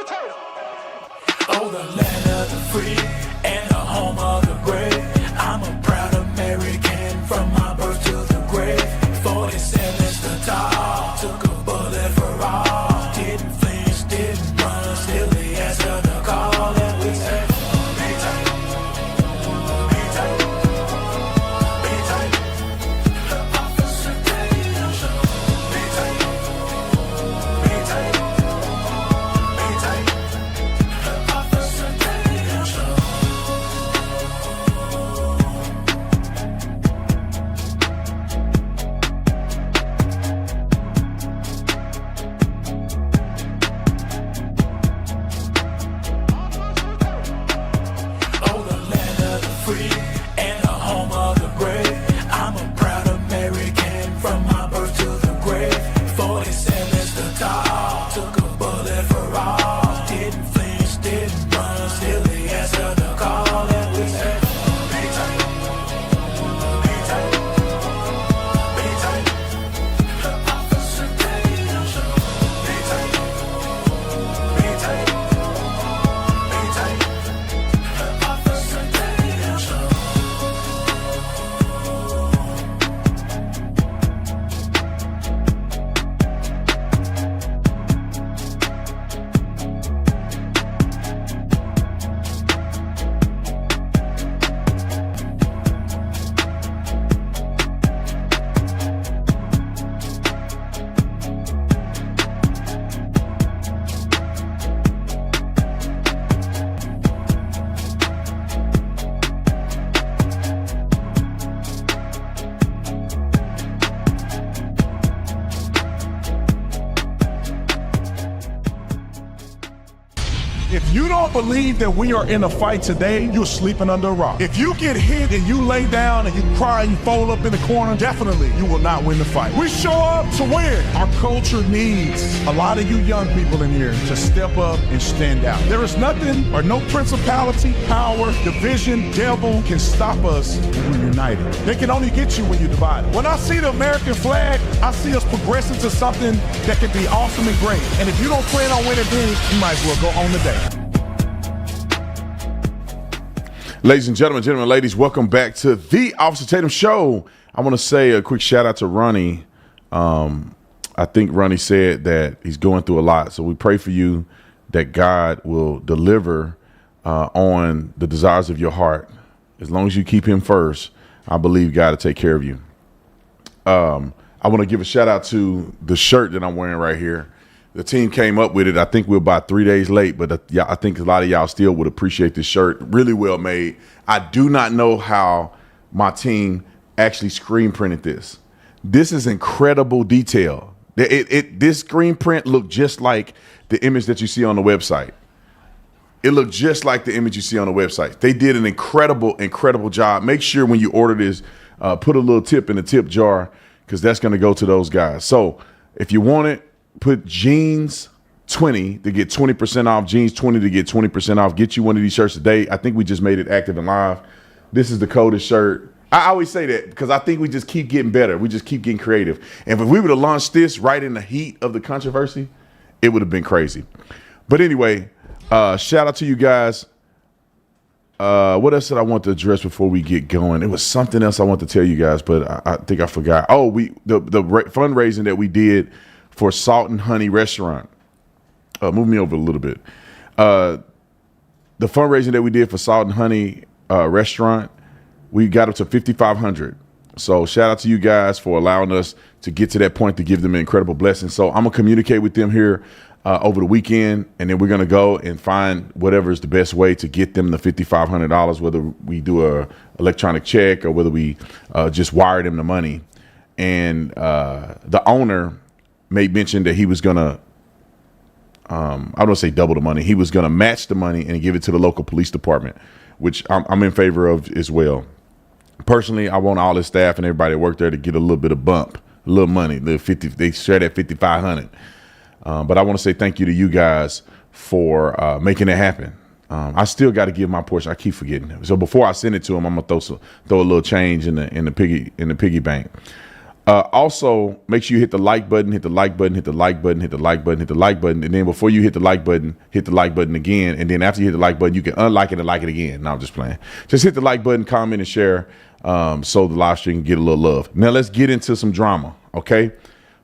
Oh, the land of the free and the home of the brave. I'm a proud American from my birth to the grave. 47's the top, took a bullet for all. Didn't flinch, didn't run, still they answer the call. And we say, be tight, be tight, be tight. Officer Tatum show. Be tight, be tight, be tight. Officer Tatum show. Oh, the land of the free and the home of the brave. I'm a proud American from my birth to the grave. 47's the top, took a bullet for all. Didn't flinch, didn't run, still they answer the call. And we say, be tight, be tight, be tight. Officer Tatum show. Be tight, be tight, be tight. Officer Tatum show. If you don't believe that we are in a fight today, you're sleeping under a rock. If you get hit and you lay down and you cry and you fold up in the corner, definitely you will not win the fight. We show up to win. Our culture needs a lot of you young people in here to step up and stand out. There is nothing or no principality, power, division, devil can stop us when we're united. They can only get you when you're divided. When I see the American flag, I see us progressing to something that can be awesome and great. And if you don't plan on winning then, you might as well go on the day. Ladies and gentlemen, ladies, welcome back to the Officer Tatum Show. I want to say a quick shout out to Ronnie. I think Ronnie said that he's going through a lot. So we pray for you that God will deliver on the desires of your heart. As long as you keep him first, I believe God will take care of you. I want to give a shout out to the shirt that I'm wearing right here. The team came up with it. I think we're about 3 days late, but I think a lot of y'all still would appreciate this shirt. Really well made. I do not know how my team actually screen printed this. This is incredible detail. This screen print looked just like the image that you see on the website. It looked just like the image you see on the website. They did an incredible job. Make sure when you order this, put a little tip in the tip jar because that's going to go to those guys. So if you want it, put jeans 20 to get 20% off, jeans 20 to get 20% off. Get you one of these shirts today. I think we just made it active and live. This is the coldest shirt. I always say that because I think we just keep getting better. We just keep getting creative. And if we would have launched this right in the heat of the controversy, it would have been crazy. But anyway, shout out to you guys. What else did I want to address before we get going? It was something else I want to tell you guys, but I think I forgot. Oh, the fundraising that we did for Salt and Honey Restaurant. Move me over a little bit. The fundraising that we did for Salt and Honey Restaurant, we got up to $5,500. So shout out to you guys for allowing us to get to that point to give them an incredible blessing. So I'm gonna communicate with them here over the weekend, and then we're gonna go and find whatever is the best way to get them the $5,500, whether we do a electronic check or whether we just wire them the money. And the owner made mention that he was gonna, I don't say double the money. He was gonna match the money and give it to the local police department, which I'm in favor of as well. Personally, I want all the staff and everybody that work there to get a little bit of bump, a little money. They share that $5,500. But I want to say thank you to you guys for making it happen. I still got to give my portion. I keep forgetting. So before I send it to him, I'm gonna throw a little change in the piggy bank. Also, make sure you hit the like button, hit the like button, hit the like button, hit the like button, hit the like button. And then before you hit the like button again. And then after you hit the like button, you can unlike it and like it again. No, I'm just playing. Just hit the like button, comment, and share so the live stream can get a little love. Now, let's get into some drama, okay?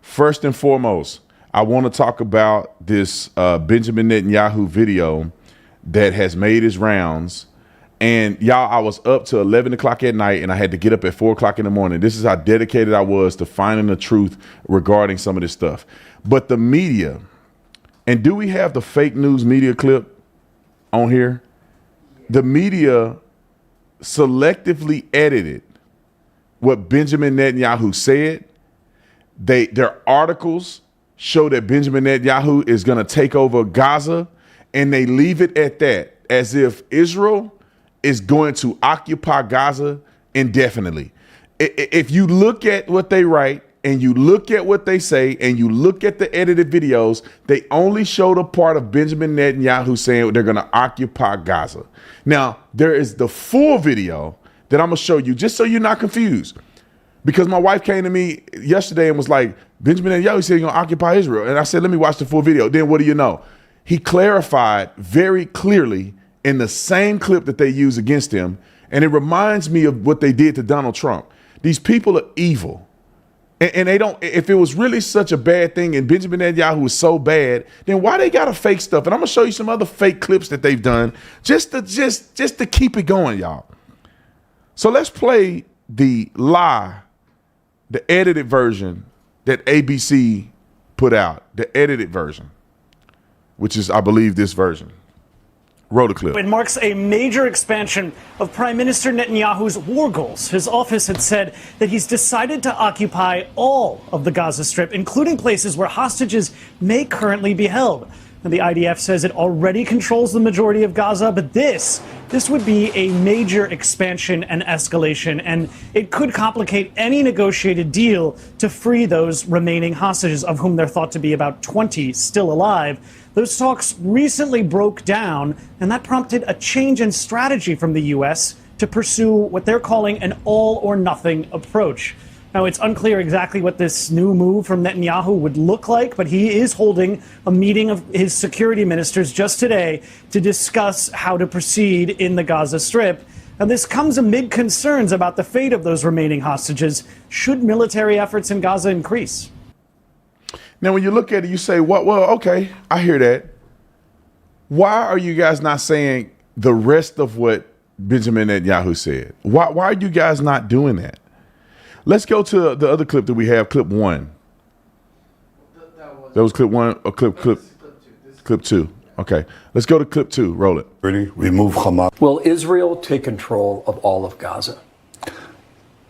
First and foremost, I want to talk about this Benjamin Netanyahu video that has made its rounds. And y'all, I was up to 11 o'clock at night and I had to get up at 4 o'clock in the morning. This is how dedicated I was to finding the truth regarding some of this stuff. But the media, and do we have the fake news media clip on here? The media selectively edited what Benjamin Netanyahu said. Their articles show that Benjamin Netanyahu is going to take over Gaza, and they leave it at that, as if Israel is going to occupy Gaza indefinitely. If you look at what they write and you look at what they say and you look at the edited videos, they only show the part of Benjamin Netanyahu saying they're going to occupy Gaza. Now, there is the full video that I'm going to show you just so you're not confused. Because my wife came to me yesterday and was like, Benjamin Netanyahu said he's going to occupy Israel. And I said, let me watch the full video. Then what do you know? He clarified very clearly in the same clip that they use against him. And it reminds me of what they did to Donald Trump. These people are evil. And they don't, if it was really such a bad thing and Benjamin Netanyahu was so bad, then why they got to fake stuff? And I'm going to show you some other fake clips that they've done just to keep it going, y'all. So let's play the lie, the edited version that ABC put out, the edited version, which is, I believe, this version. Roll the clip. It marks a major expansion of Prime Minister Netanyahu's war goals. His office had said that he's decided to occupy all of the Gaza Strip, including places where hostages may currently be held. And the IDF says it already controls the majority of Gaza, but this would be a major expansion and escalation, and it could complicate any negotiated deal to free those remaining hostages, of whom they're thought to be about 20 still alive. Those talks recently broke down, and that prompted a change in strategy from the U.S. to pursue what they're calling an all-or-nothing approach. Now, it's unclear exactly what this new move from Netanyahu would look like, but he is holding a meeting of his security ministers just today to discuss how to proceed in the Gaza Strip. And this comes amid concerns about the fate of those remaining hostages should military efforts in Gaza increase. Now, when you look at it, you say, well, okay, I hear that. Why are you guys not saying the rest of what Benjamin Netanyahu said? Why are you guys not doing that? Let's go to the other clip that we have, clip one. That was clip one or clip two. Okay, let's go to clip two. Roll it. Remove Hamas. Will Israel take control of all of Gaza?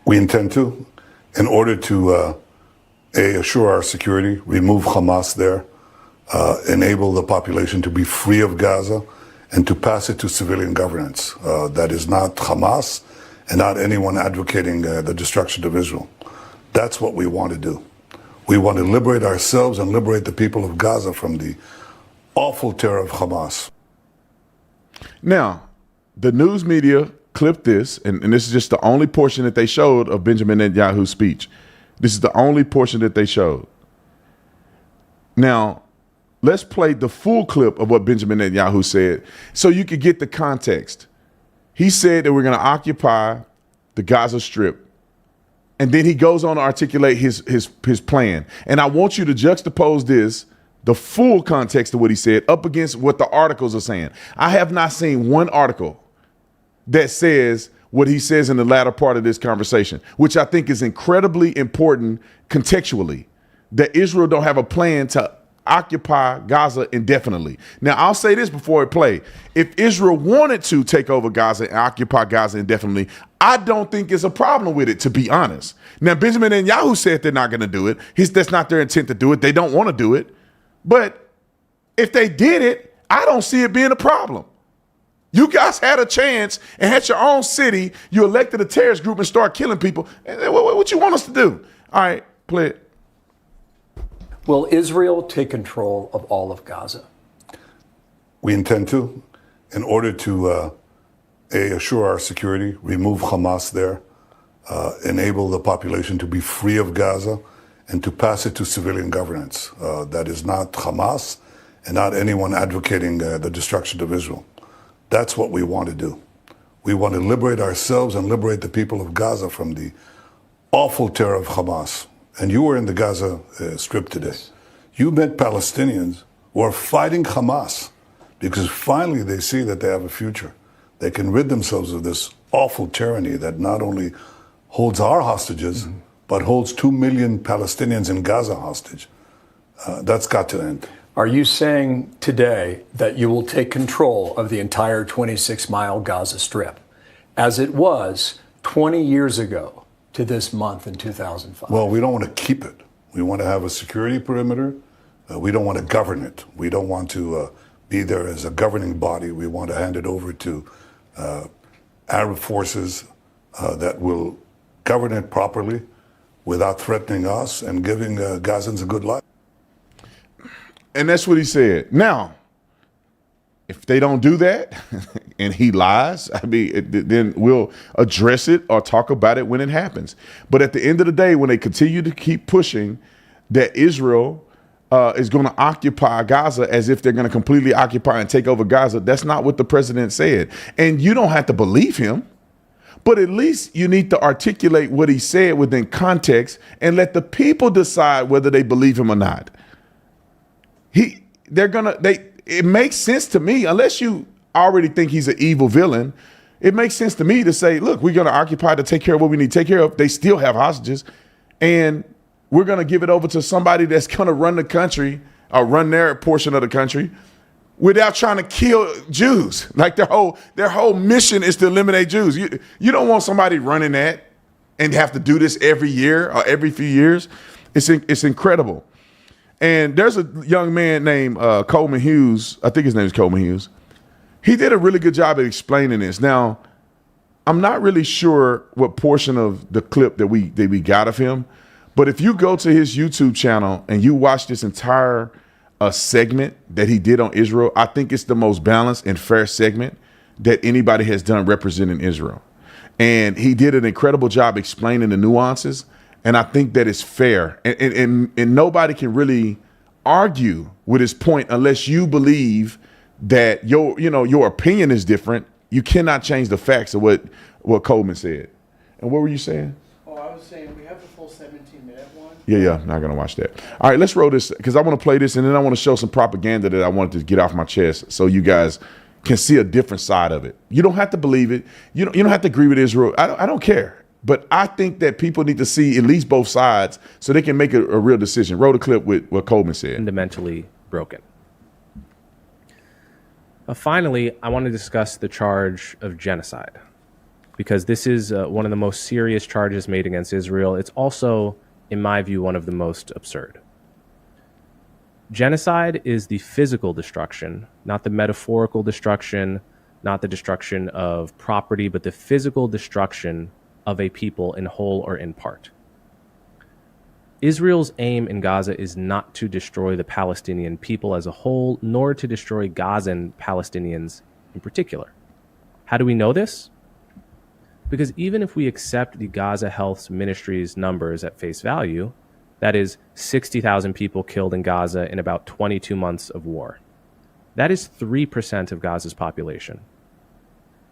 We intend to, in order to assure our security, remove Hamas there, enable the population to be free of Gaza, and to pass it to civilian governance. That is not Hamas and not anyone advocating the destruction of Israel. That's what we want to do. We want to liberate ourselves and liberate the people of Gaza from the awful terror of Hamas. Now, the news media clipped this, and this is just the only portion that they showed of Benjamin Netanyahu's speech. This is the only portion that they showed. Now, let's play the full clip of what Benjamin Netanyahu said so you could get the context. He said that we're going to occupy the Gaza Strip. And then he goes on to articulate his plan. And I want you to juxtapose this, the full context of what he said, up against what the articles are saying. I have not seen one article that says what he says in the latter part of this conversation, which I think is incredibly important contextually, that Israel don't have a plan to occupy Gaza indefinitely. Now, I'll say this before I play. If Israel wanted to take over Gaza and occupy Gaza indefinitely, I don't think it's a problem with it, to be honest. Now, Benjamin Netanyahu said they're not going to do it. That's not their intent to do it. They don't want to do it. But if they did it, I don't see it being a problem. You guys had a chance and had your own city. You elected a terrorist group and started killing people. What you want us to do? All right, play it. Will Israel take control of all of Gaza? We intend to, in order to assure our security, remove Hamas there, enable the population to be free of Gaza, and to pass it to civilian governance. That is not Hamas and not anyone advocating the destruction of Israel. That's what we want to do. We want to liberate ourselves and liberate the people of Gaza from the awful terror of Hamas. And you were in the Gaza Strip today. You met Palestinians who are fighting Hamas because finally they see that they have a future. They can rid themselves of this awful tyranny that not only holds our hostages, but holds 2 million Palestinians in Gaza hostage. That's got to end. Are you saying today that you will take control of the entire 26-mile Gaza Strip, as it was 20 years ago to this month in 2005? Well, we don't want to keep it. We want to have a security perimeter. We don't want to govern it. We don't want to be there as a governing body. We want to hand it over to Arab forces that will govern it properly without threatening us and giving Gazans a good life. And that's what he said. Now, if they don't do that and he lies, I mean, then we'll address it or talk about it when it happens. But at the end of the day, when they continue to keep pushing that Israel is going to occupy Gaza as if they're going to completely occupy and take over Gaza, that's not what the president said. And you don't have to believe him, but at least you need to articulate what he said within context and let the people decide whether they believe him or not. It makes sense to me, unless you already think he's an evil villain. It makes sense to me to say, look, we're going to occupy to take care of what we need to take care of. They still have hostages, and we're going to give it over to somebody that's going to run the country or run their portion of the country without trying to kill Jews. Like their whole mission is to eliminate Jews. You don't want somebody running that and have to do this every year or every few years. It's incredible. And there's a young man named Coleman Hughes. I think his name is Coleman Hughes. He did a really good job at explaining this. Now, I'm not really sure what portion of the clip that we got of him, but if you go to his YouTube channel and you watch this entire segment that he did on Israel, I think it's the most balanced and fair segment that anybody has done representing Israel. And he did an incredible job explaining the nuances. And I think that is fair. And nobody can really argue with his point unless you believe that your opinion is different. You cannot change the facts of what Coleman said. And what were you saying? Oh, I was saying we have the full 17-minute one. Yeah, not going to watch that. All right, let's roll this because I want to play this and then I want to show some propaganda that I wanted to get off my chest so you guys can see a different side of it. You don't have to believe it. You don't have to agree with Israel. I don't care. But I think that people need to see at least both sides so they can make a real decision. Roll the clip with what Coleman said. Fundamentally broken. Finally, I want to discuss the charge of genocide, because this is one of the most serious charges made against Israel. It's also, in my view, one of the most absurd. Genocide is the physical destruction, not the metaphorical destruction, not the destruction of property, but the physical destruction of a people in whole or in part. Israel's aim in Gaza is not to destroy the Palestinian people as a whole, nor to destroy Gazan Palestinians in particular. How do we know this? Because even if we accept the Gaza Health Ministry's numbers at face value, that is 60,000 people killed in Gaza in about 22 months of war. That is 3% of Gaza's population.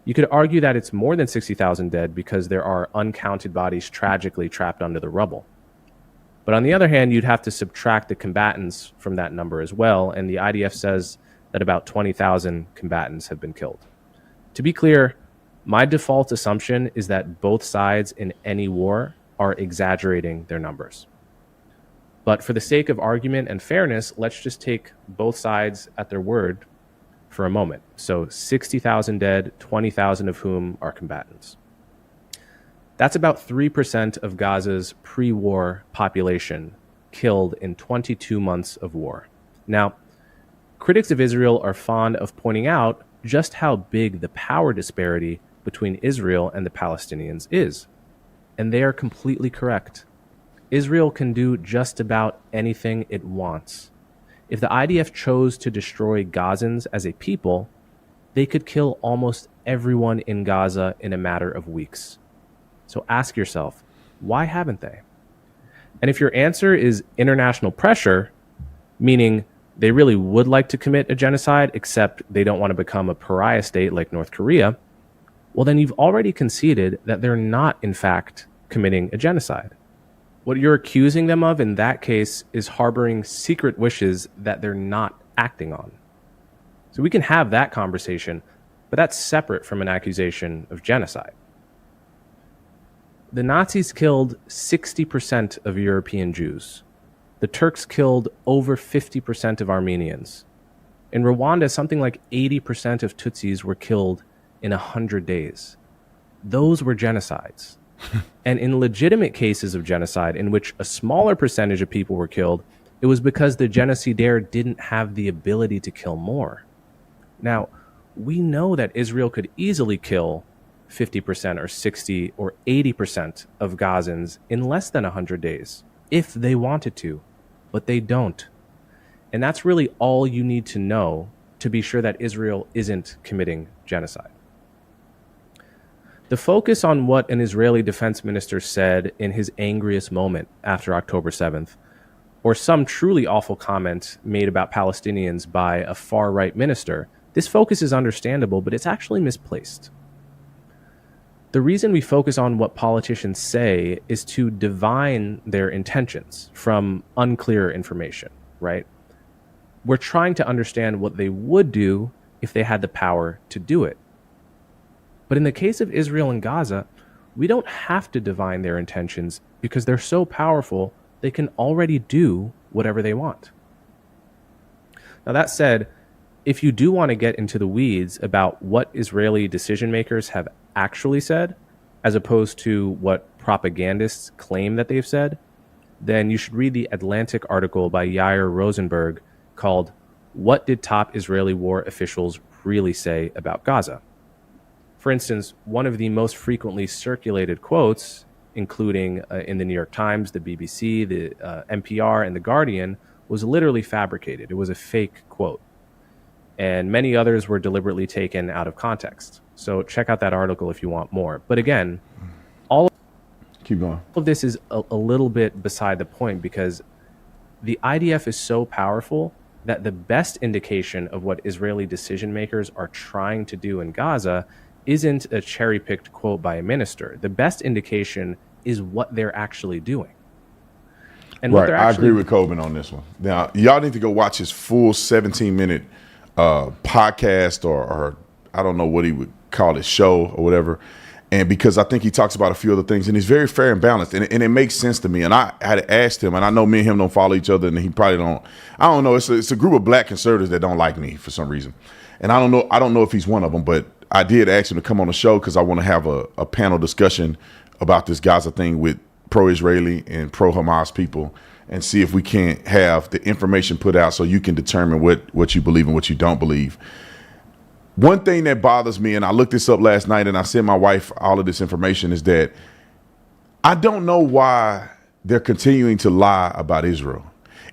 You could argue that it's more than 60,000 dead because there are uncounted bodies tragically trapped under the rubble. But on the other hand, you'd have to subtract the combatants from that number as well, and the IDF says that about 20,000 combatants have been killed. To be clear, my default assumption is that both sides in any war are exaggerating their numbers. But for the sake of argument and fairness, let's just take both sides at their word for a moment. So 60,000 dead, 20,000 of whom are combatants. That's about 3% of Gaza's pre-war population killed in 22 months of war. Now, critics of Israel are fond of pointing out just how big the power disparity between Israel and the Palestinians is. And they are completely correct. Israel can do just about anything it wants. If the IDF chose to destroy Gazans as a people, they could kill almost everyone in Gaza in a matter of weeks. So ask yourself, why haven't they? And if your answer is international pressure, meaning they really would like to commit a genocide, except they don't want to become a pariah state like North Korea, well, then you've already conceded that they're not, in fact, committing a genocide. What you're accusing them of in that case is harboring secret wishes that they're not acting on. So we can have that conversation, but that's separate from an accusation of genocide. The Nazis killed 60% of European Jews. The Turks killed over 50% of Armenians. In Rwanda, something like 80% of Tutsis were killed in 100 days. Those were genocides. And in legitimate cases of genocide, in which a smaller percentage of people were killed, it was because the genocidaire didn't have the ability to kill more. Now, we know that Israel could easily kill 50% or 60 or 80% of Gazans in less than 100 days, if they wanted to, but they don't. And that's really all you need to know to be sure that Israel isn't committing genocide. The focus on what an Israeli defense minister said in his angriest moment after October 7th, or some truly awful comment made about Palestinians by a far-right minister, this focus is understandable, but it's actually misplaced. The reason we focus on what politicians say is to divine their intentions from unclear information, right? We're trying to understand what they would do if they had the power to do it. But in the case of Israel and Gaza, we don't have to divine their intentions because they're so powerful, they can already do whatever they want. Now, that said, if you do want to get into the weeds about what Israeli decision makers have actually said, as opposed to what propagandists claim that they've said, then you should read the Atlantic article by Yair Rosenberg called "What Did Top Israeli War Officials Really Say About Gaza?" For instance, one of the most frequently circulated quotes, including in the New York Times, the BBC, the NPR, and The Guardian, was literally fabricated. It was a fake quote. And many others were deliberately taken out of context. So check out that article if you want more. But again, Keep going. of this is a little bit beside the point, because the IDF is so powerful that the best indication of what Israeli decision makers are trying to do in Gaza isn't a cherry-picked quote by a minister. The best indication is what they're actually doing. And what Right, they're I actually agree with Coleman on this one. Now, y'all need to go watch his full 17-minute podcast, or I don't know what he would call it, show or whatever. And because I think he talks about a few other things, and he's very fair and balanced, and it makes sense to me. And I had asked him, and I know me and him don't follow each other, and he probably don't. I don't know. It's a group of black conservatives that don't like me for some reason, and I don't know if he's one of them. But I did ask him to come on the show because I want to have a panel discussion about this Gaza thing with pro-Israeli and pro-Hamas people, and see if we can't have the information put out so you can determine what you believe and what you don't believe. One thing that bothers me, and I looked this up last night and I sent my wife all of this information, is that I don't know why they're continuing to lie about Israel.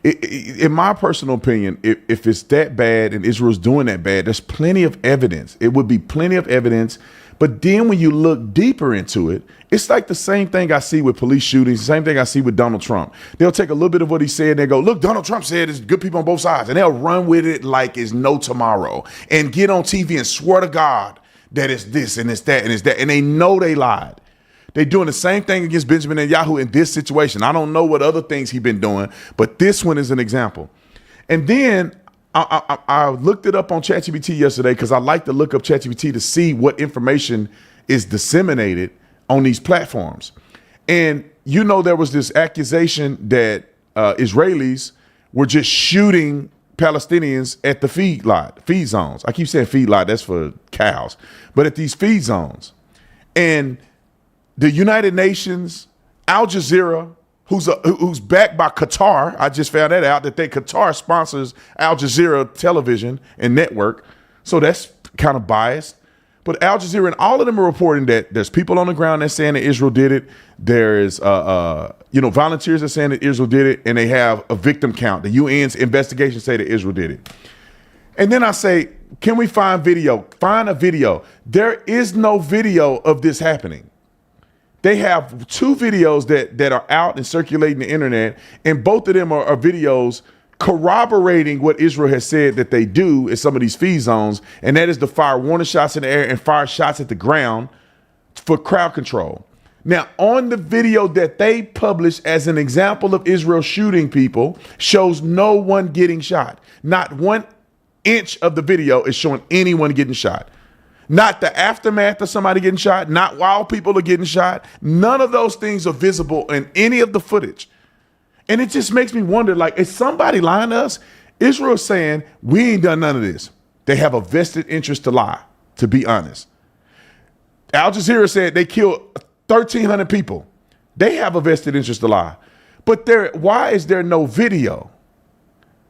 In my personal opinion, if it's that bad and Israel's doing that bad, there's plenty of evidence. It would be plenty of evidence. But then when you look deeper into it, it's like the same thing I see with police shootings, the same thing I see with Donald Trump. They'll take a little bit of what he said and they go, look, Donald Trump said there's good people on both sides. And they'll run with it like it's no tomorrow and get on TV and swear to God that it's this and it's that and it's that. And they know they lied. They're doing the same thing against Benjamin Netanyahu in this situation. I don't know what other things he's been doing, but this one is an example. And then I looked it up on ChatGPT yesterday because I like to look up ChatGPT to see what information is disseminated on these platforms. And there was this accusation that Israelis were just shooting Palestinians at the feed zones. I keep saying feed lot, that's for cows, but at these feed zones. And the United Nations, Al Jazeera, who's backed by Qatar. I just found that out, that Qatar sponsors Al Jazeera television and network. So that's kind of biased. But Al Jazeera and all of them are reporting that there's people on the ground that's saying that Israel did it. There's volunteers that are saying that Israel did it, and they have a victim count. The UN's investigation say that Israel did it. And then I say, can we find video? Find a video. There is no video of this happening. They have 2 videos that are out and circulating the internet, and both of them are videos corroborating what Israel has said that they do in some of these feed zones, and that is to fire warning shots in the air and fire shots at the ground for crowd control. Now, on the video that they published as an example of Israel shooting people shows no one getting shot. Not 1 inch of the video is showing anyone getting shot. Not the aftermath of somebody getting shot, not while people are getting shot. None of those things are visible in any of the footage. And it just makes me wonder, like, is somebody lying to us? Israel is saying, we ain't done none of this. They have a vested interest to lie, to be honest. Al Jazeera said they killed 1,300 people. They have a vested interest to lie. But why is there no video?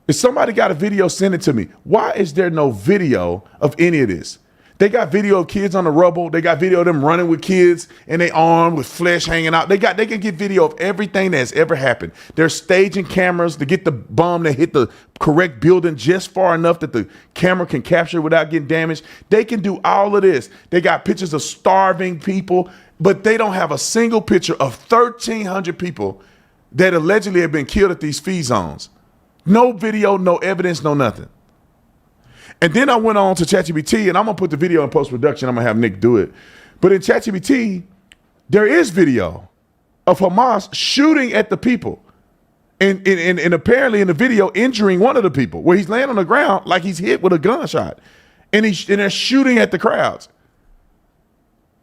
If somebody got a video, send it to me. Why is there no video of any of this? They got video of kids on the rubble. They got video of them running with kids and they armed with flesh hanging out. They can get video of everything that has ever happened. They're staging cameras to get the bomb that hit the correct building just far enough that the camera can capture it without getting damaged. They can do all of this. They got pictures of starving people, but they don't have a single picture of 1,300 people that allegedly have been killed at these feed zones. No video, no evidence, no nothing. And then I went on to ChatGPT, and I'm going to put the video in post-production. I'm going to have Nick do it. But in ChatGPT, there is video of Hamas shooting at the people. And apparently in the video, injuring one of the people, where he's laying on the ground like he's hit with a gunshot. And they're shooting at the crowds.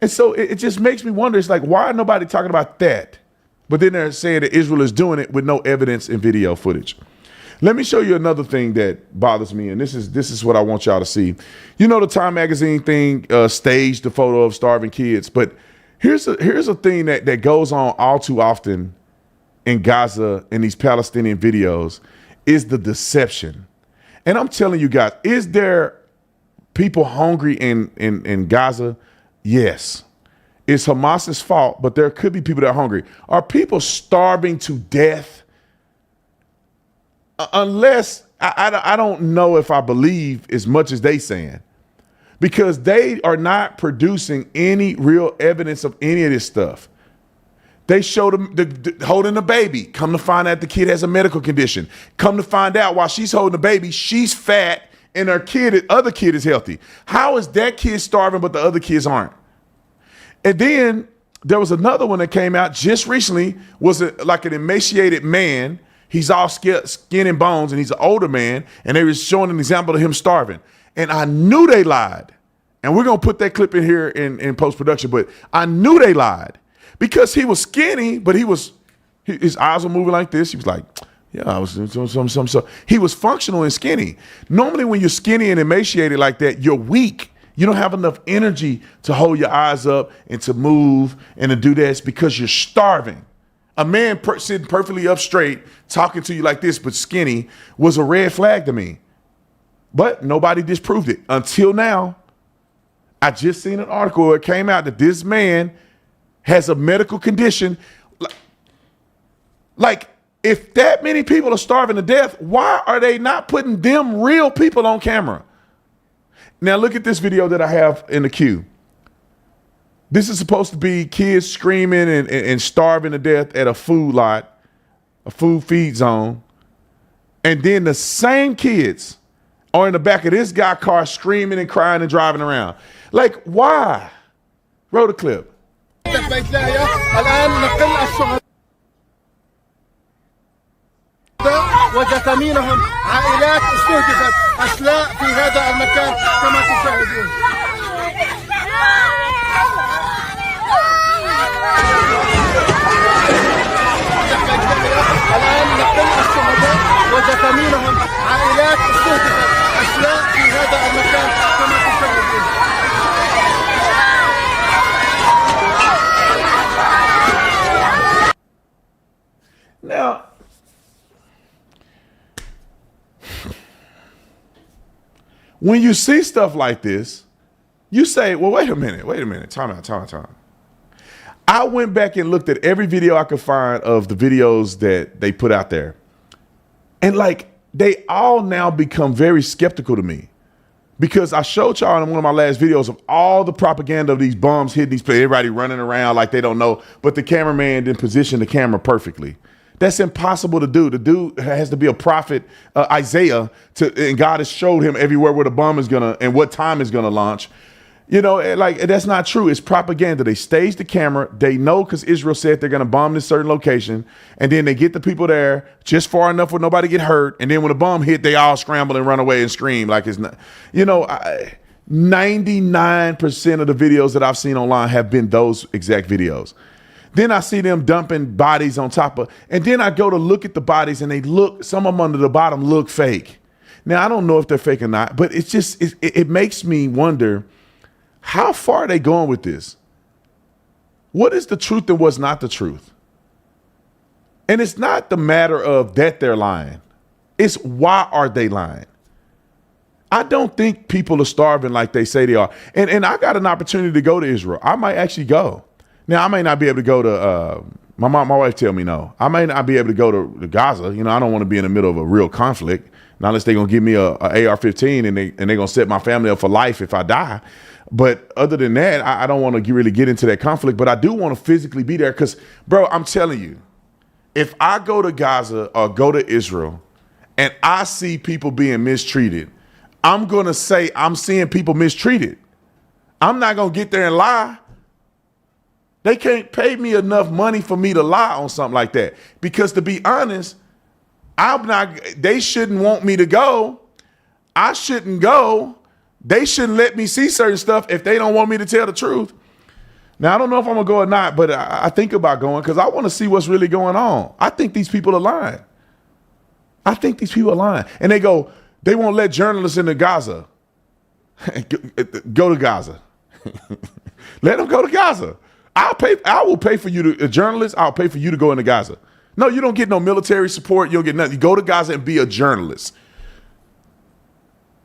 And so it just makes me wonder, it's like, why are nobody talking about that? But then they're saying that Israel is doing it with no evidence and video footage. Let me show you another thing that bothers me, and this is what I want y'all to see. You know, the Time magazine thing staged the photo of starving kids, but here's a thing that goes on all too often in Gaza in these Palestinian videos is the deception. And I'm telling you guys, is there people hungry in Gaza? Yes. It's Hamas's fault, but there could be people that are hungry. Are people starving to death? Unless I don't know if I believe as much as they saying, because they are not producing any real evidence of any of this stuff. They showed them holding the baby. Come to find out the kid has a medical condition. Come to find out while she's holding the baby, she's fat and her other kid is healthy. How is that kid starving but the other kids aren't? And then there was another one that came out just recently, like an emaciated man. He's all skin and bones, and he's an older man, and they were showing an example of him starving. And I knew they lied. And we're going to put that clip in here in post-production, but I knew they lied because he was skinny, but his eyes were moving like this. He was like, yeah, I was doing something. So he was functional and skinny. Normally when you're skinny and emaciated like that, you're weak. You don't have enough energy to hold your eyes up and to move and to do this because you're starving. A man sitting perfectly up straight, talking to you like this, but skinny, was a red flag to me. But nobody disproved it until now. I just seen an article where it came out that this man has a medical condition. Like, if that many people are starving to death, why are they not putting them real people on camera? Now look at this video that I have in the queue. This is supposed to be kids screaming and starving to death at a food lot, a food feed zone. And then the same kids are in the back of this guy's car screaming and crying and driving around. Like, why? Roll the clip. وجثامينهم عائلات استهدفت أشلاء في هذا المكان كما تشاهدون. الآن نقل الشهداء وجثامينهم عائلات استهدفت أشلاء في هذا المكان كما تشاهدون. Now, when you see stuff like this, you say, well, wait a minute, time out. I went back and looked at every video I could find of the videos that they put out there. And like, they all now become very skeptical to me. Because I showed y'all in one of my last videos of all the propaganda of these bombs hitting these places, everybody running around like they don't know, but the cameraman didn't position the camera perfectly. That's impossible to do. The dude has to be a prophet, Isaiah, and God has showed him everywhere where the bomb is gonna and what time is gonna launch. You know, like that's not true. It's propaganda. They stage the camera. They know because Israel said they're gonna bomb this certain location, and then they get the people there just far enough where nobody get hurt. And then when the bomb hit, they all scramble and run away and scream like it's not. You know, 99% of the videos that I've seen online have been those exact videos. Then I see them dumping bodies on top of, and then I go to look at the bodies and they look, some of them under the bottom look fake. Now, I don't know if they're fake or not, but it's just, it makes me wonder, how far are they going with this? What is the truth and what's not the truth? And it's not the matter of that they're lying. It's why are they lying? I don't think people are starving like they say they are. And I got an opportunity to go to Israel. I might actually go. Now, I may not be able to go to, my wife tell me no. I may not be able to go to Gaza. You know, I don't want to be in the middle of a real conflict. Not unless they're going to give me a AR-15 and they're going to set my family up for life if I die. But other than that, I don't want to really get into that conflict. But I do want to physically be there because, bro, I'm telling you, if I go to Gaza or go to Israel and I see people being mistreated, I'm going to say I'm seeing people mistreated. I'm not going to get there and lie. They can't pay me enough money for me to lie on something like that. Because to be honest, they shouldn't want me to go. I shouldn't go. They shouldn't let me see certain stuff if they don't want me to tell the truth. Now, I don't know if I'm going to go or not, but I think about going because I want to see what's really going on. I think these people are lying. I think these people are lying. And they won't let journalists into Gaza. Go to Gaza. Let them go to Gaza. I will pay for you to, a journalist, I'll pay for you to go into Gaza. No, you don't get no military support. You don't get nothing. You go to Gaza and be a journalist.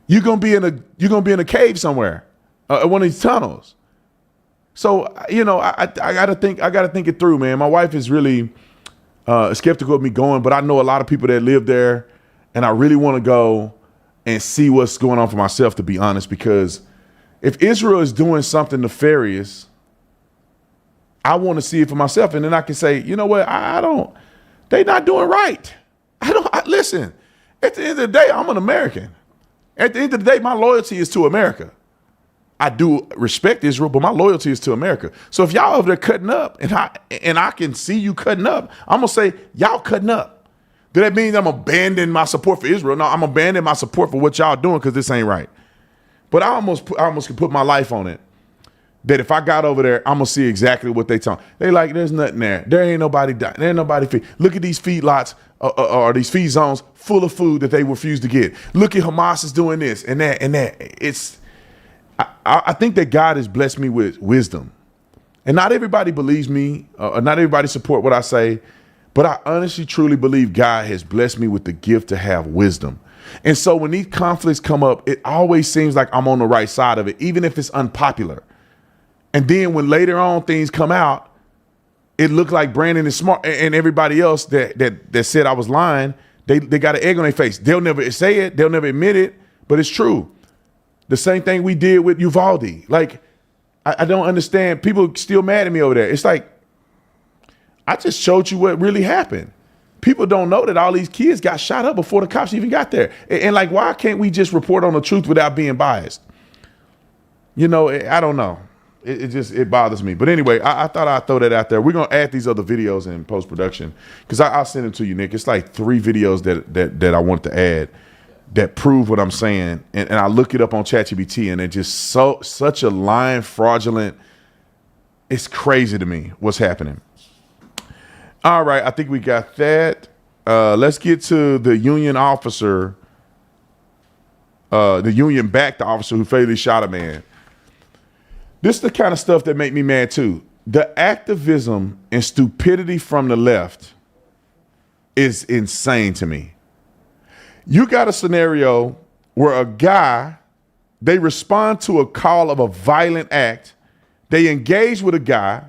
You're gonna be in a cave somewhere, one of these tunnels. So you know, I gotta think it through, man. My wife is really skeptical of me going, but I know a lot of people that live there, and I really want to go and see what's going on for myself, to be honest. Because if Israel is doing something nefarious, I want to see it for myself, and then I can say, you know what, they're not doing right. Listen, at the end of the day, I'm an American. At the end of the day, my loyalty is to America. I do respect Israel, but my loyalty is to America. So if y'all over there cutting up, and I can see you cutting up, I'm gonna say y'all cutting up. Do that mean I'm abandoning my support for Israel? No, I'm abandoning my support for what y'all doing because this ain't right. But I almost can put my life on it. That if I got over there, I'm gonna see exactly what they tell. They like, there's nothing there. There ain't nobody dying. There ain't nobody feed. Look at these feed lots or these feed zones full of food that they refuse to get. Look at Hamas is doing this and that and that. I think that God has blessed me with wisdom, and not everybody believes me, or not everybody support what I say, but I honestly, truly believe God has blessed me with the gift to have wisdom. And so when these conflicts come up, it always seems like I'm on the right side of it, even if it's unpopular. And then when later on things come out, it looked like Brandon is smart and everybody else that said I was lying, they got an egg on their face. They'll never say it. They'll never admit it, but it's true. The same thing we did with Uvalde. Like, I don't understand. People still mad at me over there. It's like, I just showed you what really happened. People don't know that all these kids got shot up before the cops even got there. And like, why can't we just report on the truth without being biased? You know, I don't know. It bothers me. But anyway, I thought I'd throw that out there. We're going to add these other videos in post-production because I'll send them to you, Nick. It's like 3 videos that I want to add that prove what I'm saying. And I look it up on ChatGPT, and it's just such a lying, fraudulent. It's crazy to me what's happening. All right, I think we got that. Let's get to the Union officer, the Union-backed officer who fatally shot a man. This is the kind of stuff that make me mad too. The activism and stupidity from the left is insane to me. You got a scenario where a guy, they respond to a call of a violent act. They engage with a guy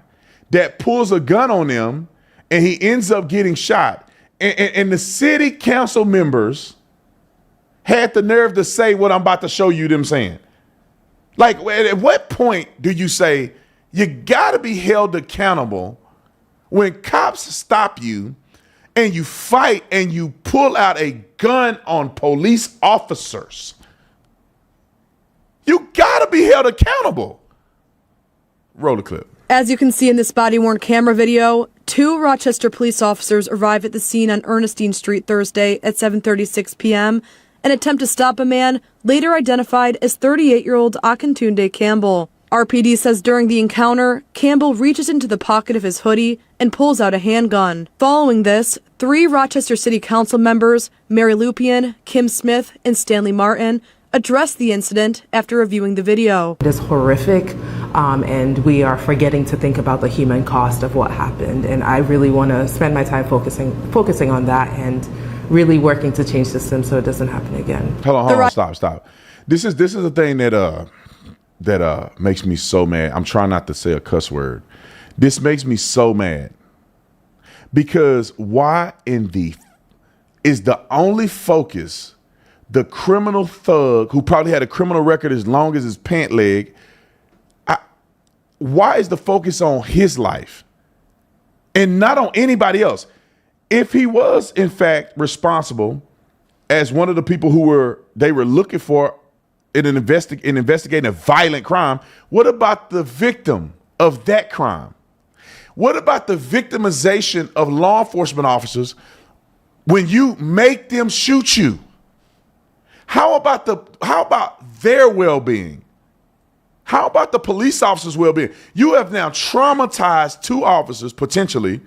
that pulls a gun on them and he ends up getting shot. And the city council members had the nerve to say what I'm about to show you them saying? Like, at what point do you say you got to be held accountable when cops stop you and you fight and you pull out a gun on police officers? You got to be held accountable. Roll the clip. As you can see in this body-worn camera video, 2 Rochester police officers arrive at the scene on Ernestine Street Thursday at 7:36 p.m. and attempt to stop a man later identified as 38-year-old Akintunde Campbell. RPD says during the encounter, Campbell reaches into the pocket of his hoodie and pulls out a handgun. Following this, 3 Rochester City Council members, Mary Lupian, Kim Smith, and Stanley Martin, addressed the incident after reviewing the video. It is horrific, and we are forgetting to think about the human cost of what happened. And I really want to spend my time focusing on that and really working to change the system so it doesn't happen again. Hold on, stop. This is the thing that makes me so mad. I'm trying not to say a cuss word. This makes me so mad because why is the only focus the criminal thug who probably had a criminal record as long as his pant leg? Why is the focus on his life and not on anybody else? If he was in fact responsible as one of the people who they were looking for in investigating a violent crime, what about the victim of that crime? What about the victimization of law enforcement officers when you make them shoot you? How about their well-being? How about the police officers' well-being? You have now traumatized 2 officers potentially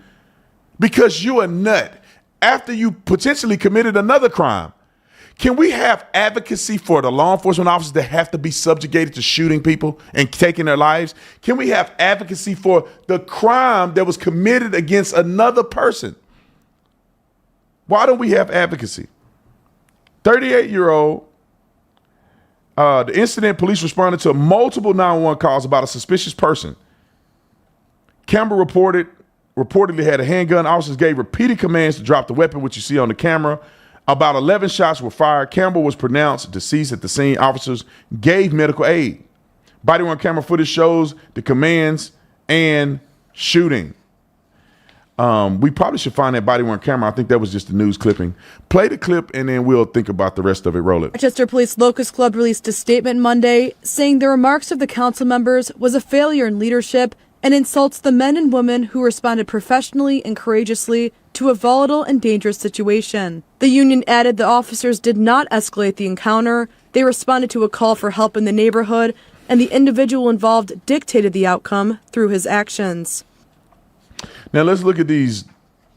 because you're a nut after you potentially committed another crime. Can we have advocacy for the law enforcement officers that have to be subjugated to shooting people and taking their lives? Can we have advocacy for the crime that was committed against another person? Why don't we have advocacy? 38-year-old, the incident, police responded to multiple 911 calls about a suspicious person. Campbell reportedly had a handgun. Officers gave repeated commands to drop the weapon, which you see on the camera. About 11 shots were fired. Campbell was pronounced deceased at the scene. Officers gave medical aid. Body-worn camera footage shows the commands and shooting. We probably should find that body-worn camera. I think that was just a news clipping. Play the clip, and then we'll think about the rest of it. Roll it. Rochester Police Locust Club released a statement Monday saying the remarks of the council members was a failure in leadership and insults the men and women who responded professionally and courageously to a volatile and dangerous situation. The union added the officers did not escalate the encounter. They responded to a call for help in the neighborhood, and the individual involved dictated the outcome through his actions. Now let's look at these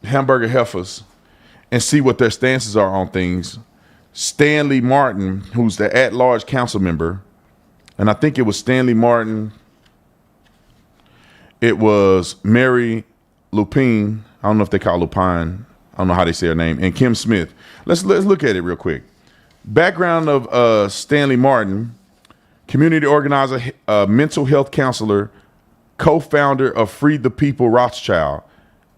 hamburger heifers and see what their stances are on things. Stanley Martin, who's the at-large council member, and I think it was Stanley Martin, it was Mary Lupine, I don't know if they call Lupine, I don't know how they say her name, and Kim Smith. Let's look at it real quick. Background of Stanley Martin, community organizer, mental health counselor, co-founder of Free the People Rothschild,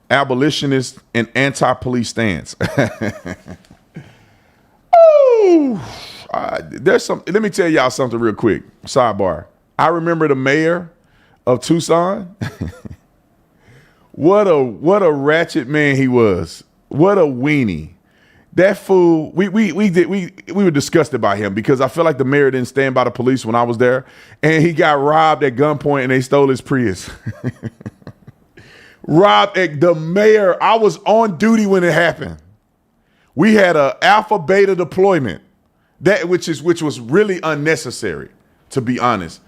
abolitionist, and anti-police stance. Let me tell y'all something real quick. Sidebar. I remember the mayor of Tucson. What a ratchet man he was. What a weenie. That fool, we were disgusted by him because I feel like the mayor didn't stand by the police when I was there, and he got robbed at gunpoint and they stole his Prius. Robbed at the mayor. I was on duty when it happened. We had a alpha beta deployment, which was really unnecessary, to be honest,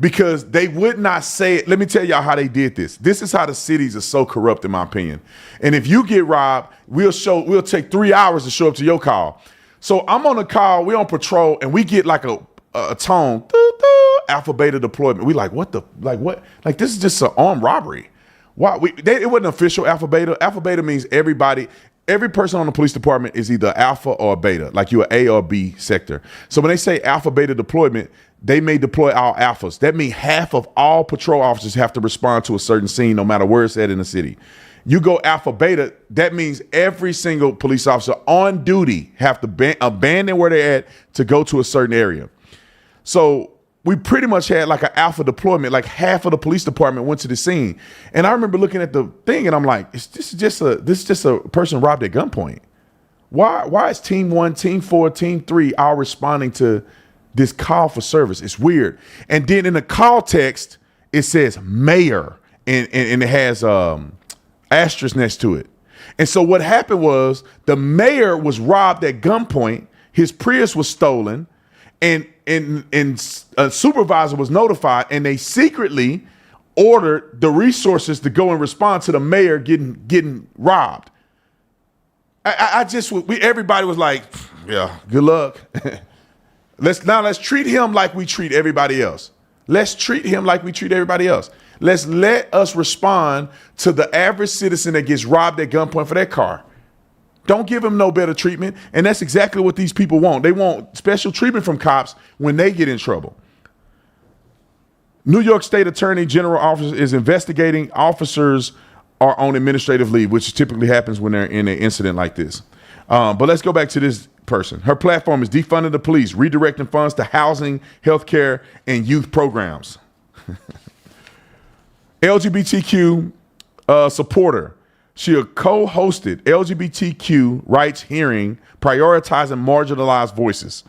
because they would not say it. Let me tell y'all how they did this. This is how the cities are so corrupt, in my opinion. And if you get robbed, we'll take 3 hours to show up to your call. So I'm on a call, we're on patrol, and we get like a tone, alpha beta deployment. We like, what? Like, this is just an armed robbery. Why? It wasn't official alpha beta. Alpha beta means every person on the police department is either alpha or beta, like you're A or B sector. So when they say alpha beta deployment, they may deploy all alphas. That means half of all patrol officers have to respond to a certain scene, no matter where it's at in the city. You go alpha beta, that means every single police officer on duty have to abandon where they're at to go to a certain area. So we pretty much had like an alpha deployment, like half of the police department went to the scene. And I remember looking at the thing and I'm like, this is just a person robbed at gunpoint. Why is team 1, team 4, team 3 all responding to this call for service? It's weird. And then in the call text, it says mayor and it has asterisk next to it. And so what happened was the mayor was robbed at gunpoint. His Prius was stolen and a supervisor was notified and they secretly ordered the resources to go and respond to the mayor getting robbed. Everybody was like, yeah, good luck. Let's treat him like we treat everybody else. Let's treat him like we treat everybody else. Let's let us respond to the average citizen that gets robbed at gunpoint for their car. Don't give him no better treatment. And that's exactly what these people want. They want special treatment from cops when they get in trouble. New York State Attorney General Office is investigating. Officers are on administrative leave, which typically happens when they're in an incident like this. But let's go back to this person. Her platform is defunding the police, redirecting funds to housing, healthcare, and youth programs. LGBTQ supporter. She co-hosted LGBTQ rights hearing, prioritizing marginalized voices.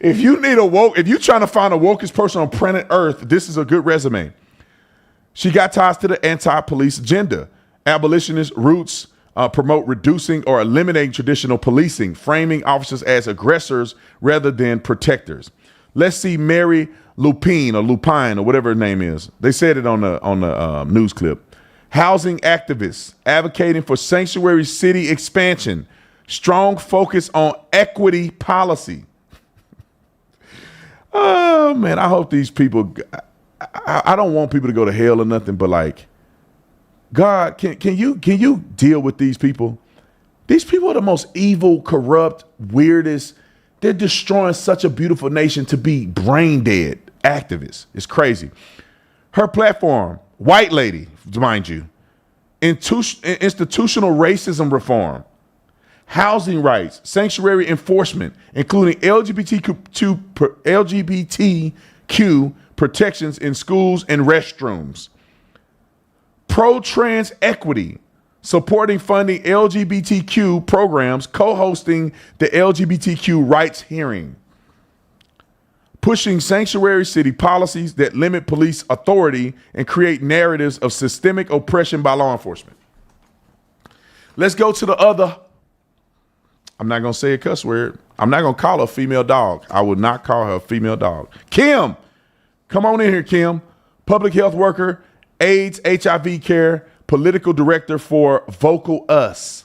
If you're trying to find a wokest person on planet Earth, this is a good resume. She got ties to the anti-police agenda. Abolitionist roots promote reducing or eliminating traditional policing, framing officers as aggressors rather than protectors. Let's see Mary Lupine or whatever her name is. They said it on the news clip. Housing activists advocating for sanctuary city expansion, strong focus on equity policy. Oh man, I hope these people, I don't want people to go to hell or nothing, but like, God, can you deal with these people? These people are the most evil, corrupt, weirdest. They're destroying such a beautiful nation to be brain dead activists. It's crazy. Her platform, white lady, mind you, institutional racism reform, housing rights, sanctuary enforcement, including LGBTQ protections in schools and restrooms, pro-trans equity, supporting funding LGBTQ programs, co-hosting the LGBTQ rights hearing, pushing sanctuary city policies that limit police authority and create narratives of systemic oppression by law enforcement. Let's go to the other. I'm not going to say a cuss word. I'm not going to call her a female dog. I would not call her a female dog. Kim, come on in here, Kim. Public health worker, AIDS, HIV care, political director for Vocal Us.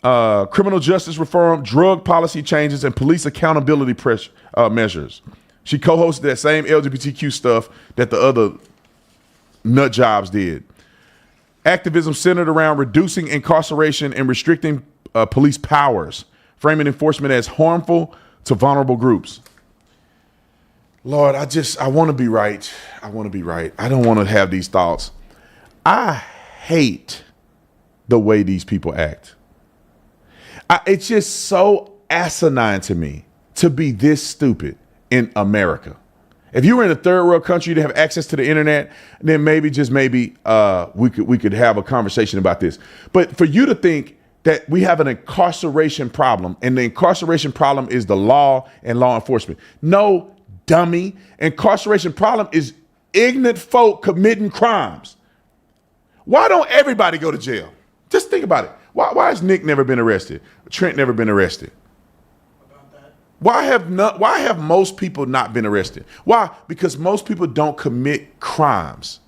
Criminal justice reform, drug policy changes, and police accountability measures. She co-hosted that same LGBTQ stuff that the other nut jobs did. Activism centered around reducing incarceration and restricting police powers, framing enforcement as harmful to vulnerable groups. Lord, I want to be right. I want to be right. I don't want to have these thoughts. I hate the way these people act. It's just so asinine to me to be this stupid in America. If you were in a third world country to have access to the internet, then maybe we could have a conversation about this. But for you to think that we have an incarceration problem and the incarceration problem is the law and law enforcement. No, dummy. Incarceration problem is ignorant folk committing crimes. Why don't everybody go to jail? Just think about it. Why has Nick never been arrested? Trent never been arrested? Why have most people not been arrested? Why? Because most people don't commit crimes.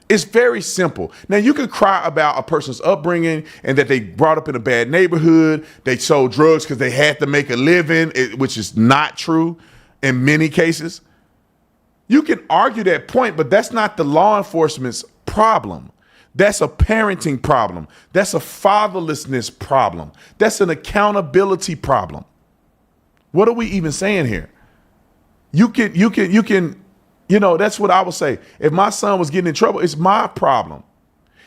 It's very simple. Now, you can cry about a person's upbringing and that they brought up in a bad neighborhood, they sold drugs because they had to make a living, which is not true in many cases. You can argue that point, but that's not the law enforcement's problem. That's a parenting problem. That's a fatherlessness problem. That's an accountability problem. What are we even saying here? You can, that's what I would say. If my son was getting in trouble, it's my problem.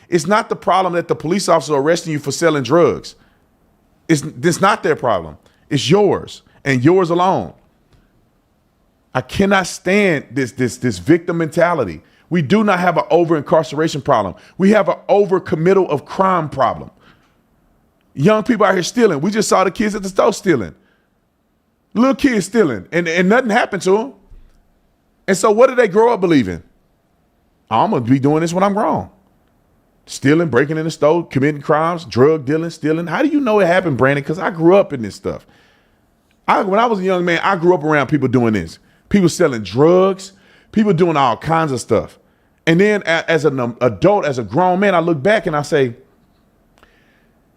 It's not the problem that the police officer arresting you for selling drugs. It's not their problem. It's yours and yours alone. I cannot stand this victim mentality. We do not have an over-incarceration problem. We have an over-committal of crime problem. Young people out here stealing. We just saw the kids at the store stealing. Little kids stealing, and nothing happened to them. And so what do they grow up believing? I'm going to be doing this when I'm grown. Stealing, breaking in the store, committing crimes, drug dealing, stealing. How do you know it happened, Brandon? Because I grew up in this stuff. When I was a young man, I grew up around people doing this. People selling drugs, people doing all kinds of stuff. And then as an adult, as a grown man, I look back and I say,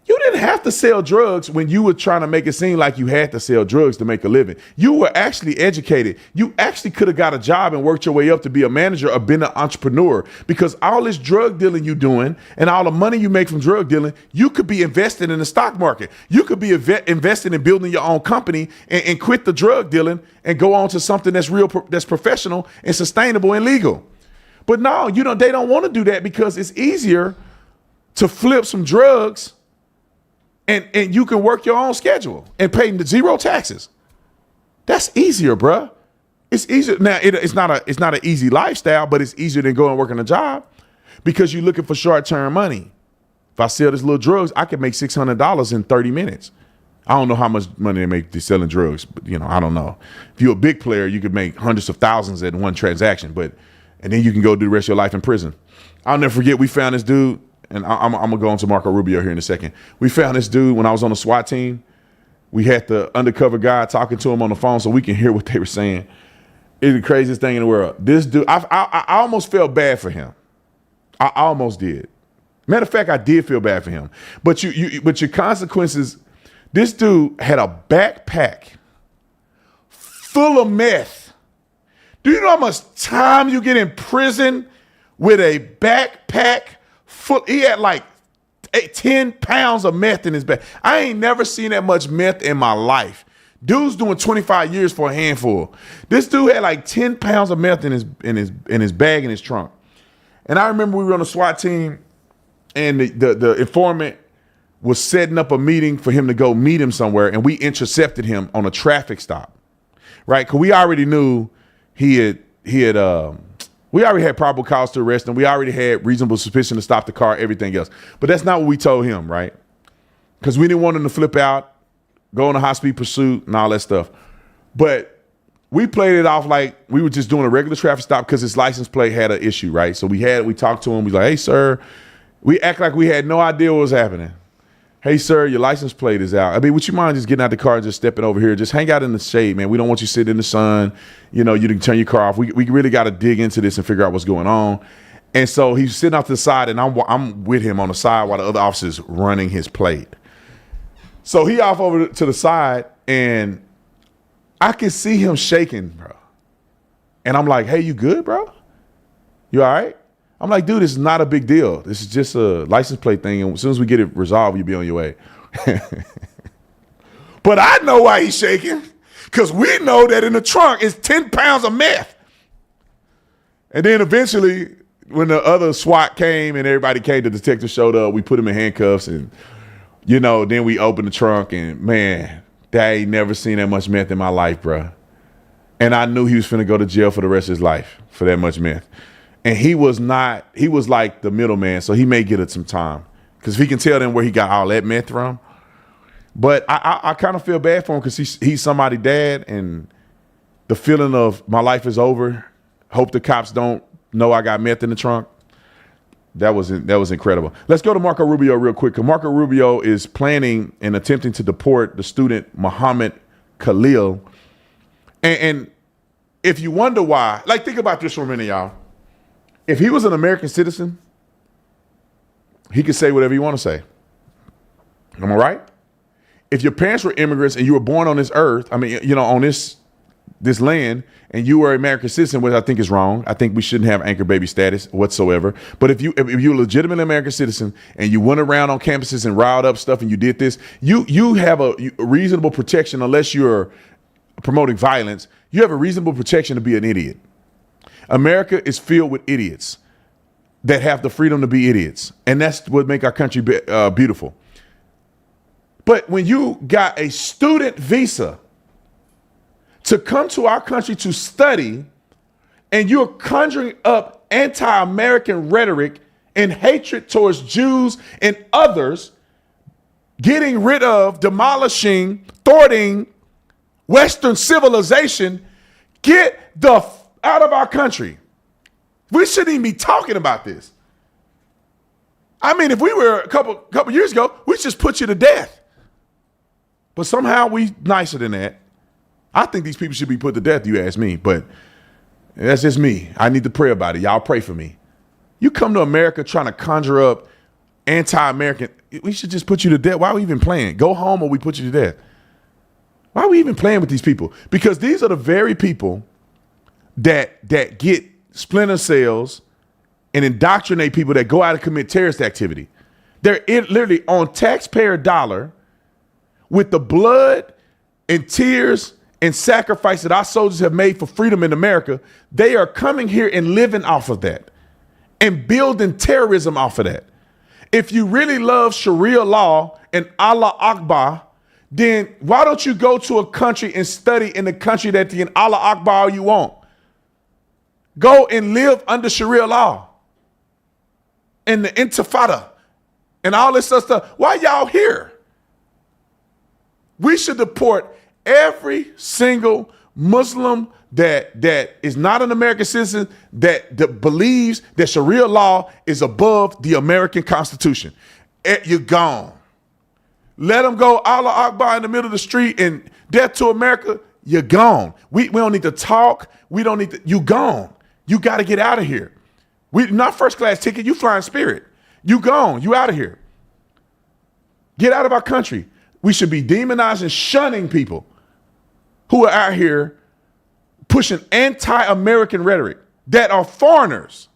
you didn't have to sell drugs when you were trying to make it seem like you had to sell drugs to make a living. You were actually educated. You actually could have got a job and worked your way up to be a manager or been an entrepreneur, because all this drug dealing you doing and all the money you make from drug dealing, you could be invested in the stock market. You could be invested in building your own company and quit the drug dealing and go on to something that's real, that's professional and sustainable and legal. But no, they don't want to do that because it's easier to flip some drugs and you can work your own schedule and pay zero taxes. That's easier, bruh. It's easier. Now, it's not an easy lifestyle, but it's easier than going and working a job because you're looking for short-term money. If I sell this little drugs, I can make $600 in 30 minutes. I don't know how much money they make selling drugs, but I don't know. If you're a big player, you could make hundreds of thousands in one transaction, and then you can go do the rest of your life in prison. I'll never forget, we found this dude. And I'm going to go on to Marco Rubio here in a second. We found this dude when I was on the SWAT team. We had the undercover guy talking to him on the phone so we can hear what they were saying. It's the craziest thing in the world. This dude, I almost felt bad for him. I almost did. Matter of fact, I did feel bad for him. But your consequences, this dude had a backpack full of meth. Do you know how much time you get in prison with a backpack? He had like 10 pounds of meth in his bag. I ain't never seen that much meth in my life. Dude's doing 25 years for a handful. This dude had like 10 pounds of meth in his bag in his trunk. And I remember we were on the SWAT team, and the informant was setting up a meeting for him to go meet him somewhere, and we intercepted him on a traffic stop, right? Because we already knew we already had probable cause to arrest him. We already had reasonable suspicion to stop the car, everything else. But that's not what we told him, right? Because we didn't want him to flip out, go on a high-speed pursuit, and all that stuff. But we played it off like we were just doing a regular traffic stop because his license plate had an issue, right? So we talked to him. We was like, hey, sir. We act like we had no idea what was happening. Hey, sir, your license plate is out. I mean, would you mind just getting out the car and just stepping over here? Just hang out in the shade, man. We don't want you sitting in the sun. You can turn your car off. We really got to dig into this and figure out what's going on. And so he's sitting off to the side, and I'm with him on the side while the other officer's running his plate. So he off over to the side, and I can see him shaking, bro. And I'm like, hey, you good, bro? You all right? I'm like, dude, this is not a big deal. This is just a license plate thing. And as soon as we get it resolved, you'll be on your way. But I know why he's shaking, because we know that in the trunk is 10 pounds of meth. And then eventually, when the other SWAT came and everybody came, the detective showed up, we put him in handcuffs, and, then we opened the trunk, and man, I ain't never seen that much meth in my life, bro. And I knew he was finna go to jail for the rest of his life for that much meth. And he was like the middleman, so he may get it some time. Because if he can tell them where he got all that meth from. But I kind of feel bad for him because he's somebody's dad, and the feeling of my life is over, hope the cops don't know I got meth in the trunk, that was incredible. Let's go to Marco Rubio real quick, because Marco Rubio is planning and attempting to deport the student Muhammad Khalil. And if you wonder why, like, think about this for a minute, y'all. If he was an American citizen, he could say whatever you want to say. Am I right? If your parents were immigrants and you were born on this earth, on this land, and you were an American citizen, which I think is wrong. I think we shouldn't have anchor baby status whatsoever. But if you're a legitimate American citizen and you went around on campuses and riled up stuff and you did this, you have a reasonable protection unless you're promoting violence. You have a reasonable protection to be an idiot. America is filled with idiots. that have the freedom to be idiots. And that's what make our country beautiful. But when you got a student visa to come to our country to study, and you're conjuring up anti-American rhetoric and hatred towards Jews and others, getting rid of, demolishing, thwarting Western civilization, get the out of our country. We shouldn't even be talking about this. I mean, if we were a couple years ago, we just put you to death. But somehow we nicer than that. I think these people should be put to death, you ask me, but that's just me. I need to pray about it. Y'all pray for me. You come to America trying to conjure up anti-American, we should just put you to death. Why are we even playing? Go home or we put you to death. Why are we even playing with these people? Because these are the very people that get splinter cells and indoctrinate people that go out and commit terrorist activity. They're literally on taxpayer dollar with the blood and tears and sacrifice that our soldiers have made for freedom in America. They are coming here and living off of that and building terrorism off of that. If you really love Sharia law and Allah Akbar, then why don't you go to a country and study in the country that the Allah Akbar you want? Go and live under Sharia law and the Intifada and all this other stuff. Why y'all here? We should deport every single Muslim that is not an American citizen that believes that Sharia law is above the American Constitution. You're gone. Let them go Allah Akbar in the middle of the street and death to America. You're gone. We don't need to talk. We don't need to. You gone. You got to get out of here. We not first class ticket. You flying Spirit. You gone. You out of here. Get out of our country. We should be demonizing, shunning people who are out here pushing anti-American rhetoric that are foreigners.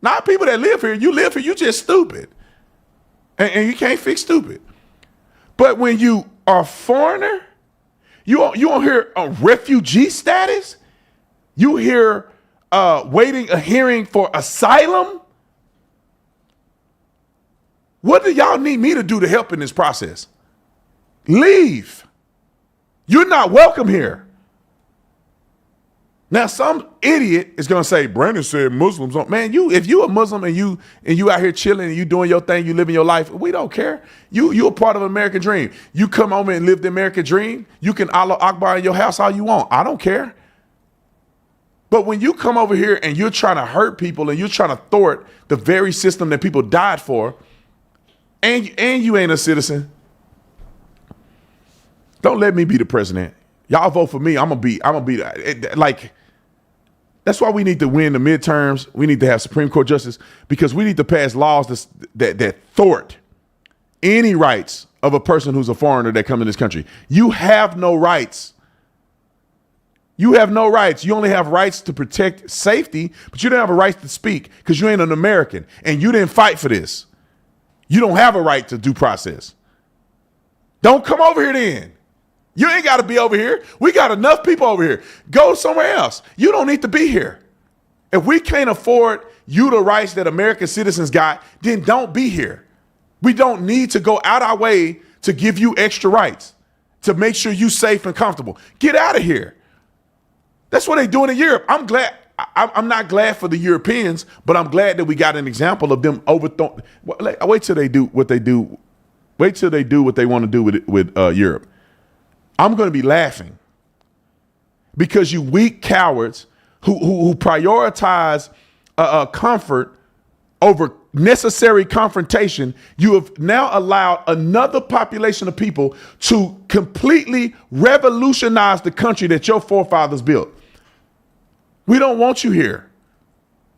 Not people that live here. You live here, you just stupid. And you can't fix stupid. But when you are a foreigner, you don't hear a refugee status. You hear waiting a hearing for asylum. What do y'all need me to do to help in this process? Leave. You're not welcome here. Now, some idiot is gonna say, Brandon said Muslims don't. Man, if you a Muslim and you out here chilling and you doing your thing, you living your life, we don't care. You a part of the American dream. You come home and live the American dream. You can Allah Akbar in your house all you want. I don't care. But when you come over here and you're trying to hurt people and you're trying to thwart the very system that people died for, and you ain't a citizen, don't let me be the president. Y'all vote for me. I'm gonna be like. That's why we need to win the midterms. We need to have Supreme Court justice because we need to pass laws that thwart any rights of a person who's a foreigner that come in this country. You have no rights. You have no rights. You only have rights to protect safety, but you don't have a right to speak because you ain't an American and you didn't fight for this. You don't have a right to due process. Don't come over here then. You ain't got to be over here. We got enough people over here. Go somewhere else. You don't need to be here. If we can't afford you the rights that American citizens got, then don't be here. We don't need to go out our way to give you extra rights, to make sure you safe and comfortable. Get out of here. That's what they're doing in Europe. I'm glad. I'm not glad for the Europeans, but I'm glad that we got an example of them overthrowing. Wait till they do what they do. Wait till they do what they want to do with Europe. I'm going to be laughing because you weak cowards who prioritize comfort over necessary confrontation. You have now allowed another population of people to completely revolutionize the country that your forefathers built. We don't want you here.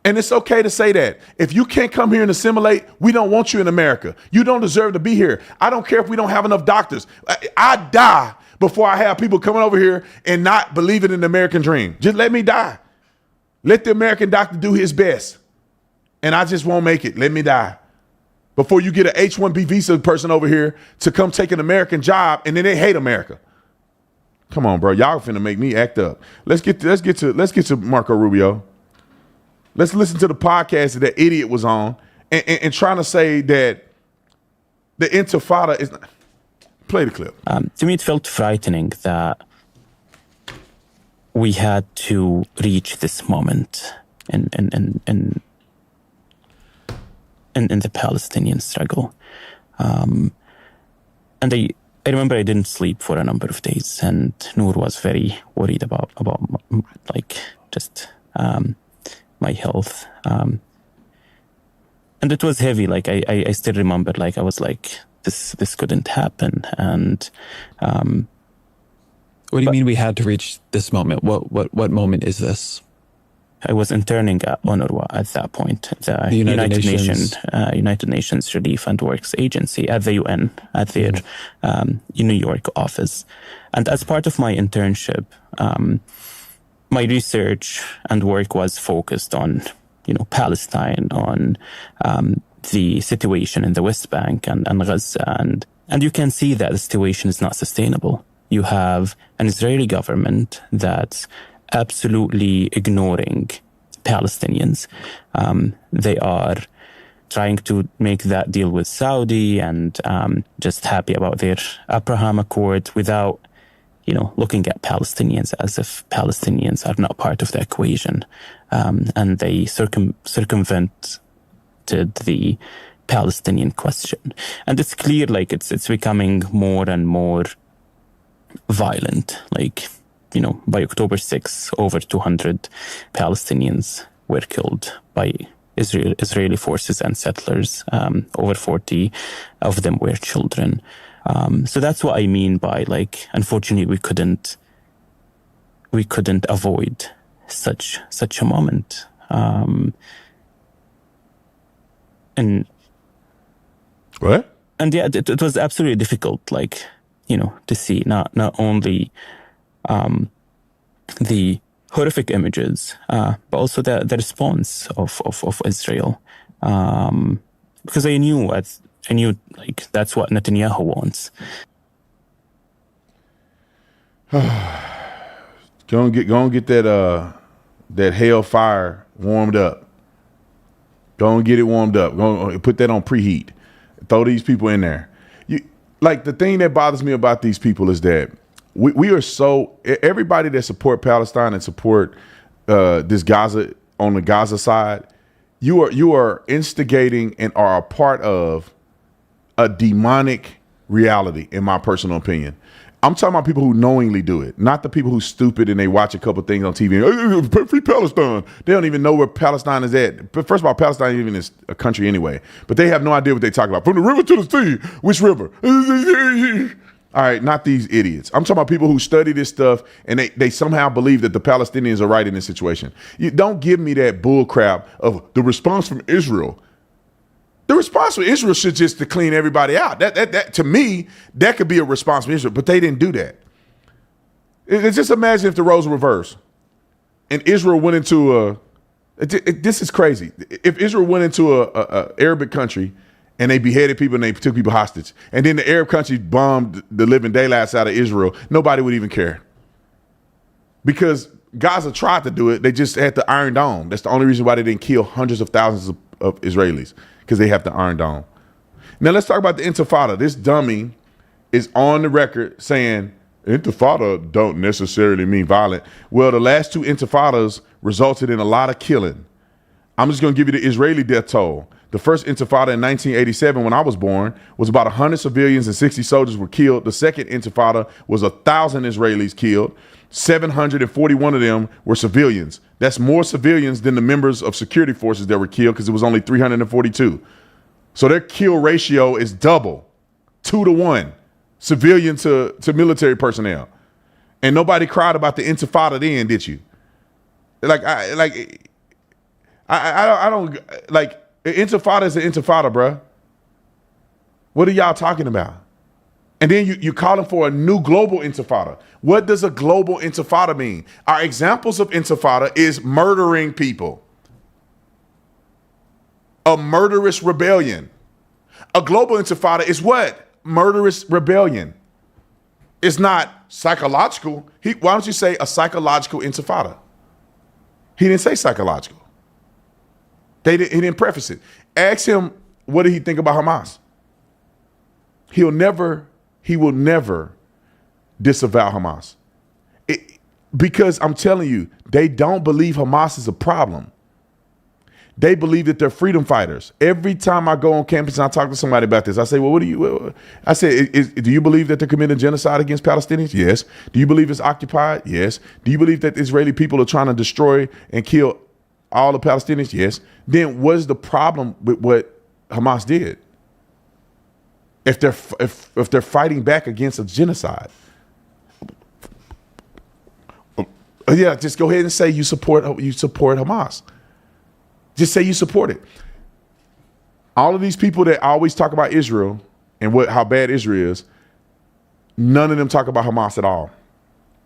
And it's okay to say that. If you can't come here and assimilate, we don't want you in America. You don't deserve to be here. I don't care if we don't have enough doctors. I die before I have people coming over here and not believing in the American dream. Just let me die. Let the American doctor do his best. And I just won't make it. Let me die. Before you get an H-1B visa person over here to come take an American job and then they hate America. Come on, bro. Y'all finna make me act up. Let's get to Marco Rubio. Let's listen to the podcast that that idiot was on and trying to say that the Intifada is not. Play the clip. To me, it felt frightening that we had to reach this moment in the Palestinian struggle. And I remember I didn't sleep for a number of days, and Noor was very worried about like just my health. And it was heavy. Like I still remember, like I was like, this couldn't happen. And what do you mean we had to reach this moment? What moment is this? I was interning at UNRWA at that point, the United Nations Relief and Works Agency at the UN, at their New York office. And as part of my internship, my research and work was focused on, Palestine, on the situation in the West Bank and Gaza. And you can see that the situation is not sustainable. You have an Israeli government that's absolutely ignoring Palestinians. They are trying to make that deal with Saudi and just happy about their Abraham Accord without, looking at Palestinians as if Palestinians are not part of the equation. And they circumvented the Palestinian question. And it's clear, like, it's becoming more and more violent. Like, by October 6, over 200 Palestinians were killed by Israeli forces and settlers. Over 40 of them were children. So that's what I mean by, like, unfortunately, we couldn't avoid such a moment. And what? And yeah, it was absolutely difficult, like, to see not only the horrific images, but also the response of Israel, because I knew like that's what Netanyahu wants. Go and get that hellfire warmed up. Go and get it warmed up. Go and put that on preheat. Throw these people in there. Like, the thing that bothers me about these people is that we are so, everybody that support Palestine and support this Gaza, on the Gaza side, you are instigating and are a part of a demonic reality, in my personal opinion. I'm talking about people who knowingly do it, not the people who's stupid and they watch a couple things on TV and free Palestine. They don't even know where Palestine is at. But first of all, Palestine even is a country anyway, but they have no idea what they talk about. From the river to the sea, which river? All right, not these idiots. I'm talking about people who study this stuff and they somehow believe that the Palestinians are right in this situation. You don't give me that bull crap of the response from Israel. The response from Israel should just to clean everybody out. That to me, that could be a response from Israel, but they didn't do that. Just imagine if the roles were reversed and Israel went into this is crazy. If Israel went into a Arabic country and they beheaded people and they took people hostage, and then the Arab country bombed the living daylights out of Israel, nobody would even care. Because Gaza tried to do it, they just had the Iron Dome. That's the only reason why they didn't kill hundreds of thousands of Israelis, because they have the Iron Dome. Now let's talk about the Intifada. This dummy is on the record saying Intifada don't necessarily mean violent. Well, the last two Intifadas resulted in a lot of killing. I'm just going to give you the Israeli death toll. The first Intifada in 1987, when I was born, was about 100 civilians and 60 soldiers were killed. The second Intifada was 1,000 Israelis killed. 741 of them were civilians. That's more civilians than the members of security forces that were killed, because it was only 342. So their kill ratio is double, 2-to-1, civilian to military personnel. And nobody cried about the Intifada then, did you? I don't like. Intifada is an Intifada, bruh. What are y'all talking about? And then you're calling for a new global Intifada. What does a global Intifada mean? Our examples of Intifada is murdering people. A murderous rebellion. A global Intifada is what? Murderous rebellion. It's not psychological. Why don't you say a psychological Intifada? He didn't say psychological. He didn't preface it. Ask him, what did he think about Hamas? He will never disavow Hamas. Because I'm telling you, they don't believe Hamas is a problem. They believe that they're freedom fighters. Every time I go on campus and I talk to somebody about this, I say, well, I say, do you believe that they're committing genocide against Palestinians? Yes. Do you believe it's occupied? Yes. Do you believe that Israeli people are trying to destroy and kill all the Palestinians? Yes. Then what is the problem with what Hamas did? If they're fighting back against a genocide? Yeah, just go ahead and say you support Hamas. Just say you support it. All of these people that always talk about Israel and how bad Israel is, none of them talk about Hamas at all.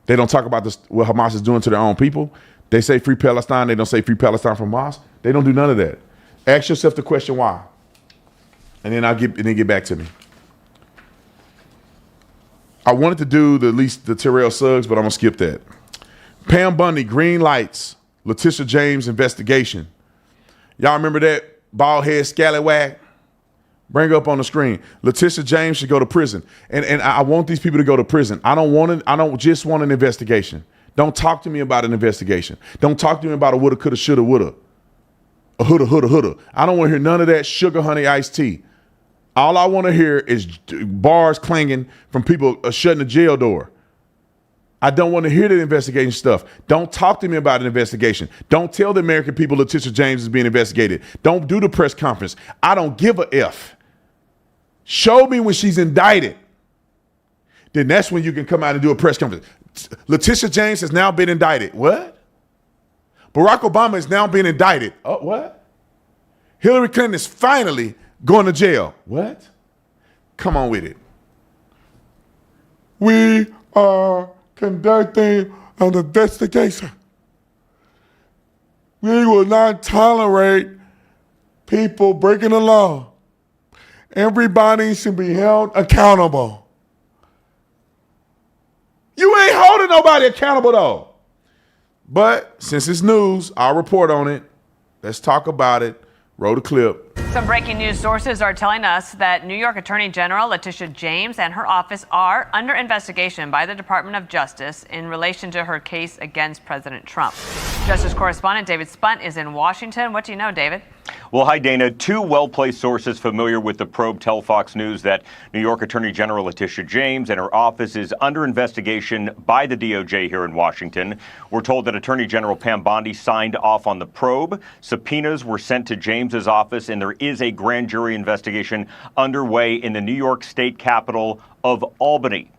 They don't talk about what Hamas is doing to their own people. They say free Palestine. They don't say free Palestine from Hamas. They don't do none of that. Ask yourself the question why, and then get back to me. I wanted to do the Terrell Suggs, but I'm gonna skip that. Pam Bundy, green lights, Letitia James investigation. Y'all remember that bald head scallywag? Bring her up on the screen. Letitia James should go to prison. And I want these people to go to prison. I don't just want an investigation. Don't talk to me about an investigation. Don't talk to me about a woulda, coulda, shoulda, woulda. A houlda. I don't want to hear none of that sugar honey iced tea. All I want to hear is bars clanging from people shutting the jail door. I don't want to hear that investigation stuff. Don't talk to me about an investigation. Don't tell the American people Letitia James is being investigated. Don't do the press conference. I don't give a F. Show me when she's indicted. Then that's when you can come out and do a press conference. Letitia James has now been indicted. What? Barack Obama has now been indicted. Oh, what? Hillary Clinton is finally going to jail. What? Come on with it. We are conducting an investigation. We will not tolerate people breaking the law. Everybody should be held accountable. You ain't holding nobody accountable though. But since it's news, I'll report on it. Let's talk about it. Roll the clip. Some breaking news sources are telling us that New York Attorney General Letitia James and her office are under investigation by the Department of Justice in relation to her case against President Trump. Justice correspondent David Spunt is in Washington. What do you know, David? Well, hi, Dana. Two well-placed sources familiar with the probe tell Fox News that New York Attorney General Letitia James and her office is under investigation by the DOJ here in Washington. We're told that Attorney General Pam Bondi signed off on the probe. Subpoenas were sent to James's office, and there is a grand jury investigation underway in the New York State Capitol of Albany.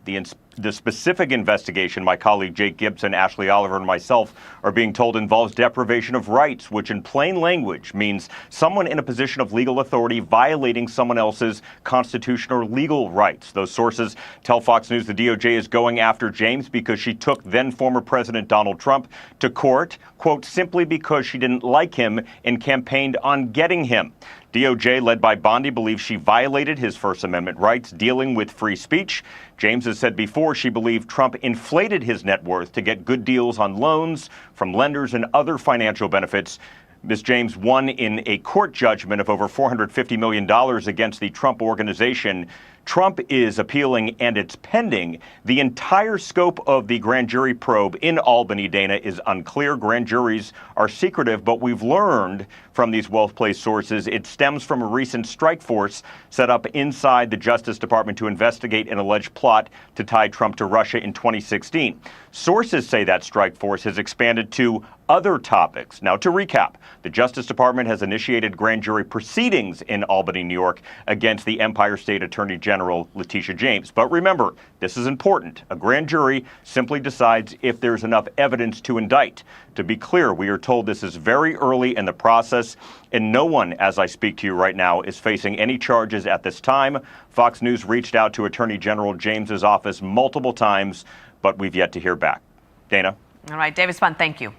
The specific investigation, my colleague Jake Gibson, Ashley Oliver, and myself are being told involves deprivation of rights, which in plain language means someone in a position of legal authority violating someone else's constitutional or legal rights. Those sources tell Fox News the DOJ is going after James because she took then former President Donald Trump to court, quote, simply because she didn't like him and campaigned on getting him. DOJ, led by Bondi, believes she violated his First Amendment rights dealing with free speech. James has said before she believed Trump inflated his net worth to get good deals on loans from lenders and other financial benefits. Ms. James won in a court judgment of over $450 million against the Trump organization. Trump is appealing, and it's pending. The entire scope of the grand jury probe in Albany, Dana, is unclear. Grand juries are secretive, but we've learned from these well-placed sources it stems from a recent strike force set up inside the Justice Department to investigate an alleged plot to tie Trump to Russia in 2016. Sources say that strike force has expanded to other topics. Now, to recap, the Justice Department has initiated grand jury proceedings in Albany, New York, against the Empire State Attorney General Letitia James. But remember, this is important. A grand jury simply decides if there's enough evidence to indict. To be clear, we are told this is very early in the process, and no one, as I speak to you right now, is facing any charges at this time. Fox News reached out to Attorney General James's office multiple times, but we've yet to hear back. Dana? All right, David Spunt, thank you.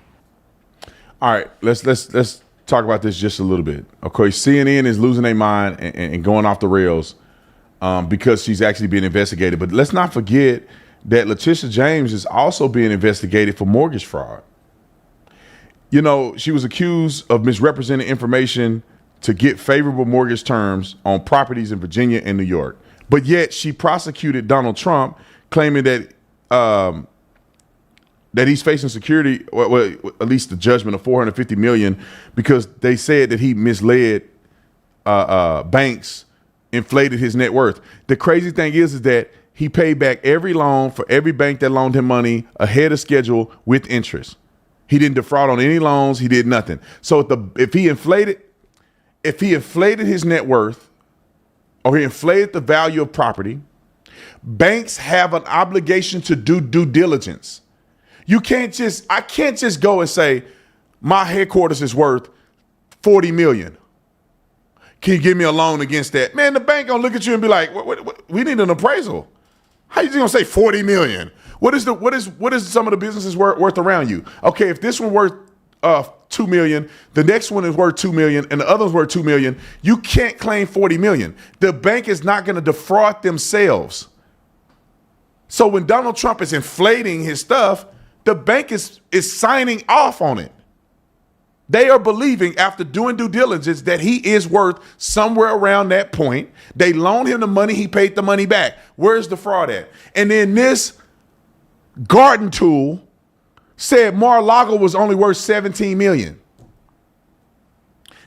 All right, let's talk about this just a little bit. Okay, CNN is losing their mind and going off the rails because she's actually being investigated. But let's not forget that Letitia James is also being investigated for mortgage fraud. you know, she was accused of misrepresenting information to get favorable mortgage terms on properties in Virginia and New York. But yet she prosecuted Donald Trump, claiming that that he's facing security, or at least the judgment of $450 million, because they said that he misled banks, inflated his net worth. The crazy thing is that he paid back every loan for every bank that loaned him money ahead of schedule with interest. He didn't defraud on any loans. He did nothing. So if he inflated his net worth, or he inflated the value of property, banks have an obligation to do due diligence. I can't just go and say, my headquarters is worth $40 million. Can you give me a loan against that? Man, the bank gonna look at you and be like, we need an appraisal. How you gonna say $40 million? What is some of the businesses worth around you? Okay, if this one worth $2 million, the next one is worth $2 million, and the other one's worth $2 million, you can't claim $40 million. The bank is not gonna defraud themselves. So when Donald Trump is inflating his stuff, the bank is signing off on it. They are believing, after doing due diligence, that he is worth somewhere around that point. They loaned him the money, he paid the money back. Where's the fraud at? And then this garden tool said Mar-a-Lago was only worth $17 million.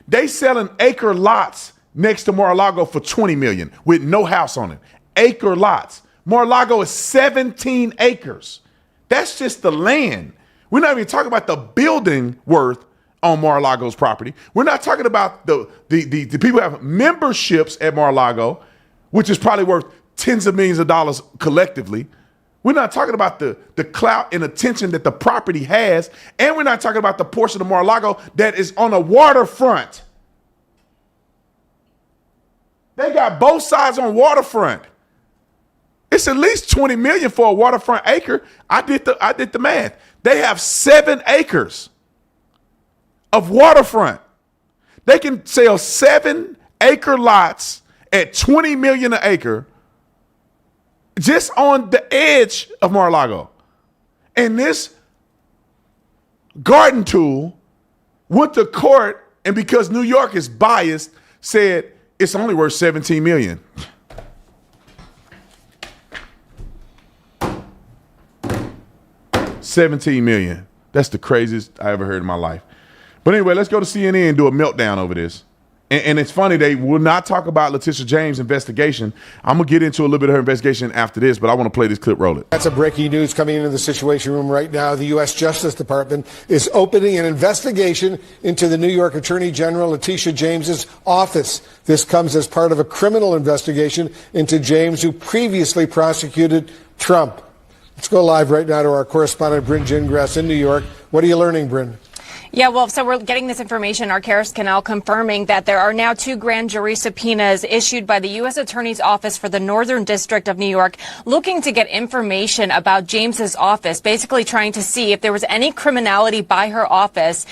They selling acre lots next to Mar-a-Lago for $20 million with no house on it. Acre lots. Mar-a-Lago is 17 acres. That's just the land. We're not even talking about the building worth on Mar-a-Lago's property. We're not talking about the people who have memberships at Mar-a-Lago, which is probably worth tens of millions of dollars collectively. We're not talking about the clout and attention that the property has, and we're not talking about the portion of Mar-a-Lago that is on a waterfront. They got both sides on waterfront. It's at least $20 million for a waterfront acre. I did the math. They have 7 acres of waterfront. They can sell 7-acre lots at $20 million an acre just on the edge of Mar-a-Lago. And this garden tool went to court, and because New York is biased, said it's only worth $17 million. $17 million. That's the craziest I ever heard in my life. But anyway, let's go to CNN and do a meltdown over this. And it's funny, they will not talk about Letitia James' investigation. I'm going to get into a little bit of her investigation after this, but I want to play this clip, roll it. That's a breaking news coming into the Situation Room right now. The U.S. Justice Department is opening an investigation into the New York Attorney General Letitia James's office. This comes as part of a criminal investigation into James, who previously prosecuted Trump. Let's go live right now to our correspondent, Bryn Gingras in New York. What are you learning, Bryn? Yeah, well, so we're getting this information, our Karis Canal confirming that there are now 2 grand jury subpoenas issued by the U.S. Attorney's Office for the Northern District of New York, looking to get information about James's office, basically trying to see if there was any criminality by her office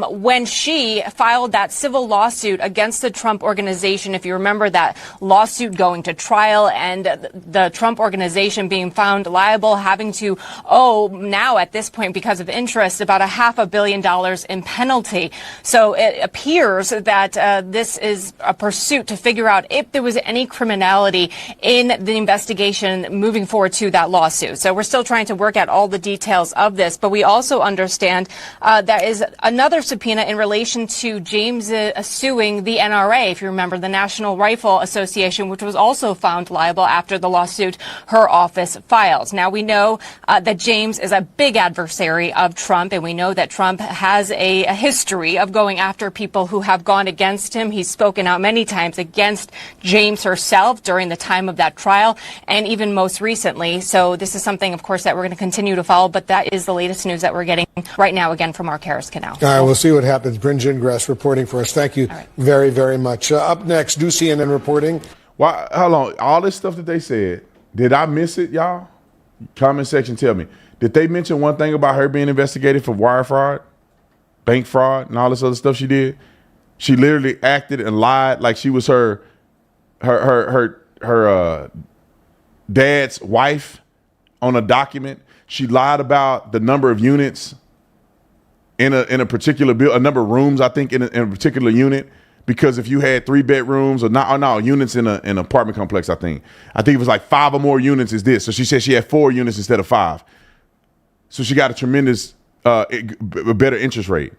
when she filed that civil lawsuit against the Trump organization. If you remember that lawsuit going to trial and the Trump organization being found liable, having to owe now at this point because of interest about $500 million in penalty. So it appears that this is a pursuit to figure out if there was any criminality in the investigation moving forward to that lawsuit. So we're still trying to work out all the details of this, but we also understand there is another subpoena in relation to James suing the NRA, if you remember, the National Rifle Association, which was also found liable after the lawsuit her office files. Now, we know that James is a big adversary of Trump, and we know that Trump has a history of going after people who have gone against him. He's spoken out many times against James herself during the time of that trial, and even most recently. So this is something, of course, that we're going to continue to follow, but that is the latest news that we're getting right now, again, from our Karis Canal. All right, we'll see what happens. Bryn Gingras reporting for us. Thank you very, very much. Up next, do CNN reporting. Why? Hold on. All this stuff that they said, did I miss it, y'all? Comment section, tell me. Did they mention one thing about her being investigated for wire fraud, bank fraud, and all this other stuff she did? She literally acted and lied like she was her dad's wife on a document. She lied about the number of units in a particular a number of rooms, I think, in a particular unit. Because if you had 3 bedrooms or units in an apartment complex, I think it was like 5 or more units is this. So she said she had 4 units instead of 5. So she got a tremendous better interest rate.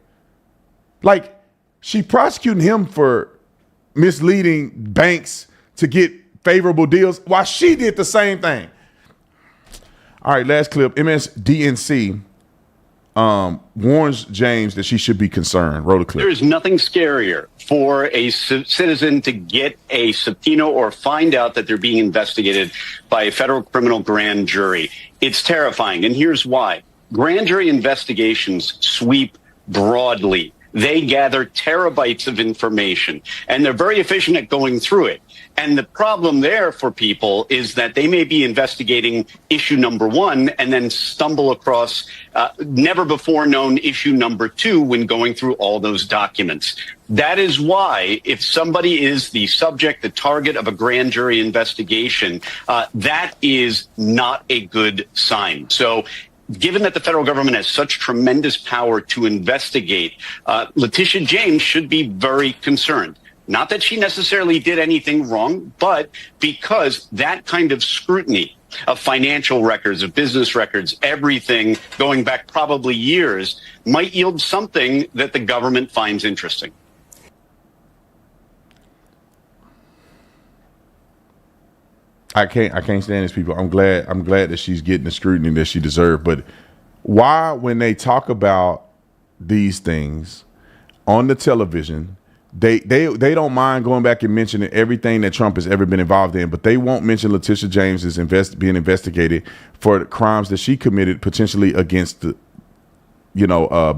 Like, she prosecuting him for misleading banks to get favorable deals while she did the same thing. All right, last clip. MSDNC warns James that she should be concerned. Roll the clip. There is nothing scarier for a citizen to get a subpoena or find out that they're being investigated by a federal criminal grand jury. It's terrifying, and here's why. Grand jury investigations sweep broadly. They gather terabytes of information, and they're very efficient at going through it. And the problem there for people is that they may be investigating issue number 1 and then stumble across never before known issue number 2 when going through all those documents. That is why if somebody is the subject, the target of a grand jury investigation, that is not a good sign. So given that the federal government has such tremendous power to investigate, Letitia James should be very concerned. Not that she necessarily did anything wrong, but because that kind of scrutiny of financial records, of business records, everything going back probably years might yield something that the government finds interesting. I can't stand these people. I'm glad that she's getting the scrutiny that she deserved. But why, when they talk about these things on the television, they don't mind going back and mentioning everything that Trump has ever been involved in, but they won't mention Letitia James is being investigated for the crimes that she committed potentially against the,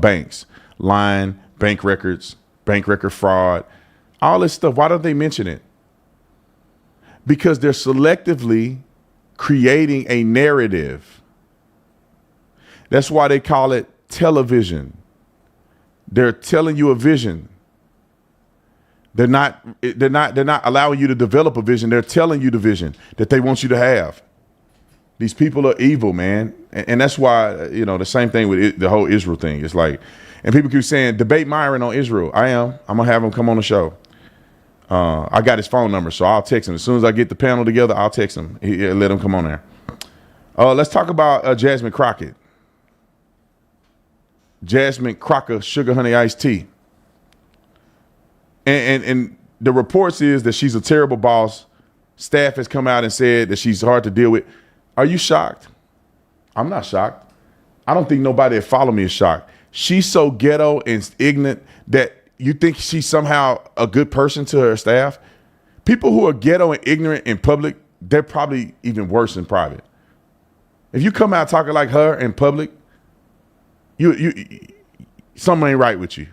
banks, lying, bank records, bank record fraud, all this stuff. Why don't they mention it? Because they're selectively creating a narrative. That's why they call it television. They're telling you a vision. They're not allowing you to develop a vision. They're telling you the vision that they want you to have. These people are evil, man. And that's why, the same thing with the whole Israel thing. It's like, and people keep saying, debate Myron on Israel. I'm going to have him come on the show. I got his phone number, so I'll text him. As soon as I get the panel together, I'll text him. Let him come on there. Let's talk about Jasmine Crockett. Jasmine Crocker Sugar Honey Iced Tea. And the reports is that she's a terrible boss. Staff has come out and said that she's hard to deal with. Are you shocked? I'm not shocked. I don't think nobody that follow me is shocked. She's so ghetto and ignorant that you think she's somehow a good person to her staff. People who are ghetto and ignorant in public, they're probably even worse in private. If you come out talking like her in public, you something ain't right with you.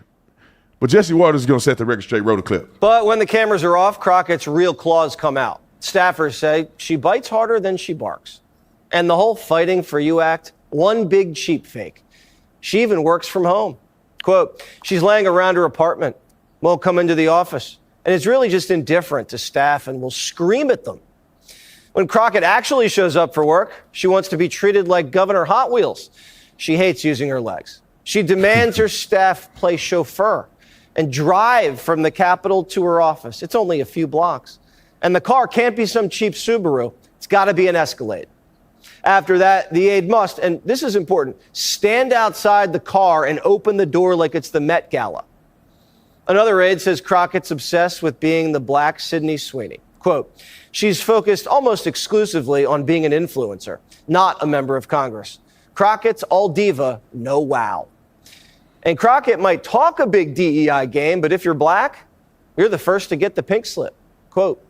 But Jesse Waters is going to set the record straight. Roll the clip. But when the cameras are off, Crockett's real claws come out. Staffers say she bites harder than she barks. And the whole fighting for you act, one big cheap fake. She even works from home. Quote, she's laying around her apartment, won't come into the office, and is really just indifferent to staff and will scream at them. When Crockett actually shows up for work, she wants to be treated like Governor Hot Wheels. She hates using her legs. She demands her staff play chauffeur and drive from the Capitol to her office. It's only a few blocks. And the car can't be some cheap Subaru. It's got to be an Escalade. After that, the aide must, and this is important, stand outside the car and open the door like it's the Met Gala. Another aide says Crockett's obsessed with being the black Sydney Sweeney. Quote, she's focused almost exclusively on being an influencer, not a member of Congress. Crockett's all diva, no wow. And Crockett might talk a big DEI game, but if you're black, you're the first to get the pink slip. Quote,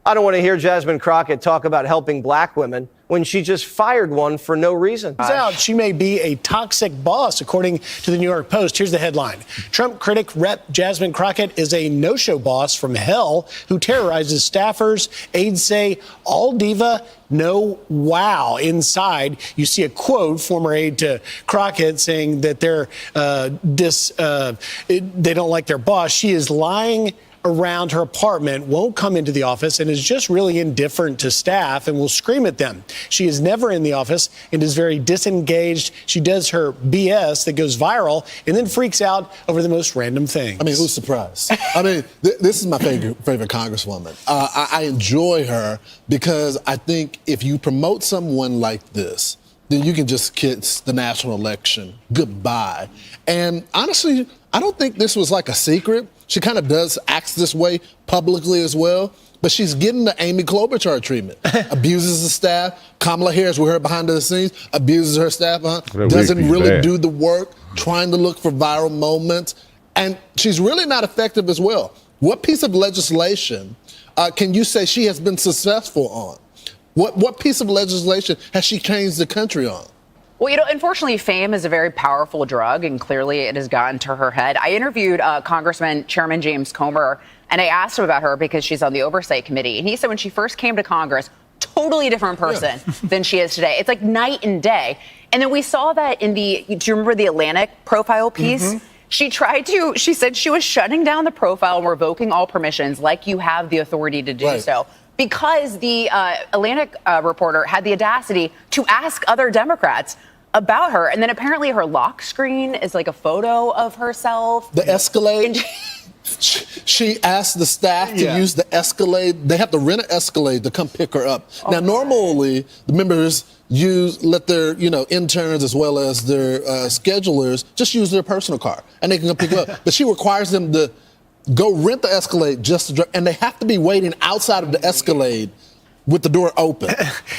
I don't want to hear Jasmine Crockett talk about helping black women when she just fired one for no reason. Turns out she may be a toxic boss, according to the New York Post. Here's the headline. Trump critic Rep. Jasmine Crockett is a no-show boss from hell who terrorizes staffers. Aides say, all diva, no wow. Inside, you see a quote, former aide to Crockett, saying that they don't like their boss. She is lying around her apartment, won't come into the office, and is just really indifferent to staff and will scream at them. She is never in the office and is very disengaged. She does her BS that goes viral and then freaks out over the most random things. I mean, who's surprised? I mean, this is my favorite Congresswoman. I enjoy her because I think if you promote someone like this, then you can just kiss the national election goodbye. And honestly, I don't think this was like a secret. She kind of acts this way publicly as well. But she's getting the Amy Klobuchar treatment. Abuses the staff. Kamala Harris, we heard behind the scenes, abuses her staff. Doesn't really do the work, trying to look for viral moments. And she's really not effective as well. What piece of legislation can you say she has been successful on? What piece of legislation has she changed the country on? Well, unfortunately, fame is a very powerful drug, and clearly it has gotten to her head. I interviewed Congressman Chairman James Comer, and I asked him about her because she's on the Oversight Committee. And he said when she first came to Congress, totally different person than she is today. It's like night and day. And then we saw that in do you remember the Atlantic profile piece? Mm-hmm. She said she was shutting down the profile and revoking all permissions like you have the authority to do so. Because the Atlantic reporter had the audacity to ask other Democrats about her. And then apparently her lock screen is like a photo of herself. The Escalade? She asked the staff to use the Escalade. They have to rent an Escalade to come pick her up. Now, normally, the members let their interns as well as their schedulers just use their personal car, and they can come pick her up. But she requires them to go rent the Escalade just to drive, and they have to be waiting outside of the Escalade with the door open.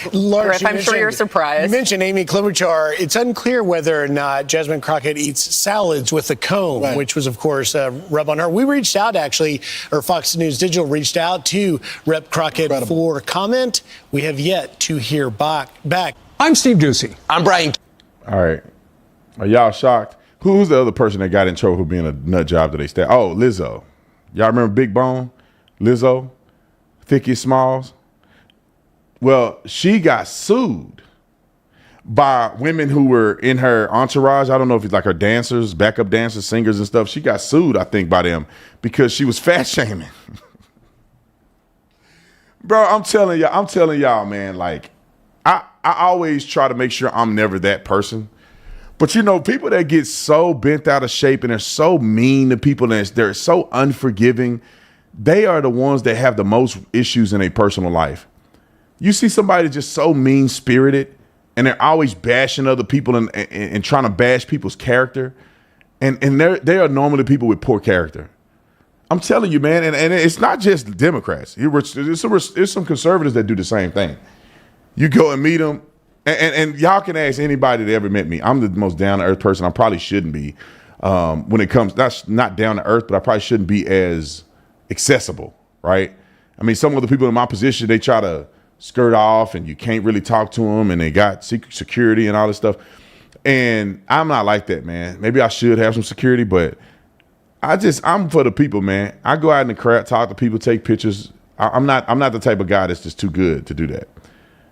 Griff, I'm sure you're surprised. You mentioned Amy Klobuchar. It's unclear whether or not Jasmine Crockett eats salads with a comb, which was, of course, a rub on her. We reached out, actually, or Fox News Digital reached out to Rep. Crockett for comment. We have yet to hear back. I'm Steve Ducey. I'm Brian. All right. Are y'all shocked? Who's the other person that got in trouble for being a nut job that they staff? Oh, Lizzo. Y'all remember Big Bone? Lizzo? Thickie Smalls? Well, she got sued by women who were in her entourage. I don't know if it's like her dancers, backup dancers, singers and stuff. She got sued, I think, by them because she was fat shaming. Bro, I'm telling y'all, man, like, I always try to make sure I'm never that person. But, people that get so bent out of shape and they're so mean to people and they're so unforgiving, they are the ones that have the most issues in their personal life. You see somebody just so mean-spirited and they're always bashing other people and trying to bash people's character. And they are normally people with poor character. I'm telling you, man, and it's not just Democrats. There's some conservatives that do the same thing. You go and meet them, and y'all can ask anybody that ever met me. I'm the most down-to-earth person. I probably shouldn't be when it comes, that's not down-to-earth, but I probably shouldn't be as accessible, right? I mean, some of the people in my position, they try to skirt off and you can't really talk to them and they got secret security and all this stuff. And I'm not like that, man. Maybe I should have some security, but I'm for the people, man. I go out in the crowd, talk to people, take pictures. I'm not the type of guy that's just too good to do that.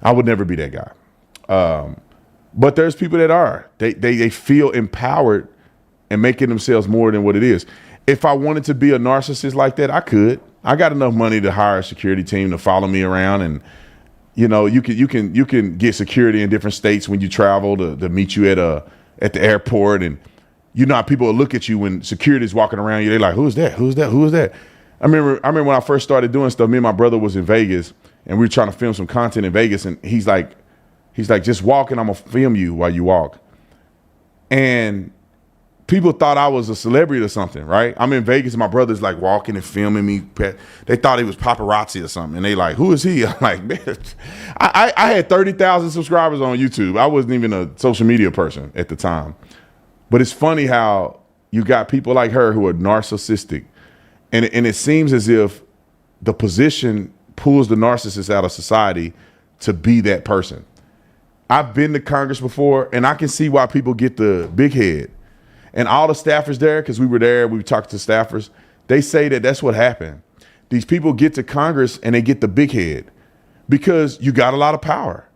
I would never be that guy. But there's people that are. They feel empowered and making themselves more than what it is. If I wanted to be a narcissist like that, I could. I got enough money to hire a security team to follow me around, and you can get security in different states when you travel to meet you at the airport, and how people will look at you when security is walking around you. They're like, "Who's that? Who's that? Who is that?" I remember when I first started doing stuff. Me and my brother was in Vegas, and we were trying to film some content in Vegas, and he's like, "Just walk, and I'm gonna film you while you walk." And people thought I was a celebrity or something, right? I'm in Vegas, and my brother's like walking and filming me. They thought he was paparazzi or something, and they like, "Who is he?" I'm like, man, I had 30,000 subscribers on YouTube. I wasn't even a social media person at the time. But it's funny how you got people like her who are narcissistic, and it seems as if the position pulls the narcissist out of society to be that person. I've been to Congress before, and I can see why people get the big head. And all the staffers there, because we were there, we talked to staffers, they say that that's what happened. These people get to Congress and they get the big head because you got a lot of power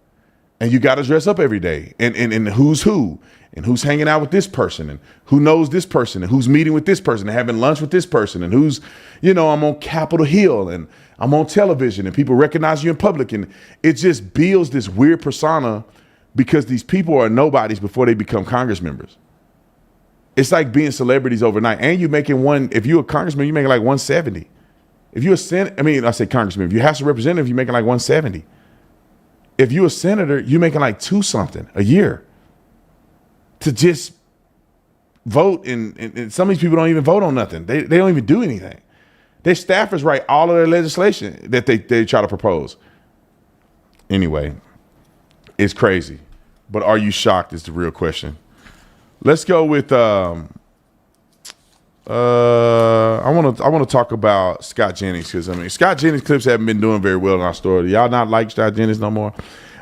and you got to dress up every day and who's who. and who's hanging out with this person and who knows this person and who's meeting with this person and having lunch with this person and who's, I'm on Capitol Hill and I'm on television and people recognize you in public. And it just builds this weird persona because these people are nobodies before they become Congress members. It's like being celebrities overnight. And you're making if you're a congressman, you're making like 170. If you're congressman, if you're House of Representative, you're making like 170. If you're a senator, you're making like 2 something a year to just vote. And some of these people don't even vote on nothing. They don't even do anything. Their staffers write all of their legislation that they try to propose. Anyway, it's crazy. But are you shocked is the real question. Let's go with I want to talk about Scott Jennings because Scott Jennings clips haven't been doing very well in our story. Y'all not like Scott Jennings no more?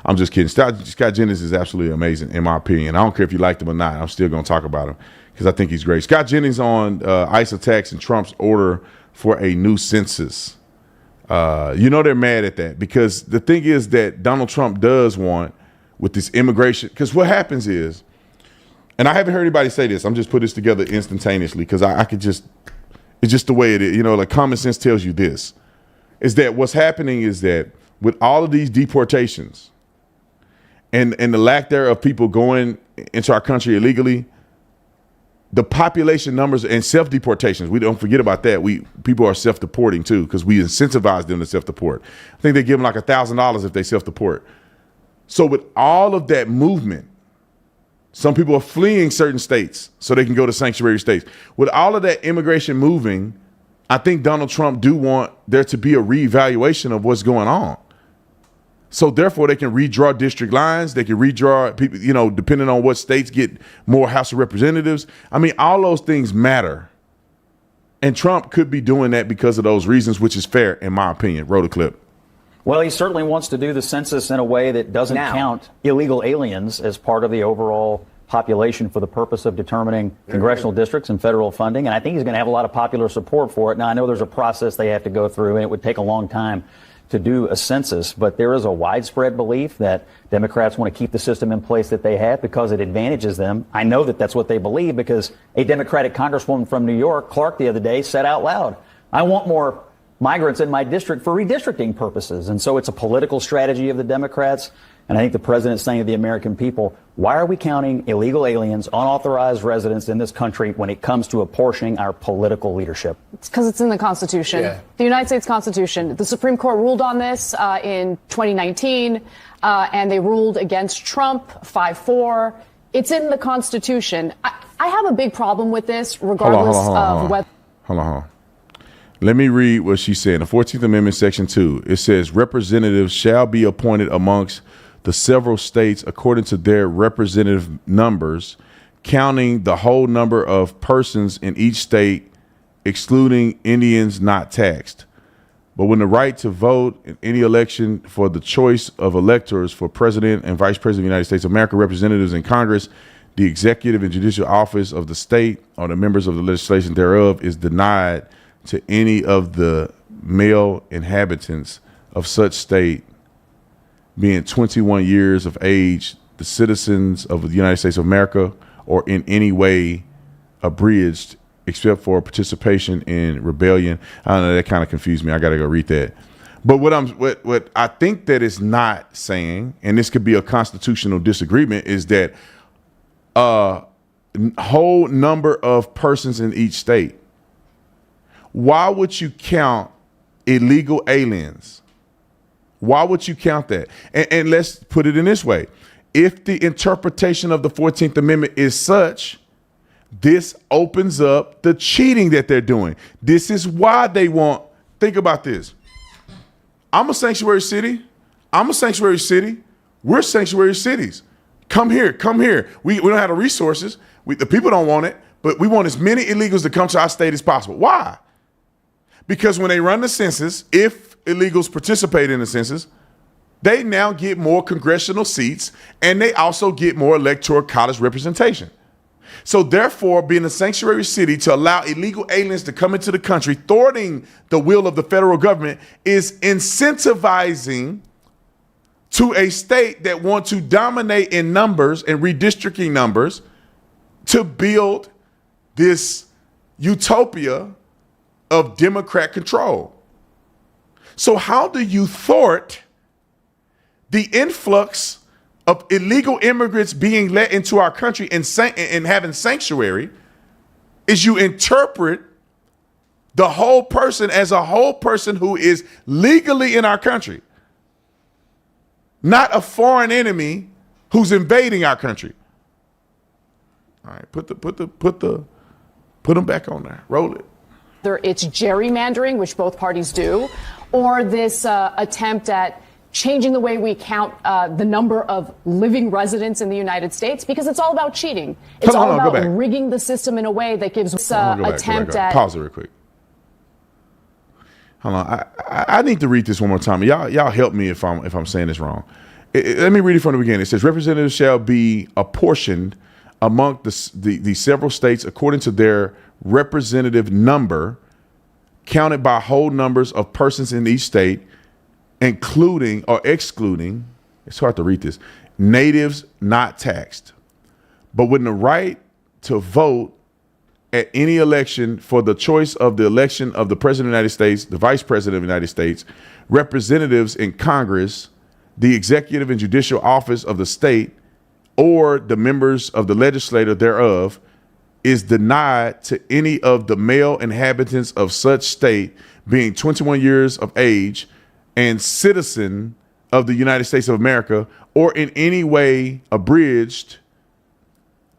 I'm just kidding. Scott Jennings is absolutely amazing in my opinion. I don't care if you liked him or not. I'm still going to talk about him because I think he's great. Scott Jennings on ICE attacks and Trump's order for a new census. They're mad at that because the thing is that Donald Trump does want with this immigration, because what happens is, and I haven't heard anybody say this, I'm just put this together instantaneously because it's just the way it is. Like common sense tells you this, is that what's happening is that with all of these deportations and the lack thereof people going into our country illegally, the population numbers and self-deportations, we don't forget about that. People are self-deporting too because we incentivize them to self-deport. I think they give them like $1,000 if they self-deport. So with all of that movement, some people are fleeing certain states so they can go to sanctuary states. With all of that immigration moving, I think Donald Trump do want there to be a reevaluation of what's going on. So therefore, they can redraw district lines. They can redraw people, depending on what states get more House of Representatives. All those things matter. And Trump could be doing that because of those reasons, which is fair, in my opinion. Roll the clip. Well, he certainly wants to do the census in a way that doesn't count illegal aliens as part of the overall population for the purpose of determining congressional districts and federal funding. And I think he's going to have a lot of popular support for it. Now, I know there's a process they have to go through, and it would take a long time to do a census, but there is a widespread belief that Democrats want to keep the system in place that they have because it advantages them. I know that that's what they believe because a Democratic congresswoman from New York, Clark, the other day said out loud, I want more migrants in my district for redistricting purposes. And so it's a political strategy of the Democrats. And I think the president's saying to the American people, why are we counting illegal aliens, unauthorized residents in this country when it comes to apportioning our political leadership? It's because it's in the Constitution, the United States Constitution. The Supreme Court ruled on this in 2019, and they ruled against Trump 5-4. It's in the Constitution. I have a big problem with this, regardless of whether. Hold on. Let me read what she said. In the 14th Amendment, Section 2, it says, representatives shall be appointed amongst the several states according to their representative numbers, counting the whole number of persons in each state, excluding Indians not taxed. But when the right to vote in any election for the choice of electors for president and vice president of the United States of America, representatives in Congress, the executive and judicial office of the state, or the members of the legislation thereof, is denied to any of the male inhabitants of such state being 21 years of age, the citizens of the United States of America, or in any way abridged except for participation in rebellion. I don't know, that kind of confused me. I got to go read that. But what I think that it's not saying, and this could be a constitutional disagreement, is that a whole number of persons in each state. Why would you count illegal aliens? Why would you count that? And let's put it in this way. If the interpretation of the 14th Amendment is such, this opens up the cheating that they're doing. This is why they want, think about this. I'm a sanctuary city. I'm a sanctuary city. We're sanctuary cities. Come here, come here. We don't have the resources. The people don't want it, but we want as many illegals to come to our state as possible. Why? Because when they run the census, if illegals participate in the census, they now get more congressional seats and they also get more electoral college representation. So therefore, being a sanctuary city to allow illegal aliens to come into the country, thwarting the will of the federal government, is incentivizing to a state that wants to dominate in numbers and redistricting numbers to build this utopia of Democrat control. So how do you thwart the influx of illegal immigrants being let into our country and having sanctuary? Is you interpret the whole person as a whole person who is legally in our country, not a foreign enemy who's invading our country. All right, put them back on there. Roll it. Whether it's gerrymandering, which both parties do, or this attempt at changing the way we count the number of living residents in the United States, because it's all about cheating. It's all about rigging the system in a way that gives attempt at... Pause it real quick. Hold on. I need to read this one more time. Y'all help me if I'm saying this wrong. Let me read it from the beginning. It says, representatives shall be apportioned among the several states according to their representative number, counted by whole numbers of persons in each state, including or excluding, it's hard to read this, natives not taxed, but with the right to vote at any election for the choice of the election of the President of the United States, the Vice President of the United States, representatives in Congress, the executive and judicial office of the state, or the members of the legislature thereof, is denied to any of the male inhabitants of such state being 21 years of age and citizen of the United States of America, or in any way abridged,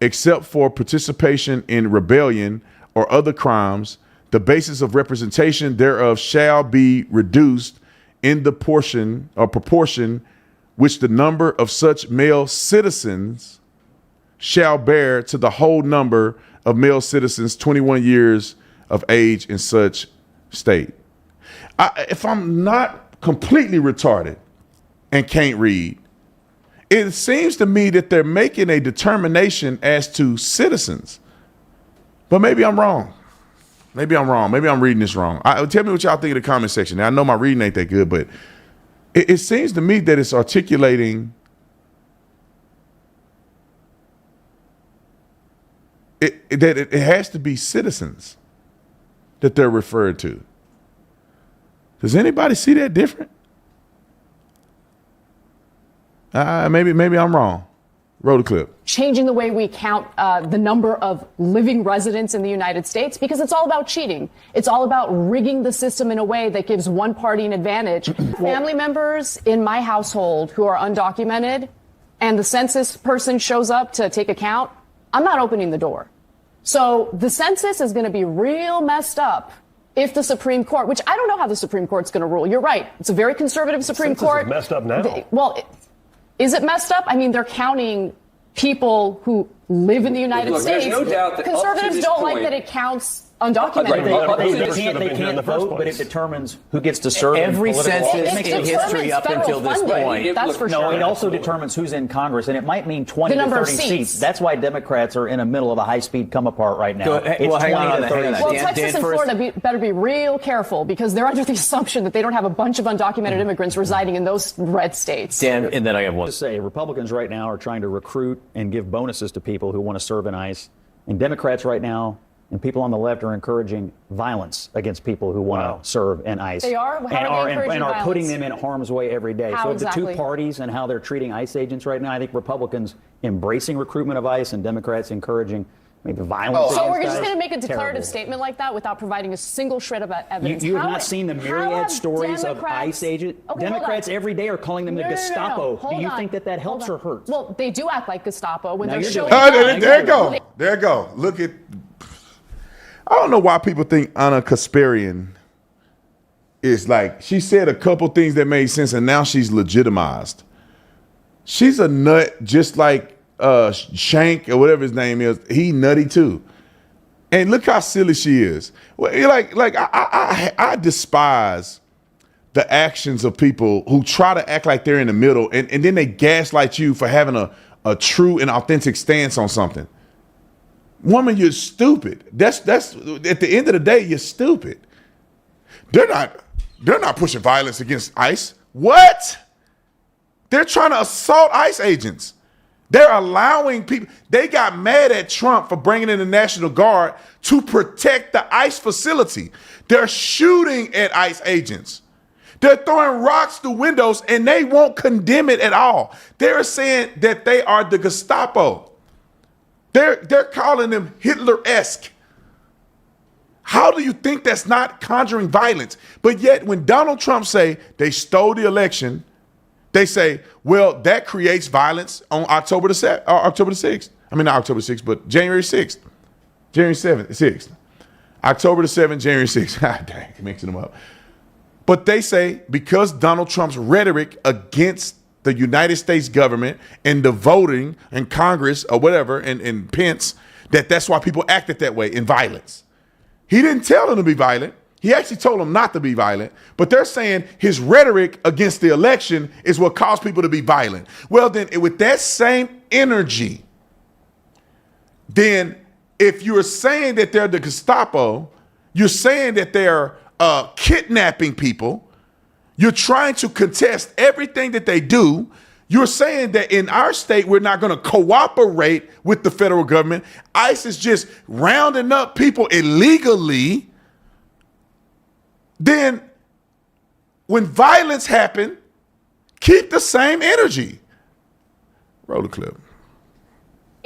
except for participation in rebellion or other crimes, the basis of representation thereof shall be reduced in the portion or proportion which the number of such male citizens shall bear to the whole number of male citizens 21 years of age in such state. If I'm not completely retarded and can't read, it seems to me that they're making a determination as to citizens. But maybe I'm wrong. Maybe I'm wrong. Maybe I'm reading this wrong. Tell me what y'all think in the comment section. Now, I know my reading ain't that good, but it seems to me that it's articulating that it has to be citizens that they're referred to. Does anybody see that different? Maybe I'm wrong. Roll the clip. Changing the way we count the number of living residents in the United States, because it's all about cheating. It's all about rigging the system in a way that gives one party an advantage. Family members in my household who are undocumented and the census person shows up to take account, I'm not opening the door. So the census is going to be real messed up if the Supreme Court, which I don't know how the Supreme Court's going to rule. You're right. It's a very conservative Supreme Court. Is messed up now. Is it messed up? I mean, they're counting people who live in the United States. There's no doubt that conservatives don't like that it counts undocumented. They can't vote, but it determines who gets to serve. Every in census in history up until this point. That's for sure. No, it also determines who's in Congress, and it might mean 20 to 30 seats. That's why Democrats are in the middle of a high-speed come-apart right now. It's 20 to 30 seats. Well, Texas and Florida better be real careful, because they're under the assumption that they don't have a bunch of undocumented immigrants residing in those red states. Dan, and then I have one. To say, Republicans right now are trying to recruit and give bonuses to people who want to serve in ICE, and Democrats right now and people on the left are encouraging violence against people who want to serve in ICE. They are? And are putting them in harm's way every day. How so exactly? The two parties and how they're treating ICE agents right now, I think Republicans embracing recruitment of ICE and Democrats encouraging maybe violence. So we're just going to make a declarative statement like that without providing a single shred of evidence. You have not seen the myriad stories of ICE agents? Democrats every day are calling them the Gestapo. Do you think that helps or hurts? Well, they do act like Gestapo when they're showing There you go. Look at... I don't know why people think Anna Kasparian is like, she said a couple things that made sense and now she's legitimized. She's a nut just like Shank or whatever his name is. He nutty too. And look how silly she is. I despise the actions of people who try to act like they're in the middle and then they gaslight you for having a true and authentic stance on something. Woman, you're stupid. That's at the end of the day, you're stupid. They're not pushing violence against ICE. What? They're trying to assault ICE agents. They're allowing people. They got mad at Trump for bringing in the National Guard to protect the ICE facility. They're shooting at ICE agents. They're throwing rocks through windows, and they won't condemn it at all. They're saying that they are the Gestapo. They're calling them Hitler-esque. How do you think that's not conjuring violence? But yet when Donald Trump say they stole the election, they say, well, that creates violence on October the 6th. I mean, not October 6th, but January 6th. January 7th, 6th. October the 7th, January 6th. Dang, mixing them up. But they say because Donald Trump's rhetoric against the United States government and the voting and Congress or whatever and Pence, that's why people acted that way in violence. He didn't tell them to be violent. He actually told them not to be violent. But they're saying his rhetoric against the election is what caused people to be violent. Well, then with that same energy, then if you're saying that they're the Gestapo, you're saying that they're kidnapping people, you're trying to contest everything that they do. You're saying that in our state, we're not going to cooperate with the federal government. ICE is just rounding up people illegally. Then when violence happens, keep the same energy. Roll the clip.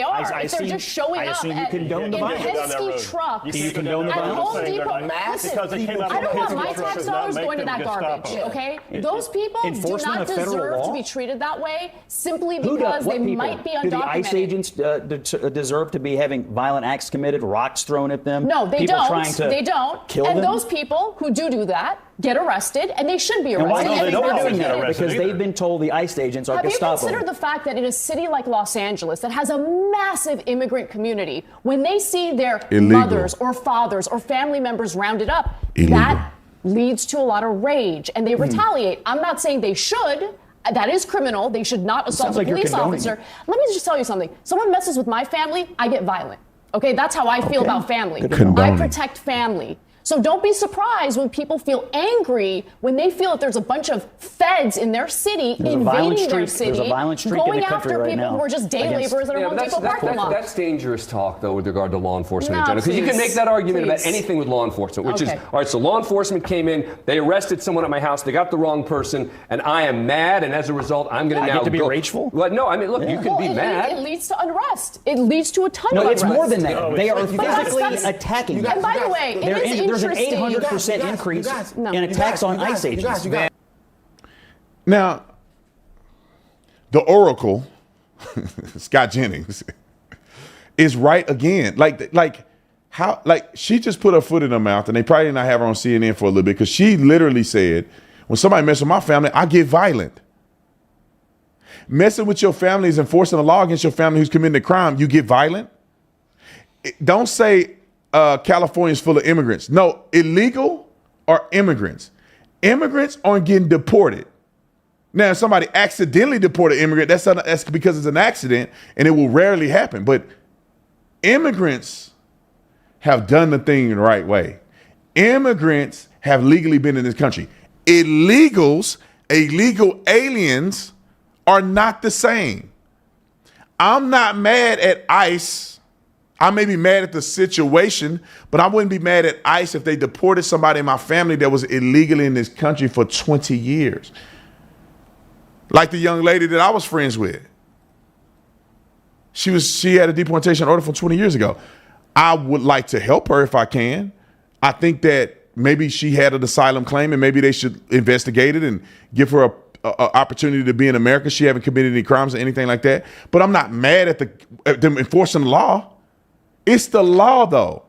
If they're just showing up in Penske trucks at Home Depot. Listen, I don't want my tax dollars going to that garbage, okay? Those people do not deserve to be treated that way simply because they might be undocumented. Do the ICE agents deserve to be having violent acts committed, rocks thrown at them? No, they don't. They don't. Kill and them? those people who do that get arrested, and they should be arrested. And why they don't doing that? Because they've been told the ICE agents are Gestapo. Have you considered the fact that in a city like Los Angeles that has a massive immigrant community, when they see their mothers or fathers or family members rounded up, that leads to a lot of rage, and they retaliate. I'm not saying they should. That is criminal. They should not assault a police officer. Let me just tell you something. Someone messes with my family, I get violent. Okay, that's how I feel about family. I protect family. So don't be surprised when people feel angry when they feel that there's a bunch of feds in their city invading their city, going after people who are just day laborers in a Home Depot parking lot. That's dangerous talk, though, with regard to law enforcement in general. Because you can make that argument about anything with law enforcement, which is, all right, so law enforcement came in, they arrested someone at my house, they got the wrong person, and I am mad, and as a result, I'm going to now get to be rageful? Well, no, I mean, look, you can be mad. It leads to unrest. It leads to a ton of unrest. No, it's more than that. They are physically attacking. And by the way, there's an 800% increase in attacks on ICE agents. Now, the Oracle, Scott Jennings, is right again. Like she just put her foot in her mouth, and they probably did not have her on CNN for a little bit because she literally said, when somebody messes with my family, I get violent. Messing with your family is enforcing a law against your family who's committing a crime. You get violent. Don't say California's full of immigrants. No, illegal are immigrants. Immigrants aren't getting deported. Now, if somebody accidentally deported an immigrant, that's because it's an accident, and it will rarely happen. But immigrants have done the thing the right way. Immigrants have legally been in this country. Illegal aliens are not the same. I'm not mad at ICE. I may be mad at the situation, but I wouldn't be mad at ICE if they deported somebody in my family that was illegally in this country for 20 years. Like the young lady that I was friends with. She had a deportation order from 20 years ago. I would like to help her if I can. I think that maybe she had an asylum claim and maybe they should investigate it and give her a opportunity to be in America. She haven't committed any crimes or anything like that. But I'm not mad at them enforcing the law. It's the law, though.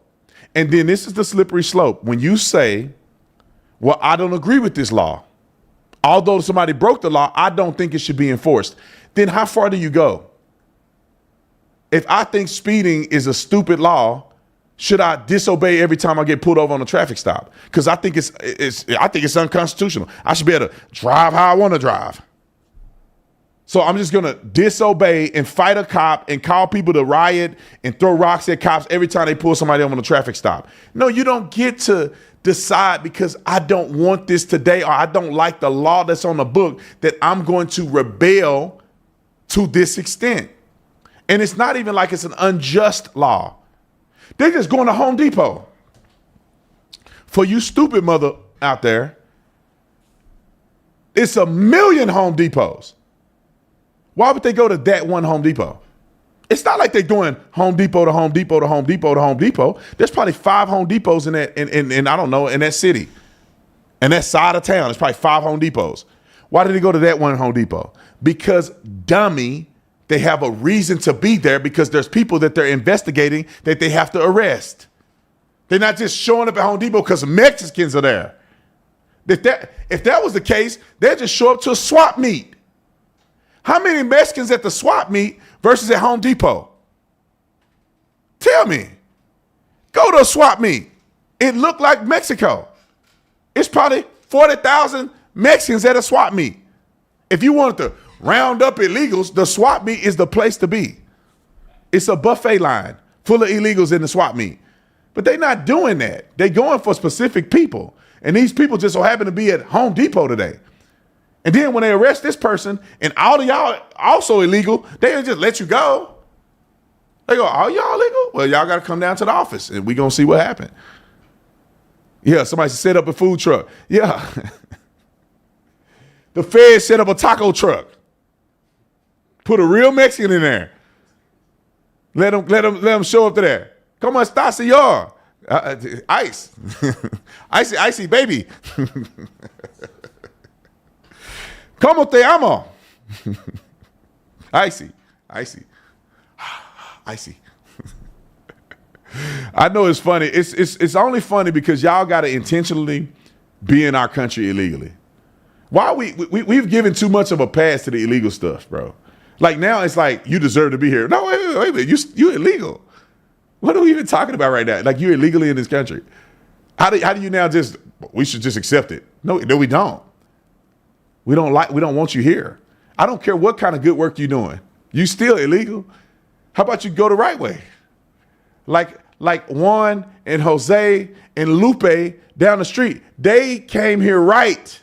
And then this is the slippery slope. When you say, well, I don't agree with this law. Although somebody broke the law, I don't think it should be enforced. Then how far do you go? If I think speeding is a stupid law, should I disobey every time I get pulled over on a traffic stop? Because I think it's unconstitutional. I should be able to drive how I want to drive. So I'm just going to disobey and fight a cop and call people to riot and throw rocks at cops every time they pull somebody over on a traffic stop. No, you don't get to decide because I don't want this today or I don't like the law that's on the book that I'm going to rebel to this extent. And it's not even like it's an unjust law. They're just going to Home Depot. For you stupid mother out there, it's 1 million Home Depots. Why would they go to that one Home Depot? It's not like they're doing Home Depot to Home Depot to Home Depot to Home Depot. There's probably 5 Home Depots in that, in I don't know, in that city. And that side of town, there's probably 5 Home Depots. Why did they go to that one Home Depot? Because, dummy, they have a reason to be there because there's people that they're investigating that they have to arrest. They're not just showing up at Home Depot because Mexicans are there. If that was the case, they'd just show up to a swap meet. How many Mexicans at the swap meet versus at Home Depot? Tell me. Go to a swap meet. It looked like Mexico. It's probably 40,000 Mexicans at a swap meet. If you wanted to round up illegals, the swap meet is the place to be. It's a buffet line full of illegals in the swap meet. But they're not doing that. They're going for specific people. And these people just so happen to be at Home Depot today. And then when they arrest this person and all of y'all also illegal, they just let you go. They go, all y'all illegal? Well, y'all got to come down to the office and we're going to see what happened. Yeah, somebody set up a food truck. Yeah. The Fed set up a taco truck. Put a real Mexican in there. Let them show up to there. Como está, señor? Ice. Icy, baby. Como te amo? Icy. Icy. I know it's funny. It's only funny because y'all got to intentionally be in our country illegally. Why we've given too much of a pass to the illegal stuff, bro. Like now it's like you deserve to be here. No, wait a minute. You illegal. What are we even talking about right now? Like you're illegally in this country. How do you now just, we should just accept it? No, we don't. We don't want you here. I don't care what kind of good work you're doing. You still illegal. How about you go the right way? Like Juan and Jose and Lupe down the street. They came here right.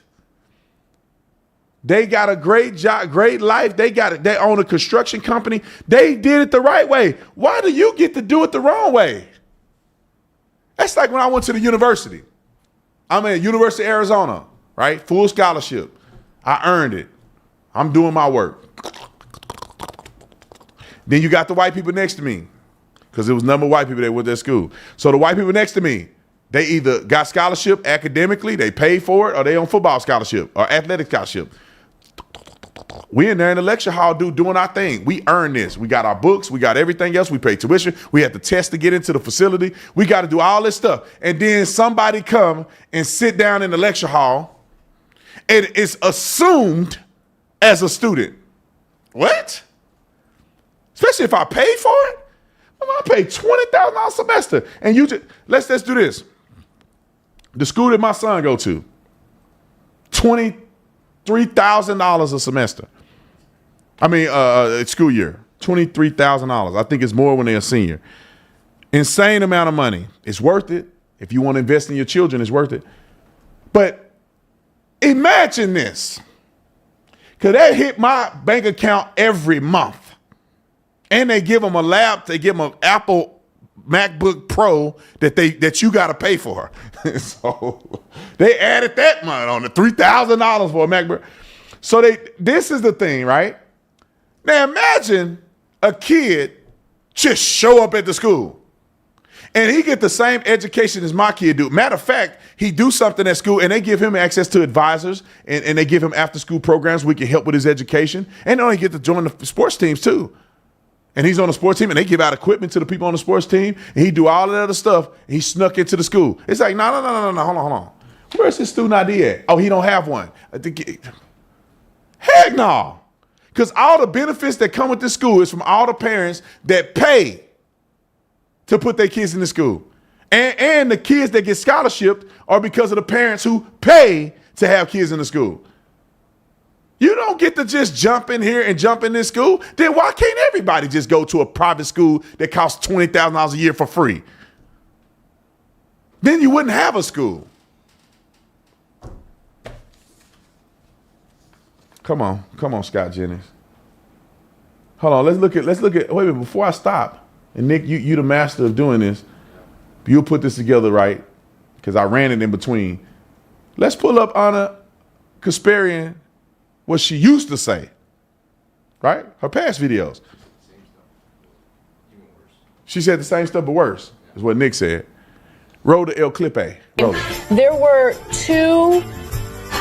They got a great job, great life. They own a construction company. They did it the right way. Why do you get to do it the wrong way? That's like when I went to the university. I'm at University of Arizona, right? Full scholarship. I earned it. I'm doing my work. Then you got the white people next to me because it was number of white people that went to that school. So the white people next to me, they either got scholarship academically, they paid for it, or they on football scholarship or athletic scholarship. We in there in the lecture hall doing our thing. We earn this. We got our books. We got everything else. We pay tuition. We have to test to get into the facility. We got to do all this stuff. And then somebody come and sit down in the lecture hall and it's assumed as a student. What? Especially if I paid for it. I paid $20,000 a semester. And you just, let's do this. The school that my son go to, $23,000 a semester. School year, $23,000. I think it's more when they're a senior. Insane amount of money. It's worth it. If you want to invest in your children, it's worth it. But imagine this. Because that hit my bank account every month. And they give them a they give them an Apple MacBook Pro that you got to pay for. So they added that money on the $3,000 for a MacBook. So this is the thing, right? Now imagine a kid just show up at the school and he get the same education as my kid do. Matter of fact, he do something at school and they give him access to advisors and they give him after school programs we can help with his education. And they only get to join the sports teams too. And he's on the sports team and they give out equipment to the people on the sports team and he do all of that other stuff. And he snuck into the school. It's like, no, hold on. Where's his student ID at? Oh, he don't have one. Heck no. Because all the benefits that come with this school is from all the parents that pay to put their kids in the school. And the kids that get scholarship are because of the parents who pay to have kids in the school. You don't get to just jump in here and jump in this school. Then why can't everybody just go to a private school that costs $20,000 a year for free? Then you wouldn't have a school. Come on, Scott Jennings. Hold on. Let's look at. Wait a minute. Before I stop, and Nick, you the master of doing this. You'll put this together, right? Because I ran it in between. Let's pull up Anna Kasparian, what she used to say, right? Her past videos. She said the same stuff, but worse, is what Nick said. Roll the El Clipe. Roll it. There were two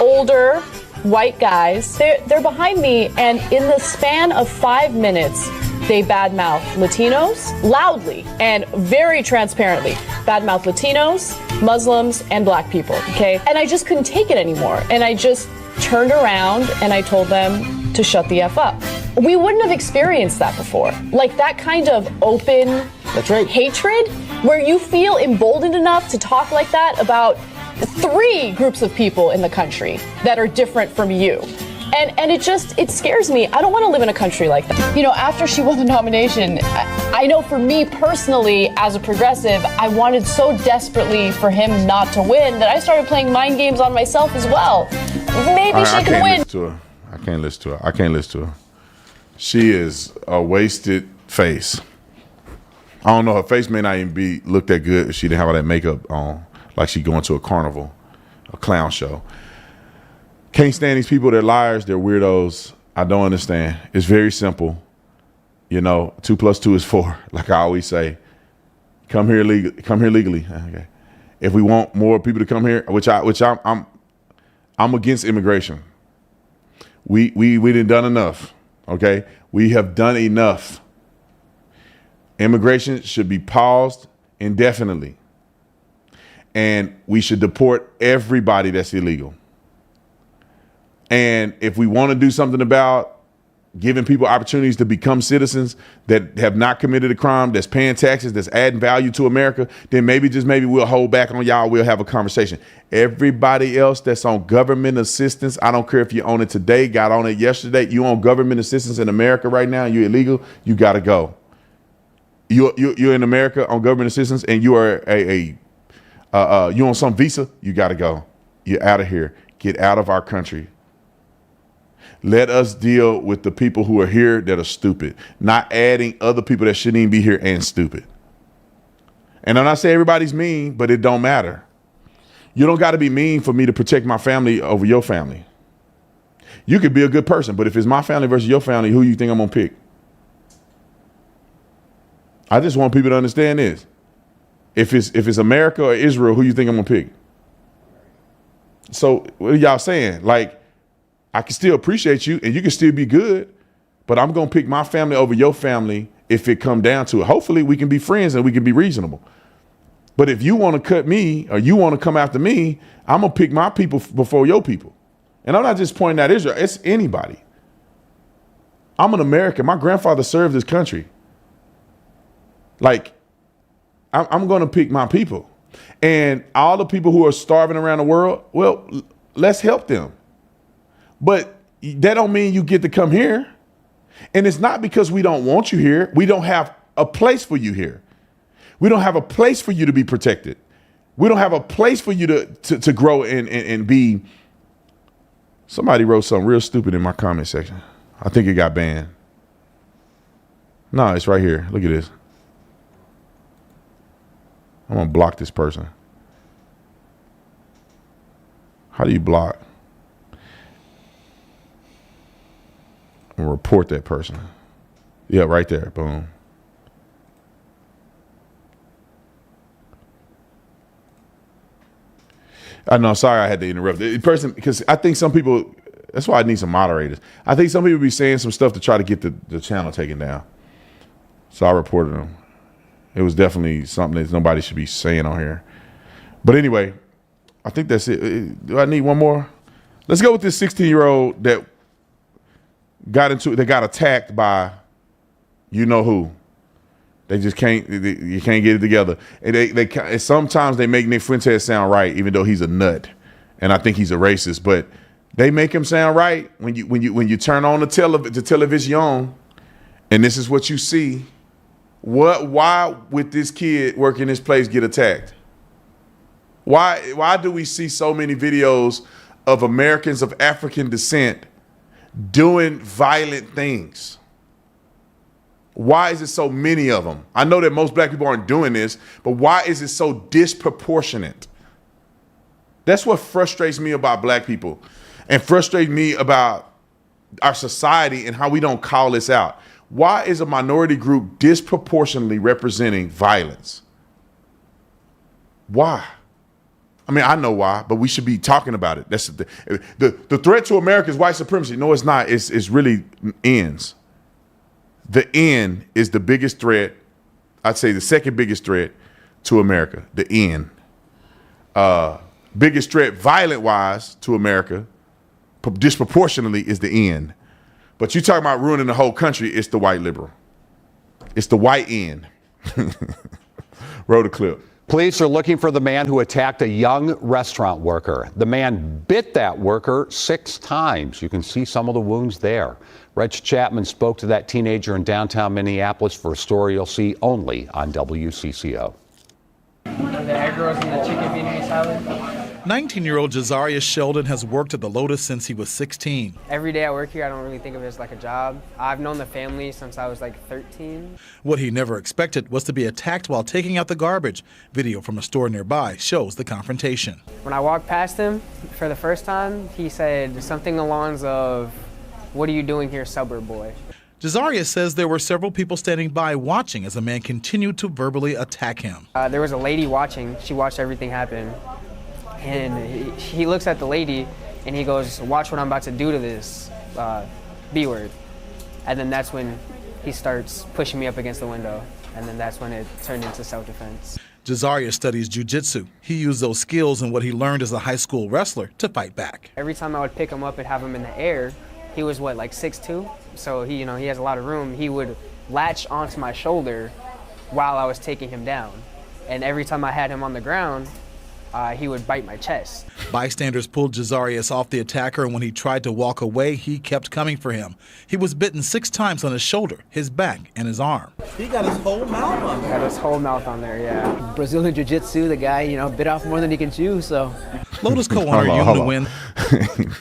older white guys. They're behind me, and in the span of 5 minutes, they badmouth Latinos loudly and very transparently. Badmouth Latinos, Muslims, and black people, okay? And I just couldn't take it anymore. And I just turned around and I told them to shut the F up. We wouldn't have experienced that before. Like that kind of open hatred where you feel emboldened enough to talk like that about 3 groups of people in the country that are different from you. And it scares me. I don't want to live in a country like that. You know, after she won the nomination, I know for me personally, as a progressive, I wanted so desperately for him not to win that I started playing mind games on myself as well. Maybe she can win. I can't listen to her. She is a wasted face. I don't know. Her face may not even look that good if she didn't have all that makeup on, like she going to a carnival, a clown show. Can't stand these people. They're liars. They're weirdos. I don't understand. It's very simple. You know, 2 + 2 is 4. Like I always say, come here legally. Okay. If we want more people to come here, which I'm against immigration. We done enough. Okay, we have done enough. Immigration should be paused indefinitely, and we should deport everybody that's illegal. And if we want to do something about giving people opportunities to become citizens that have not committed a crime, that's paying taxes, that's adding value to America, then maybe we'll hold back on y'all. We'll have a conversation. Everybody else that's on government assistance, I don't care if you own it today, got on it yesterday, you on government assistance in America right now, you're illegal, you got to go. You're in America on government assistance and you are you on some visa, you got to go. You're out of here. Get out of our country. Let us deal with the people who are here that are stupid, not adding other people that shouldn't even be here and stupid. And I'm not saying everybody's mean, but it don't matter. You don't got to be mean for me to protect my family over your family. You could be a good person, but if it's my family versus your family, who you think I'm going to pick? I just want people to understand this. If it's America or Israel, who you think I'm going to pick? So what are y'all saying? Like, I can still appreciate you and you can still be good, but I'm going to pick my family over your family if it come down to it. Hopefully we can be friends and we can be reasonable. But if you want to cut me or you want to come after me, I'm going to pick my people before your people. And I'm not just pointing at Israel. It's anybody. I'm an American. My grandfather served this country. Like, I'm going to pick my people. And all the people who are starving around the world, well, let's help them. But that don't mean you get to come here. And it's not because we don't want you here. We don't have a place for you here. We don't have a place for you to be protected. We don't have a place for you to grow and be. Somebody wrote something real stupid in my comment section. I think it got banned. No, it's right here. Look at this. I'm going to block this person. How do you block? And report that person. Yeah, right there. Boom. I know. Sorry, I had to interrupt the person because I think some people. That's why I need some moderators. I think some people be saying some stuff to try to get the channel taken down. So I reported them. It was definitely something that nobody should be saying on here. But anyway, I think that's it. Do I need one more? Let's go with this 16-year-old that got attacked by you know who. They just can't. You can't get it together. And sometimes they make Nick Fuentes sound right, even though he's a nut, and I think he's a racist. But they make him sound right when you turn on the television, and this is what you see. Why would this kid working this place get attacked? Why do we see so many videos of Americans of African descent doing violent things? Why is it so many of them? I know that most black people aren't doing this, but why is it so disproportionate? That's what frustrates me about black people and frustrates me about our society and how we don't call this out. Why is a minority group disproportionately representing violence? Why? I mean, I know why, but we should be talking about it. That's the threat to America is white supremacy. No, it's not. It's really ends. The end is the biggest threat. I'd say the second biggest threat to America. The end. Biggest threat, violent-wise, to America, disproportionately, is the end. But you talking about ruining the whole country, it's the white liberal. It's the white end. Roll the clip. Police are looking for the man who attacked a young restaurant worker. The man bit that worker 6 times. You can see some of the wounds there. Reg Chapman spoke to that teenager in downtown Minneapolis for a story you'll see only on WCCO. The egg rolls and the chicken Vietnamese salad. 19-year-old Jazariah Sheldon has worked at the Lotus since he was 16. Every day I work here, I don't really think of it as like a job. I've known the family since I was like 13. What he never expected was to be attacked while taking out the garbage. Video from a store nearby shows the confrontation. When I walked past him for the first time, he said something along the lines of, "What are you doing here, suburb boy?" Jazariah says there were several people standing by watching as a man continued to verbally attack him. There was a lady watching. She watched everything happen. And he looks at the lady and he goes, "Watch what I'm about to do to this B word." And then that's when he starts pushing me up against the window. And then that's when it turned into self-defense. Jazariah studies jiu-jitsu. He used those skills and what he learned as a high school wrestler to fight back. Every time I would pick him up and have him in the air, he was like 6'2", so he has a lot of room. He would latch onto my shoulder while I was taking him down. And every time I had him on the ground, he would bite my chest. Bystanders pulled Jazariah off the attacker, and when he tried to walk away, he kept coming for him. He was bitten 6 times on his shoulder, his back, and his arm. He got his whole mouth on there. Got his whole mouth on there, yeah. Brazilian Jiu-Jitsu, the guy, bit off more than he can chew, so. Lotus co-owner Yoon Nguyen.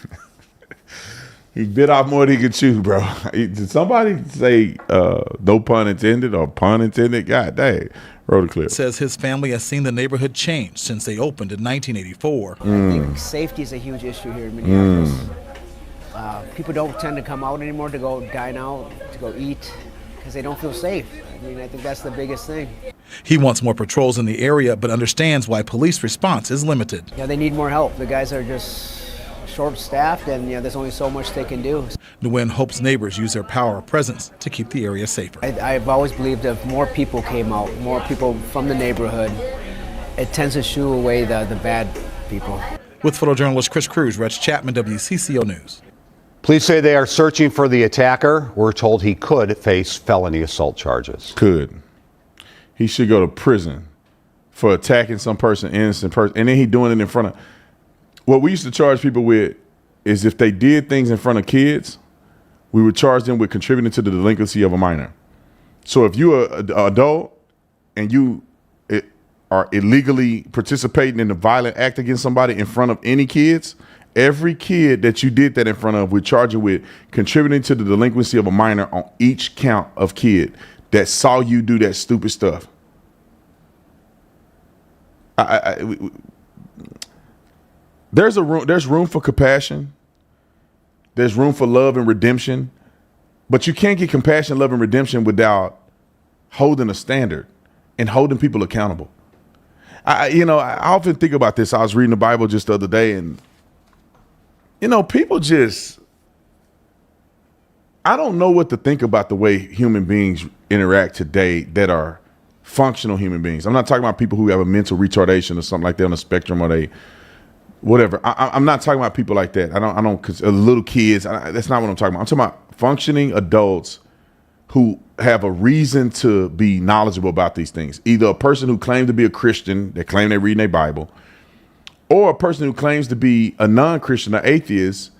He bit off more than he could chew, bro. Did somebody say no pun intended or pun intended? God dang. Roll the clip. Says his family has seen the neighborhood change since they opened in 1984. I think safety is a huge issue here in Minneapolis. People don't tend to come out anymore to go dine out, to go eat, because they don't feel safe. I think that's the biggest thing. He wants more patrols in the area, but understands why police response is limited. Yeah, they need more help. The guys are just short-staffed, and there's only so much they can do. Nguyen hopes neighbors use their power of presence to keep the area safer. I've always believed if more people came out, more people from the neighborhood, it tends to shoo away the bad people. With photojournalist Chris Cruz, Reg Chapman, WCCO News. Police say they are searching for the attacker. We're told he could face felony assault charges. Could. He should go to prison for attacking some person, innocent person, and then he doing it in front of. What we used to charge people with is if they did things in front of kids, we would charge them with contributing to the delinquency of a minor. So if you're an adult and you are illegally participating in a violent act against somebody in front of any kids, every kid that you did that in front of, we charge you with contributing to the delinquency of a minor on each count of kid that saw you do that stupid stuff. There's room for compassion. There's room for love and redemption, but you can't get compassion, love, and redemption without holding a standard and holding people accountable. I often think about this. I was reading the Bible just the other day, and people just, I don't know what to think about the way human beings interact today that are functional human beings. I'm not talking about people who have a mental retardation or something like that on the spectrum, or they. Whatever. I'm not talking about people like that. I don't. Cause little kids. That's not what I'm talking about. I'm talking about functioning adults who have a reason to be knowledgeable about these things. Either a person who claims to be a Christian, that claim they read their Bible, or a person who claims to be a non-Christian, an atheist,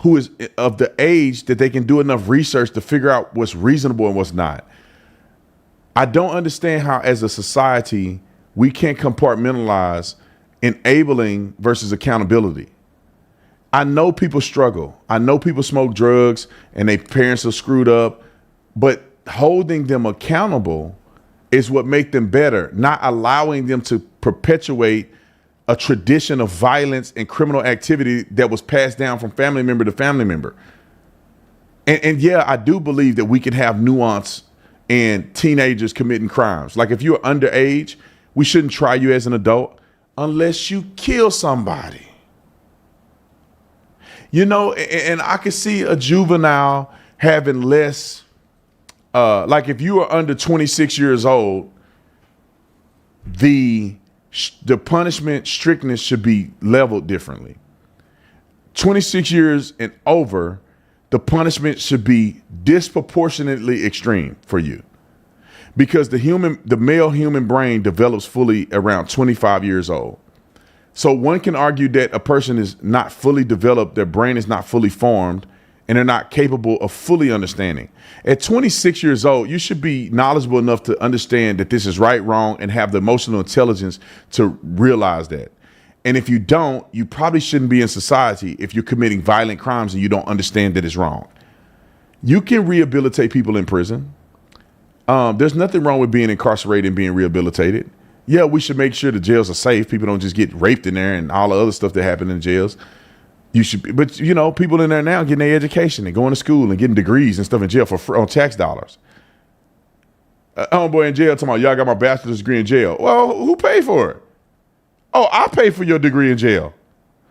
who is of the age that they can do enough research to figure out what's reasonable and what's not. I don't understand how, as a society, we can't compartmentalize enabling versus accountability. I know people struggle. I know people smoke drugs and their parents are screwed up, but holding them accountable is what make them better, not allowing them to perpetuate a tradition of violence and criminal activity that was passed down from family member to family member. And yeah, I do believe that we can have nuance in teenagers committing crimes. Like if you're underage, we shouldn't try you as an adult unless you kill somebody. You know, and I could see a juvenile having less, like if you are under 26 years old, the punishment strictness should be leveled differently. 26 years and over, the punishment should be disproportionately extreme for you, because the male human brain develops fully around 25 years old. So one can argue that a person is not fully developed, their brain is not fully formed, and they're not capable of fully understanding. At 26 years old, you should be knowledgeable enough to understand that this is right, wrong, and have the emotional intelligence to realize that. And if you don't, you probably shouldn't be in society if you're committing violent crimes and you don't understand that it's wrong. You can rehabilitate people in prison. There's nothing wrong with being incarcerated and being rehabilitated. Yeah, we should make sure the jails are safe. People don't just get raped in there and all the other stuff that happen in jails. You should, but you know, people in there now getting their education and going to school and getting degrees and stuff in jail for on tax dollars. Homeboy in jail talking about, y'all got my bachelor's degree in jail. Well, who paid for it? Oh, I paid for your degree in jail.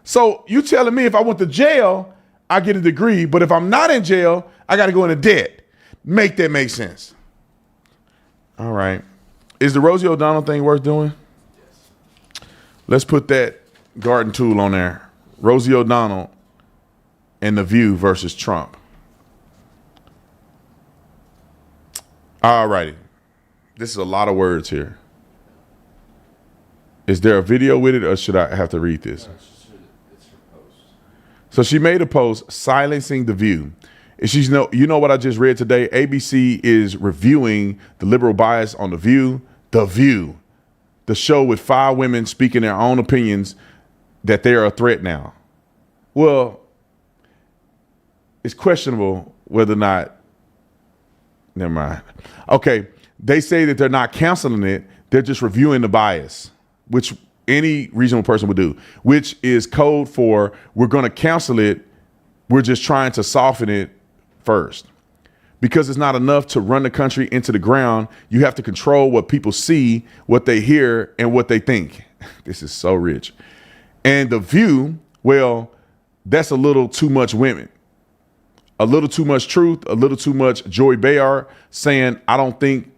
So you telling me if I went to jail, I get a degree, but if I'm not in jail, I got to go into debt. Make that make sense. All right. Is the Rosie O'Donnell thing worth doing? Yes. Let's put that garden tool on there. Rosie O'Donnell and The View versus Trump. All righty. This is a lot of words here. Is there a video with it, or should I have to read this? It's her post. So she made a post silencing The View. And you know what I just read today? ABC is reviewing the liberal bias on The View. The View, the show with 5 women speaking their own opinions that they are a threat now. Well, it's questionable whether or not. Never mind. Okay, they say that they're not canceling it. They're just reviewing the bias, which any reasonable person would do, which is code for we're going to cancel it. We're just trying to soften it first. Because it's not enough to run the country into the ground. You have to control what people see, what they hear, and what they think. This is so rich. And The View, well, that's a little too much women. A little too much truth, a little too much Joy Behar saying, I don't think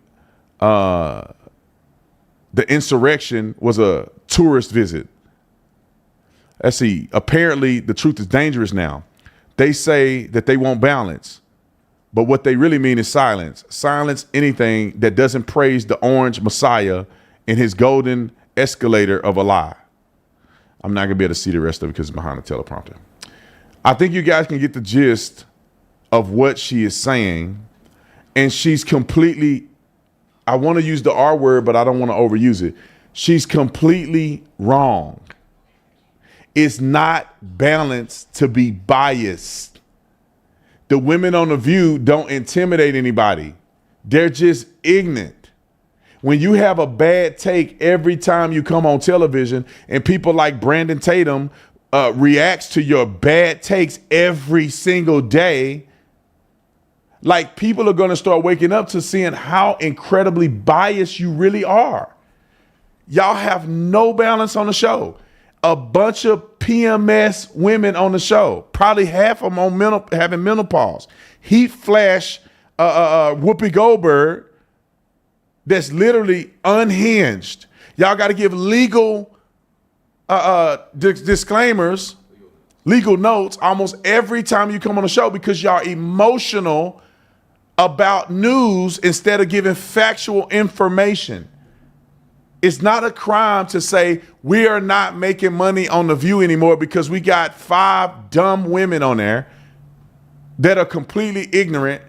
the insurrection was a tourist visit. Let's see. Apparently, the truth is dangerous now. They say that they want balance. But what they really mean is silence. Silence anything that doesn't praise the orange messiah in his golden escalator of a lie. I'm not going to be able to see the rest of it because it's behind the teleprompter. I think you guys can get the gist of what she is saying. And she's completely, I want to use the R word, but I don't want to overuse it. She's completely wrong. It's not balanced to be biased. The women on The View don't intimidate anybody. They're just ignorant. When you have a bad take every time you come on television and people like Brandon Tatum reacts to your bad takes every single day, like people are going to start waking up to seeing how incredibly biased you really are. Y'all have no balance on the show. A bunch of PMS women on the show, probably half of them having menopause. Heat flash Whoopi Goldberg that's literally unhinged. Y'all got to give legal disclaimers, legal notes almost every time you come on the show because y'all emotional about news instead of giving factual information. It's not a crime to say we are not making money on The View anymore because we got 5 dumb women on there that are completely ignorant.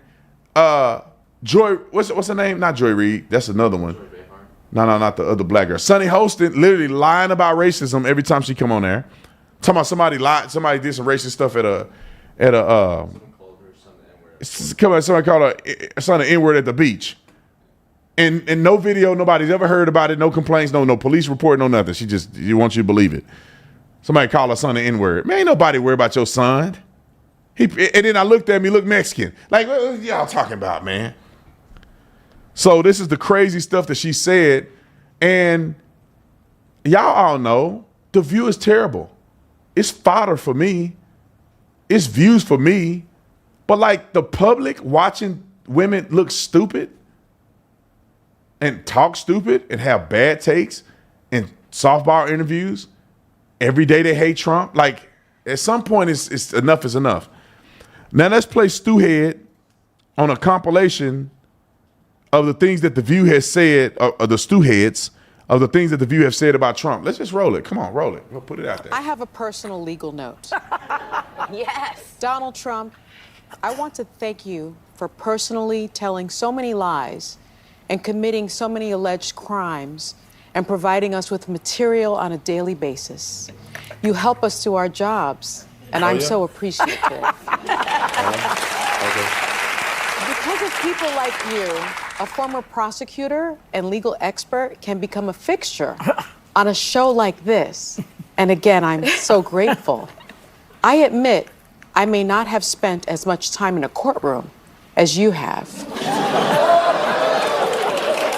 Joy, what's her name? Not Joy Reid. That's another one. No, not the other black girl. Sunny Hostin literally lying about racism every time she come on there. Talking about somebody did some racist stuff at a Somebody called her son an N-word at the beach. And no video, nobody's ever heard about it, no complaints, no police report, no nothing. She wants you to believe it. Somebody called her son an N-word. Man, ain't nobody worry about your son. And then I looked at him, he looked Mexican. Like, what y'all talking about, man? So this is the crazy stuff that she said. And y'all all know the View is terrible. It's fodder for me. It's views for me. But like the public watching women look stupid and talk stupid and have bad takes in softball interviews, every day they hate Trump. Like at some point it's enough is enough. Now let's play Stewhead on a compilation of the things that the View has said, of the Stewheads, of the things that the View have said about Trump. Let's just roll it. Come on, roll it. We'll put it out there. I have a personal legal note. Yes. Donald Trump, I want to thank you for personally telling so many lies and committing so many alleged crimes and providing us with material on a daily basis. You help us do our jobs, and I'm so appreciative. Because of people like you, a former prosecutor and legal expert can become a fixture on a show like this. And again, I'm so grateful. I admit I may not have spent as much time in a courtroom as you have.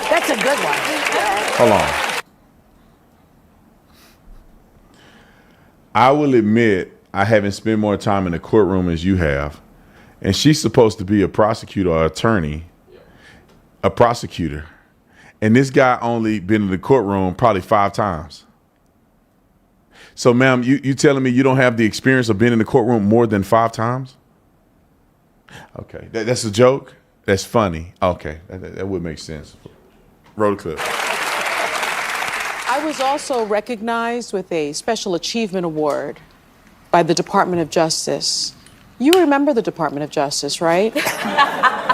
That's a good one. Hold on. I will admit I haven't spent more time in the courtroom as you have. And she's supposed to be a prosecutor or attorney, a prosecutor. And this guy only been in the courtroom probably 5 times. So, ma'am, you telling me you don't have the experience of being in the courtroom more than 5 times? Okay, that's a joke? That's funny. Okay, that would make sense. Roll the clip. I was also recognized with a Special Achievement Award by the Department of Justice. You remember the Department of Justice, right?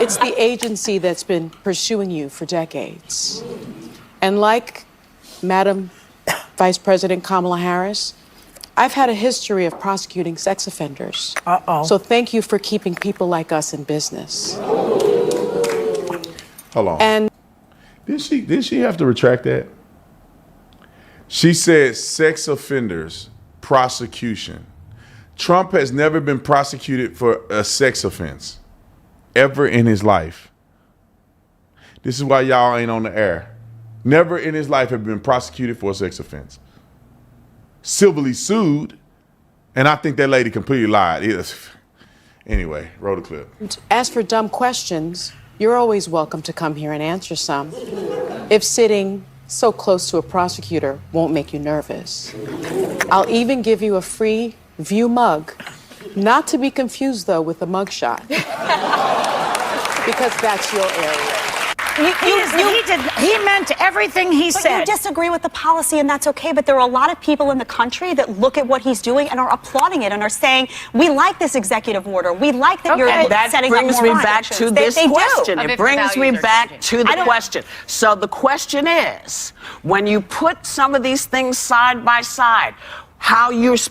It's the agency that's been pursuing you for decades. And like Madam Vice President Kamala Harris, I've had a history of prosecuting sex offenders. So thank you for keeping people like us in business. Hold on. And did she have to retract that? She said sex offenders, prosecution. Trump has never been prosecuted for a sex offense ever in his life. This is why y'all ain't on the air. Never in his life have been prosecuted for a sex offense. Civilly sued, and I think that lady completely lied. Anyway, roll the clip. as for dumb questions, you're always welcome to come here and answer some. If sitting so close to a prosecutor won't make you nervous. I'll even give you a free View mug. Not to be confused, though, with a mugshot. Because that's your area. He meant everything he said. You disagree with the policy, and that's okay, but there are a lot of people in the country that look at what he's doing and are applauding it and are saying, we like this executive order. We like that you're setting up more That brings me back to this question. It brings me back to the question. So the question is, when you put some of these things side by side,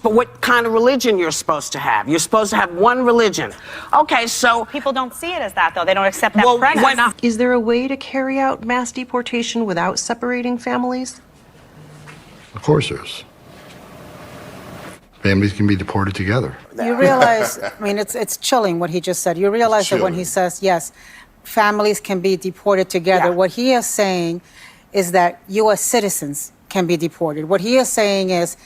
what kind of religion you're supposed to have. You're supposed to have one religion. Okay, so... People don't see it as that, though. They don't accept that premise. Is there a way to carry out mass deportation without separating families? Of course there is. Families can be deported together. You realize, I mean, it's chilling what he just said. You realize that when he says, yes, families can be deported together, what he is saying is that U.S. citizens can be deported. What he is saying is,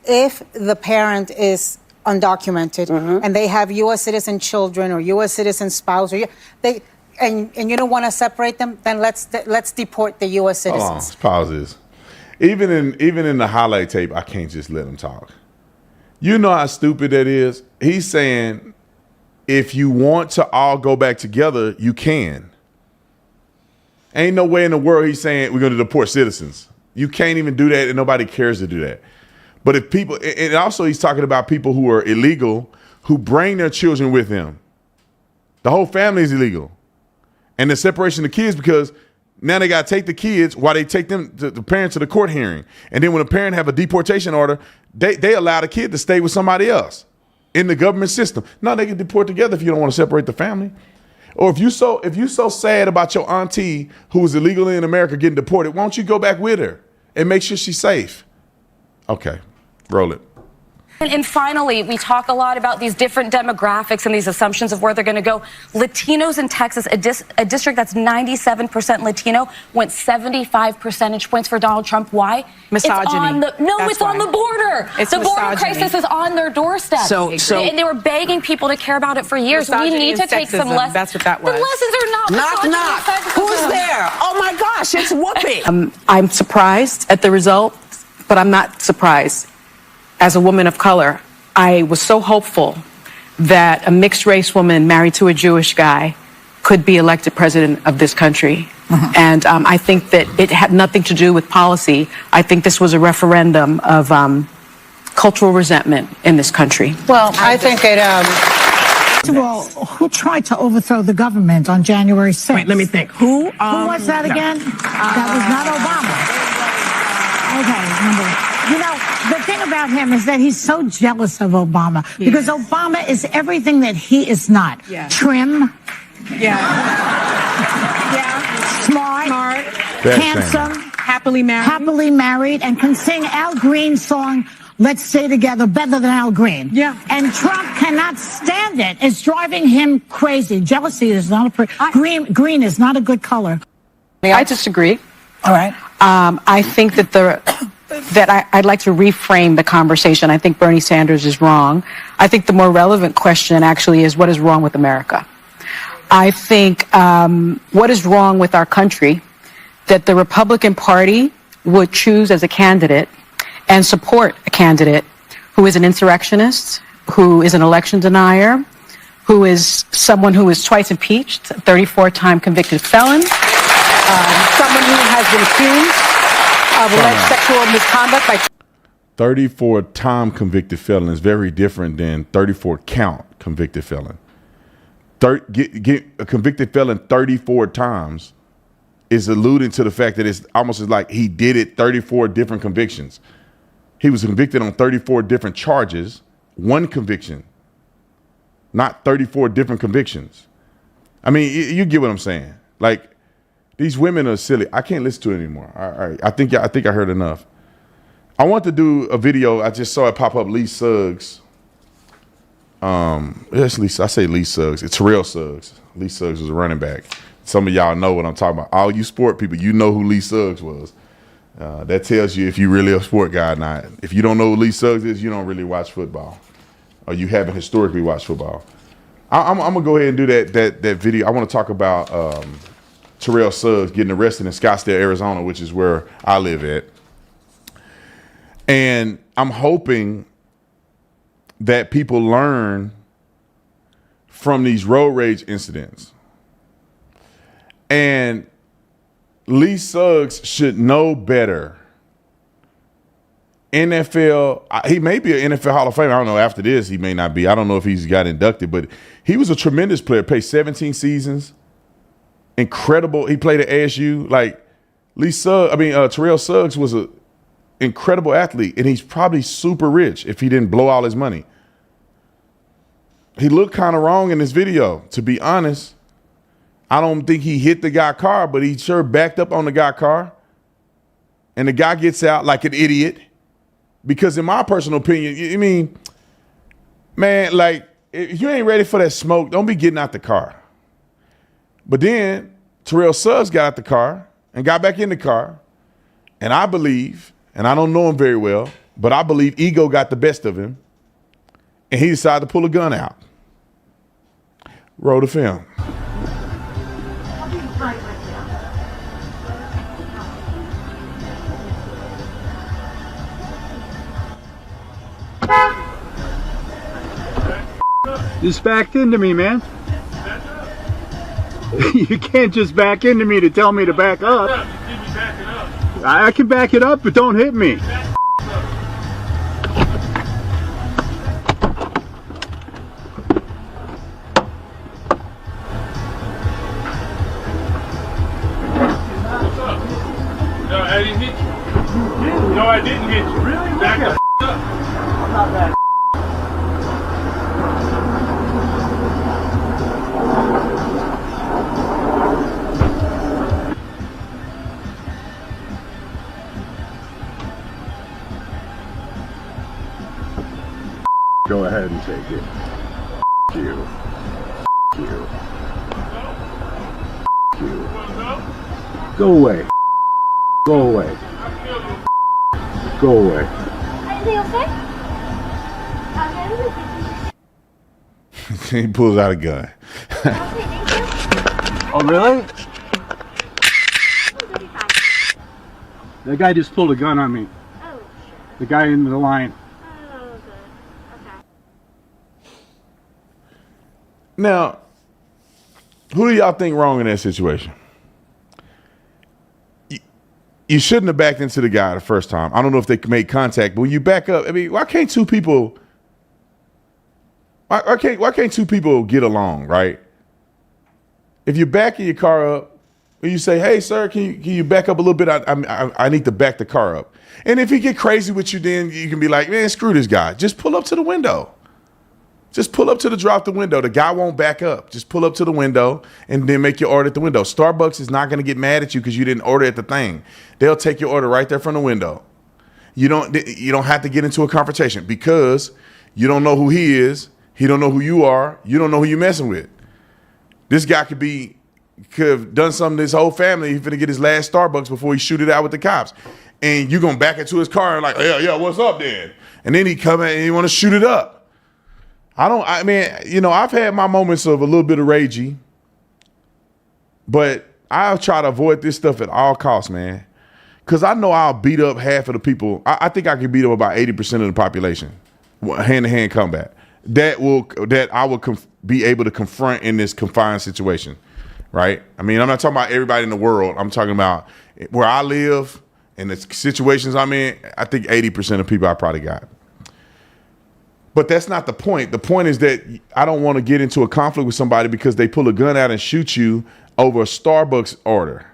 if the parent is undocumented and they have U.S. citizen children or U.S. citizen spouse, and you don't want to separate them, then let's deport the U.S. citizens. Hold on, let's pause this. Even in the highlight tape, I can't just let him talk. You know how stupid that is? He's saying, if you want to all go back together, you can. Ain't no way in the world he's saying we're going to deport citizens. You can't even do that, and nobody cares to do that. But if people, and also he's talking about people who are illegal, who bring their children with them. The whole family is illegal. And the separation of the kids, because now they got to take the kids while they take them, the parents, to the court hearing. And then when a parent have a deportation order, they allow the kid to stay with somebody else in the government system. No, they can deport together if you don't want to separate the family. Or if you so sad about your auntie who was illegally in America getting deported, why don't you go back with her and make sure she's safe? Okay, roll it. And finally, we talk a lot about these different demographics and these assumptions of where they're going to go. Latinos in Texas, a district that's 97% Latino, went 75 percentage points for Donald Trump. Why? Misogyny. It's on the border. It's the border misogyny. crisis is on their doorstep. And they were begging people to care about it for years. We need to take some lessons. That's what that was. The lessons are not misogyny and sexism. Who's there? Oh my gosh, it's Whoopi. I'm surprised at the result, but I'm not surprised. As a woman of color, I was so hopeful that a mixed race woman married to a Jewish guy could be elected president of this country. And I think that it had nothing to do with policy. I think this was a referendum of cultural resentment in this country. Well, I think it. First of all, who tried to overthrow the government on January 6th? Wait, let me think. Who was that again? That was not Obama. Okay, number. You know, the thing about him is that he's so jealous of Obama because Obama is everything that he is not. Trim. Smart. Handsome. Happily married. And can sing Al Green's song, Let's Stay Together, better than Al Green. And Trump cannot stand it. It's driving him crazy. Jealousy is not green is not a good color. I disagree. All right. I think that I'd like to reframe the conversation. I think Bernie Sanders is wrong. I think the more relevant question actually is what is wrong with America? I think what is wrong with our country that the Republican Party would choose as a candidate and support a candidate who is an insurrectionist, who is an election denier, who is someone who is twice impeached, 34-time convicted felon, someone who has been accused of alleged sexual misconduct by 34-time convicted felon is very different than 34-count convicted felon. Get a convicted felon 34 times is alluding to the fact that it's almost like he did it 34 different convictions. He was convicted on 34 different charges, one conviction, not 34 different convictions. I mean, you get what I'm saying. Like, these women are silly. I can't listen to it anymore. All right. I think I heard enough. I want to do a video. I just saw it pop up. Lee Suggs. I say Lee Suggs. It's Terrell Suggs. Lee Suggs was a running back. Some of y'all know what I'm talking about. All you sport people, you know who Lee Suggs was. That tells you if you're really a sport guy or not. If you don't know who Lee Suggs is, you don't really watch football, or you haven't historically watched football. I'm gonna go ahead and do that video. I want to talk about Terrell Suggs getting arrested in Scottsdale, Arizona, which is where I live at. And I'm hoping that people learn from these road rage incidents. And Lee Suggs should know better. NFL, he may be an NFL Hall of Famer. I don't know. After this, he may not be. I don't know if he's got inducted, but he was a tremendous player. Played 17 seasons. Incredible. He played at ASU. Like Terrell Suggs was an incredible athlete, and he's probably super rich if he didn't blow all his money. He looked kind of wrong in this video, to be honest. I don't think he hit the guy's car, but he sure backed up on the guy's car. And the guy gets out like an idiot. Because in my personal opinion, I mean, man, like, if you ain't ready for that smoke, don't be getting out the car. But then Terrell Suggs got out the car and got back in the car. And I believe, and I don't know him very well, but I believe ego got the best of him. And he decided to pull a gun out. Roll the film. Just backed into me, man. You can't just back into me to tell me to back up. I can back it up, but don't hit me. No, I didn't hit you. No, I didn't hit you. Really? Back up. I'm not that. Go ahead and take it. You. You. You. Go away. Go away. Go away. He pulls out a gun. Oh, really? That guy just pulled a gun on me. The guy in the line. Now, who do y'all think wrong in that situation? You shouldn't have backed into the guy the first time. I don't know if they made contact, but when you back up, I mean, why can't two people get along, right? If you're backing your car up, and you say, "Hey, sir, can you back up a little bit? I need to back the car up." And if he get crazy with you, then you can be like, "Man, screw this guy. Just pull up to the window. Just pull up to the drop the window. The guy won't back up. Just pull up to the window and then make your order at the window." Starbucks is not going to get mad at you because you didn't order at the thing. They'll take your order right there from the window. You don't have to get into a confrontation because you don't know who he is. He don't know who you are. You don't know who you're messing with. This guy could have done something to his whole family. He's going to get his last Starbucks before he shoot it out with the cops. And you're going to back into his car and like, yeah, what's up then? And then he come in and he want to shoot it up. I've had my moments of a little bit of ragey, but I'll try to avoid this stuff at all costs, man. Because I know I'll beat up half of the people. I think I can beat up about 80% of the population, hand-to-hand combat. That I will be able to confront in this confined situation, right? I mean, I'm not talking about everybody in the world. I'm talking about where I live and the situations I'm in. I think 80% of people I probably got. But that's not the point. The point is that I don't want to get into a conflict with somebody because they pull a gun out and shoot you over a Starbucks order.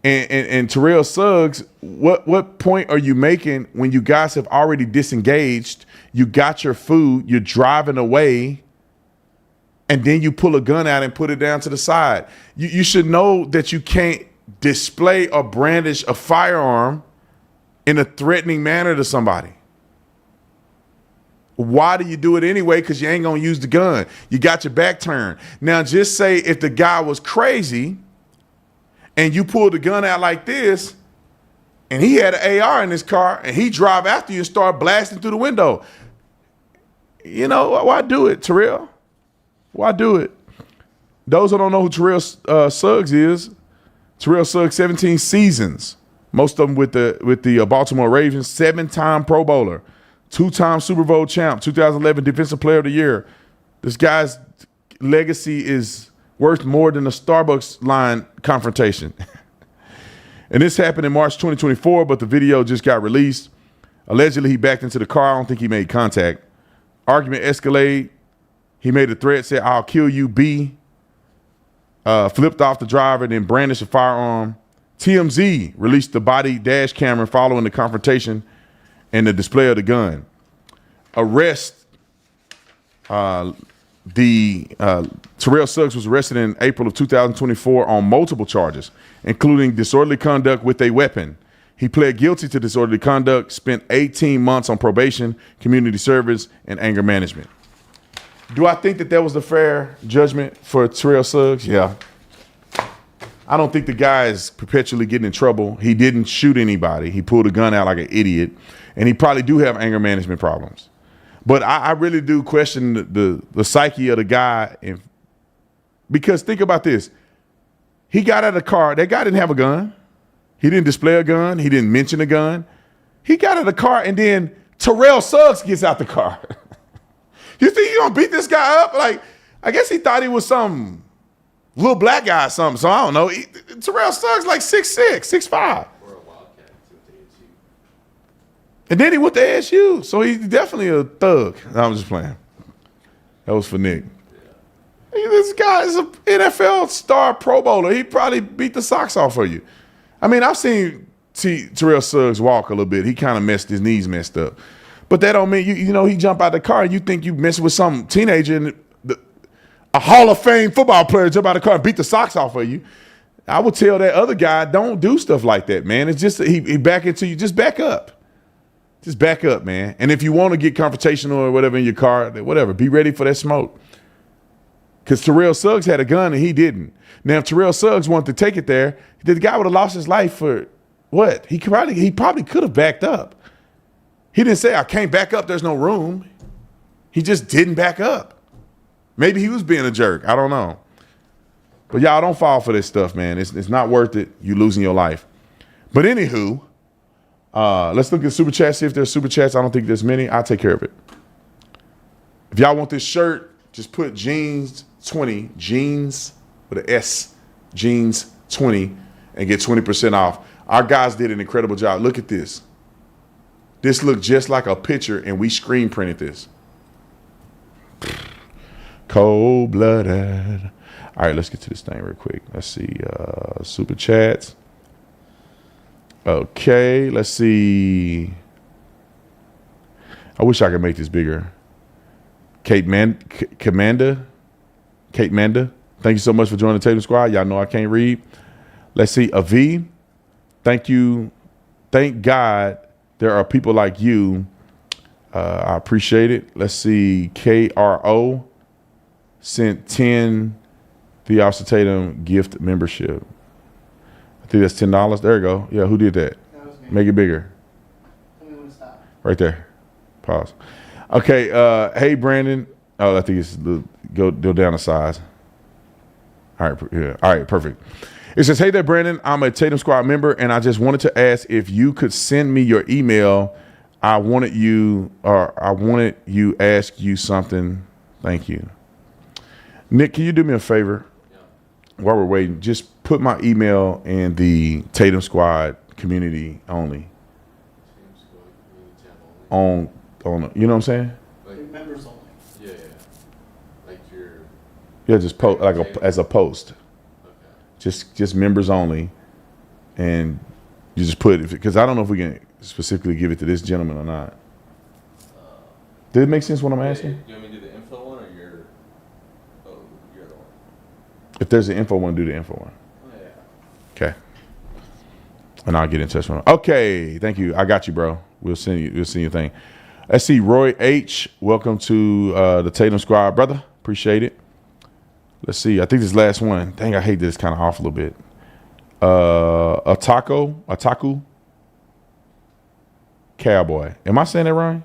And Terrell Suggs, what point are you making when you guys have already disengaged? You got your food, you're driving away, and then you pull a gun out and put it down to the side. You should know that you can't display or brandish a firearm in a threatening manner to somebody. Why do you do it anyway? Because you ain't going to use the gun. You got your back turned. Now, just say if the guy was crazy and you pulled the gun out like this and he had an AR in his car and he drive after you and start blasting through the window. You know, why do it, Terrell? Why do it? Those who don't know who Terrell Suggs is, Terrell Suggs, 17 seasons, most of them with the Baltimore Ravens, 7-time Pro Bowler. 2-time Super Bowl champ, 2011 Defensive Player of the Year. This guy's legacy is worth more than a Starbucks line confrontation. And this happened in March 2024, but the video just got released. Allegedly, he backed into the car. I don't think he made contact. Argument escalated. He made a threat, said, "I'll kill you, B." Flipped off the driver, then brandished a firearm. TMZ released the body dash camera following the confrontation and the display of the gun. Terrell Suggs was arrested in April of 2024 on multiple charges, including disorderly conduct with a weapon. He pled guilty to disorderly conduct, spent 18 months on probation, community service, and anger management. Do I think that was a fair judgment for Terrell Suggs? Yeah. I don't think the guy is perpetually getting in trouble. He didn't shoot anybody. He pulled a gun out like an idiot. And he probably do have anger management problems. But I really do question the psyche of the guy. Because think about this. He got out of the car. That guy didn't have a gun. He didn't display a gun. He didn't mention a gun. He got out of the car, and then Terrell Suggs gets out the car. You think you're going to beat this guy up? Like, I guess he thought he was some little black guy or something. So I don't know. Terrell Suggs like 6'6", 6'5". And then he went to ASU, so he's definitely a thug. No, I'm just playing. That was for Nick. This guy is an NFL star Pro Bowler. He probably beat the socks off of you. I mean, I've seen Terrell Suggs walk a little bit. He kind of his knees messed up. But that don't mean, he jump out the car and you think you messing with some teenager and a Hall of Fame football player jump out of the car and beat the socks off of you. I would tell that other guy, don't do stuff like that, man. It's just he back into you. Just back up. Just back up, man. And if you want to get confrontational or whatever in your car, whatever, be ready for that smoke. Because Terrell Suggs had a gun and he didn't. Now, if Terrell Suggs wanted to take it there, the guy would have lost his life for what? He probably could have backed up. He didn't say, I can't back up, there's no room. He just didn't back up. Maybe he was being a jerk. I don't know. But y'all don't fall for this stuff, man. It's not worth it. You losing your life. But anywho, let's look at Super Chats, see if there's Super Chats. I don't think there's many. I'll take care of it. If y'all want this shirt, just put jeans 20, jeans with an S, jeans 20, and get 20% off. Our guys did an incredible job. Look at this. This looked just like a picture, and we screen printed this. Cold-blooded. All right, let's get to this thing real quick. Let's see. Super Chats. Okay, let's see. I wish I could make this bigger. Kate Manda. Thank you so much for joining the Tatum Squad. Y'all know I can't read. Let's see. Avi. Thank you. Thank God there are people like you. I appreciate it. Let's see. KRO sent 10 the Officer Tatum gift membership. I think that's $10. There you go. Yeah, who did that? That was me. Make it bigger. Tell me when to stop. Right there. Pause. Okay. Hey, Brandon. Oh, I think it's go down a size. All right. Yeah. All right. Perfect. It says, hey there, Brandon. I'm a Tatum Squad member, and I just wanted to ask if you could send me your email. I wanted you ask you something. Thank you. Nick, can you do me a favor? While we're waiting, just put my email in the Tatum Squad community only. On you know what I'm saying? Like members only. Yeah. Like your. Yeah, just post as a post. Okay. Just members only, and you just put it because I don't know if we can specifically give it to this gentleman or not. Did it make sense what I'm asking? You want me to do the info one or your? Oh, your other one. If there's an info one, do the info one. Oh, yeah. Okay. And I'll get in touch with him. Okay, thank you. I got you, bro. We'll send you a thing. Let's see, Roy H. Welcome to the Tatum Squad, brother. Appreciate it. Let's see. I think this last one. Dang, I hate this kind of off a little bit. Ataku Cowboy. Am I saying that right?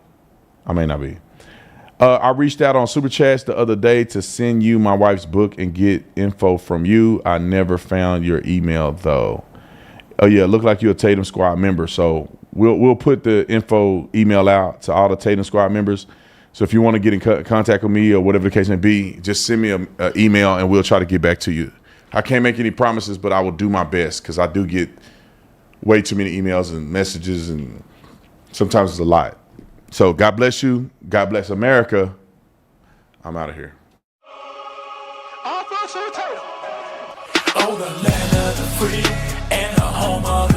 I may not be. I reached out on Super Chats the other day to send you my wife's book and get info from you. I never found your email though. Oh yeah, look like you're a Tatum Squad member. So we'll put the info email out to all the Tatum Squad members. So if you want to get in contact with me or whatever the case may be, just send me an email and we'll try to get back to you. I can't make any promises, but I will do my best because I do get way too many emails and messages, and sometimes it's a lot. So God bless you. God bless America. I'm out of here. Oh, the land of the free and the home of